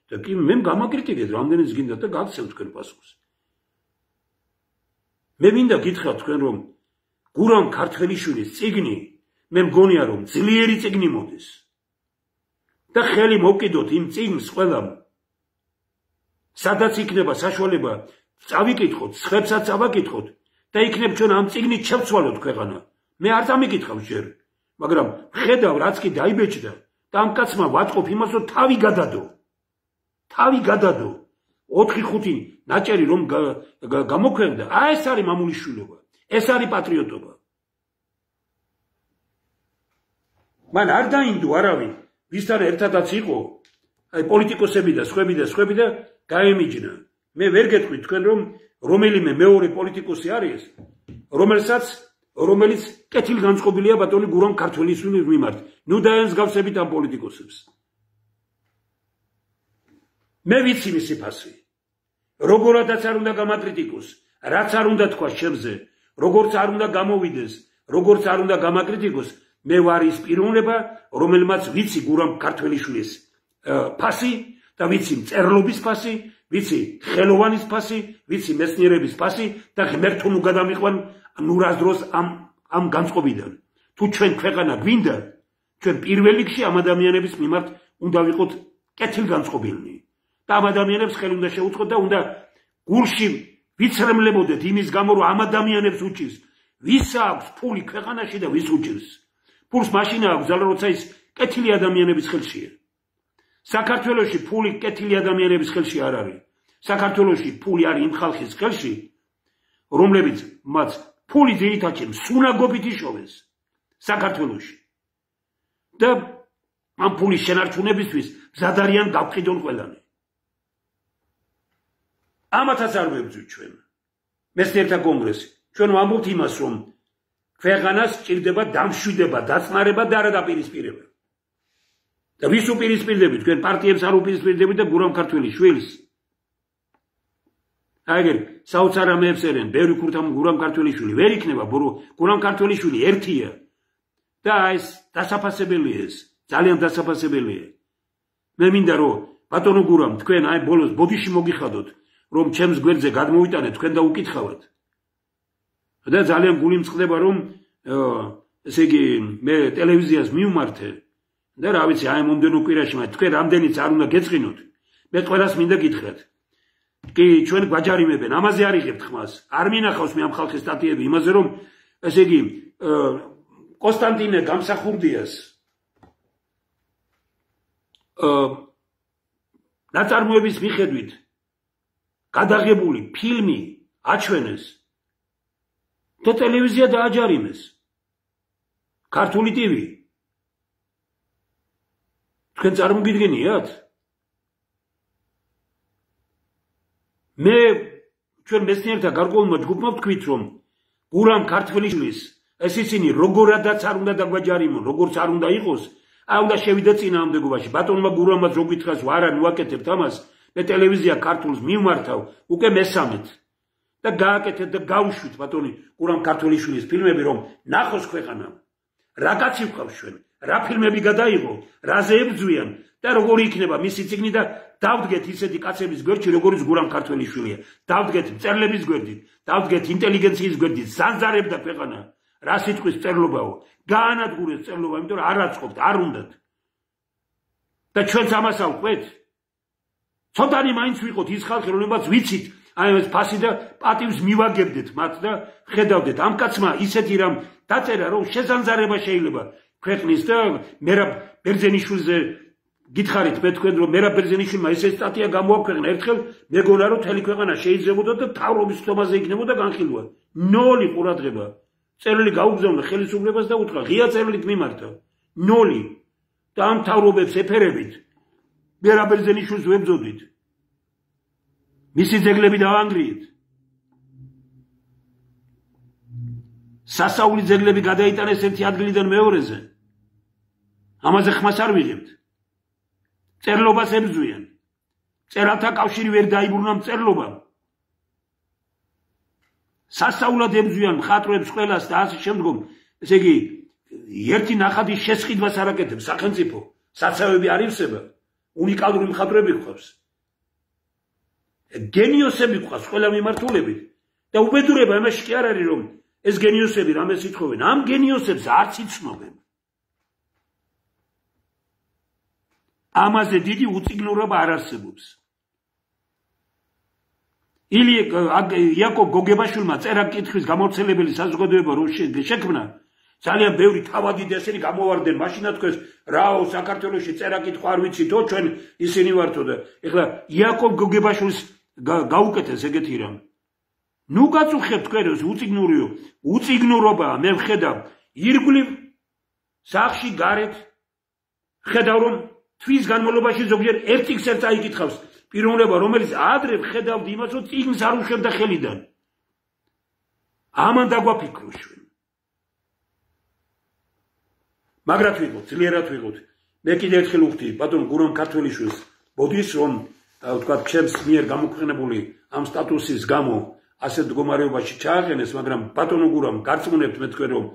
და კი მე გამაკრიტიკეთ რამდენიც გინდა და გაგცემთ თქვენ პასუხს. მე მინდა გითხრათ თქვენ რომ გურამ ქართველიშვილის წიგნი მე მგონია რომ ძლიერი წიგნი მოდის და ხელი მოვკიდოთ იმ წიგნს ყველამ, სადაც იქნება საშუალება წავიკითხოთ, ხებსაც წავაკითხოთ და იქნებ ჩვენ ამ წიგნით შევცვალოთ ქვეყანა. მე არ დამიკითხავ ჯერ, მაგრამ ხედავ რაც კი დაიბეჭდა და ამ კაცმა ვატყობ იმას რომ თავი გადადო. 4-5 ნაჭერი რომ გამოქვეყნდა, აი ეს არის მამულიშვილობა, ეს არის პატრიოტობა. მან არ დაინდო არავინ, ვისთან ერთადაც იყო, აი პოლიტიკოსები და სხვები და გაემიჯნა. მე ვერ გეტყვით თქვენ რომ რომელიმე მეორე პოლიტიკოსი არის, რომელსაც რომელიც კეთილგანწყობილია ბატონი გურამ ქართველიშვილის მიმართ. ნუ დაემსგავსებით ამ პოლიტიკოსებს. მე ვიცი მისი ფასი. როგორადაც არ უნდა გამაკრიტიკოს, რაც არ უნდა თქვა შემზე, როგორც არ უნდა გამოვიდეს, როგორც არ უნდა გამაკრიტიკოს, მე ვარ ის პიროვნება, რომელმაც ვიცი გურამ ქართველიშვილის ფასი და ვიცი მწერლობის ფასი, ვიცი ხელოვანის ფასი, ვიცი მეცნიერების ფასი და ღმერთო ნუ გადამიყვან ნურას დროს ამ განწყობიდან. თუ ჩვენ ქვეყანა გვინდა, ჩვენ პირველ რიგში ამ ადამიანების მიმართ უნდა ვიყოთ კეთილგანწყობილნი. და ამ ადამიანებს ხელი უნდა შეუწყოთ და უნდა გულში ვიცრემლებოდეთ იმის გამო, რომ ამ ადამიანებს უჭირს. ვის აქვს ფული ქვეყანაში და ვის უჭირს? ფულს მაშინ აქვს, როცა ის კეთილი ადამიანების ხელშია. საქართველოში ფული კეთილი ადამიანების ხელში არ არის. საქართველოში ფული არის იმ ხალხის ხელში, რომლებიც მათ ფული ძირითადად სუნაგობით იშოვეს საქართველოში. და ამ ფულის შენარჩუნებისთვის მზად არიან გავყიდონ ყველანი. ამათაც არ ვებძვით ჩვენ. მეცნიერთა კონგრესი. ჩვენ ვამბობთ იმას, რომ ქვეყანას სჭირდება დამშვიდება, დაწნარება და არა დაპირისპირება. და ვის უპირისპირდებით? თქვენ პარტიებს არ უპირისპირდებით და გურამ ქართველიშვილს. აგერ საოცარ ამებს ერენ, ბევრი ქურთამ გურამ ქართველიშვილი ვერ იქნება, გურამ ქართველიშვილი ერთია. და ეს დასაფასებელია ეს, ძალიან დასაფასებელია. მე მინდა რომ ბატონო გურამ, თქვენ აი ბოლოს ბოდიში მოგიხადოთ, რომ ჩემს გვერდზე გადმოვიტანეთ თქვენ და უკითხავთ. და ძალიან გული მწყდება რომ ესე იგი მე ტელევიზიას მივმართე და რა ვიცი აი მომდენო კვირაში მე თქვენ რამდენიც არ უნდა გეწყინოთ. მე ყველას მინდა გითხრათ. კი ჩვენ გვაჯარიმებენ, ამაზე არ იღებთ ხმას. არ მინახავს მე ამ ხალხის სტატიები იმაზე რომ ესე იგი კონსტანტინე გამსახურდიას ნაწარმოების მიხედვით გადაღებული ფილმი აჩვენეს და ტელევიზია დააჯარიმეს. ქართული ტივი. თქვენ წარმოგიდგენიათ? მე ჩვენ მეცნიერთა გარკვეულმა ჯგუფმა ვთქვით, რომ გურამ ქართველიშვილის ეს ისინი როგორადაც არ უნდა დაგვაჯარიმონ, როგორც არ უნდა იყოს, არ უნდა შევიდა წინააღმდეგობაში. ბატონმა გურამაც რო გითხრას, ვარა ნუაკეთებთ ამას, მე ტელევიზია ქართულს მივმართავ, უკვე მესამეთ. და გააკეთეთ და გავუშვით ბატონი გურამ ქართველიშვილის ფილმები, რომ ნახოს ქვეყანამ. რა კაცი ვყავს ჩვენ, რა ფილმები გადაიღო, რაზე ებძვიან და როგორი იქნება მისი წიგნი და დავდგეთ ისეთი კაცების გვერდში, როგორიც გურამ ქართველიშვილია. დავდგეთ მწერლების გვერდით, დავდგეთ ინტელიგენციის გვერდით, ზანზარებდა ქვეყანა. რა სიტყვის მწერლობაო, გაანადგურეს მწერლობა, იმიტომ რომ არ აწყობთ, არ უნდათ. და ჩვენც ამას ავყვეთ. ცოტანი მაინც ვიყოთ ის ხალხი, რომლებიც ვიცით აი ეს ფასი და პატივს მივაგებდეთ მათ და ხედავდეთ ამ კაცმა ისეთი რამ დაწერა, რომ შეზანზარება შეიძლება ქვეყნის და მერაბ ბერძენიშვილზე გითხარით მე თქვენ რომ მერაბ ბერძენიშვილმა ესე სტატია გამოაქვეყნა ერთხელ მეგონა რომ თელი ქვეყანა შეიძლებოდა და თავრობის ხტომაზე იქნებოდა განხილვა. ნოლი ყურადღება. წერილი გაუგზავნა ხელისუფლებას და უთხრა ღია წერილით მიმართა. ნოლი. და ამ თავრობებს ეფერებით მერაბ ბერძენიშვილს ვებძოდით. მისი ძეგლები დავანგრიეთ. სასაული ძეგლები გადაიტანეს ერთი ადგილიდან მეორეზე. ამაზე ხმას არ ვიღებთ. წერლობას ებძვიან. წერალთა კავშირი ვერ დაიბრუნა მწერლობამ. სასაულად ებძვიან მხატვრებს ყველას და ასე შემდგომ, ესე იგი, ერთი ნახატის შესყიდვას არ აკეთებს სახელმწიფო. საცავები არ ივსება. უნიკალური მხატვრები გვყავს. გენიოსები გვყავს ყველა მიმართულებით და უბედურება იმაში კი არ არის რომ ეს გენიოსები რამეს ითხოვენ. ამ გენიოსებს არც იცნობენ. ამაზე დიდი უწიგნურობა არ არსებობს. იაკობ გოგებაშვილმა წერა კითხვის გამავრცელებელი საზოგადოება რო შექმნა, ძალიან ბევრი თავადი და ესენი გამოვარდნენ, მაშინაც თქვენ რაო საქართველოში წერა კითხვა არ ვიცითო, ჩვენ ისინი ვართო და ეხლა იაკობ გოგებაშვილს გაუკეთეს ეგეთი რამ. ნუ გაწუხებთ თქვენ ეს უწიგნურიო, უწიგნურობაა, მე ვხედავ ირგვლივ სახში გარეთ ხედავ რომ თვის განმავლობაში ზოგჯერ ერთ იქს აიკითხავს პიროვნება, რომელიც ადრე ვხედავდი იმას, რომ წიგნს არ უშვებდა ხელიდან. ამან დაგვაფიქრო ჩვენ. მაგრად ვიყოთ, ძლიერად ვიყოთ. მე კიდე ერთხელ ვუხდი ბატონ გურამ ქართველიშვილს, მოდის რომ ვთქვათ, ჩემს მიერ გამოქვეყნებული ამ სტატუსის გამო ასეთ მდგომარეობაში ჩააყენეს, მაგრამ ბატონო გურამ გარწმუნებთ მე თქვენ რომ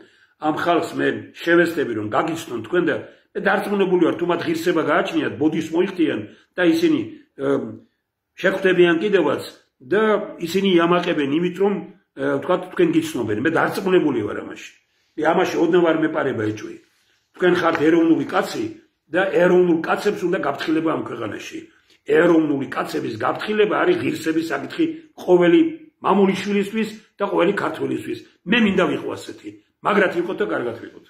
ამ ხალხს მე შევესწრები რომ გაგიცნონ თქვენ და მე დარწმუნებული ვარ თუ მათ ღირსება გააჩნიათ, ბოდის მოიხდიან და ისინი შეხვდებიან კიდევაც და ისინი იამაყებენ იმით რომ ვთქვათ თქვენ გიცნობენ. მე დარწმუნებული ვარ ამაში. ამაში ოდნავ არ მეპარება ეჭვი. თქვენ ხართ ეროვნული კაცი და ეროვნულ კაცებს უნდა გაფრთხილება ამ ქვეყანაში. ეროვნული კაცების გაფრთხილება არის ღირსების საკითხი ყოველი მამული შვილისთვის და ყოველი ქართველისთვის. მე მინდა ვიყო ასეთი. მაგრად ვიყოთ და კარგად ვიყოთ.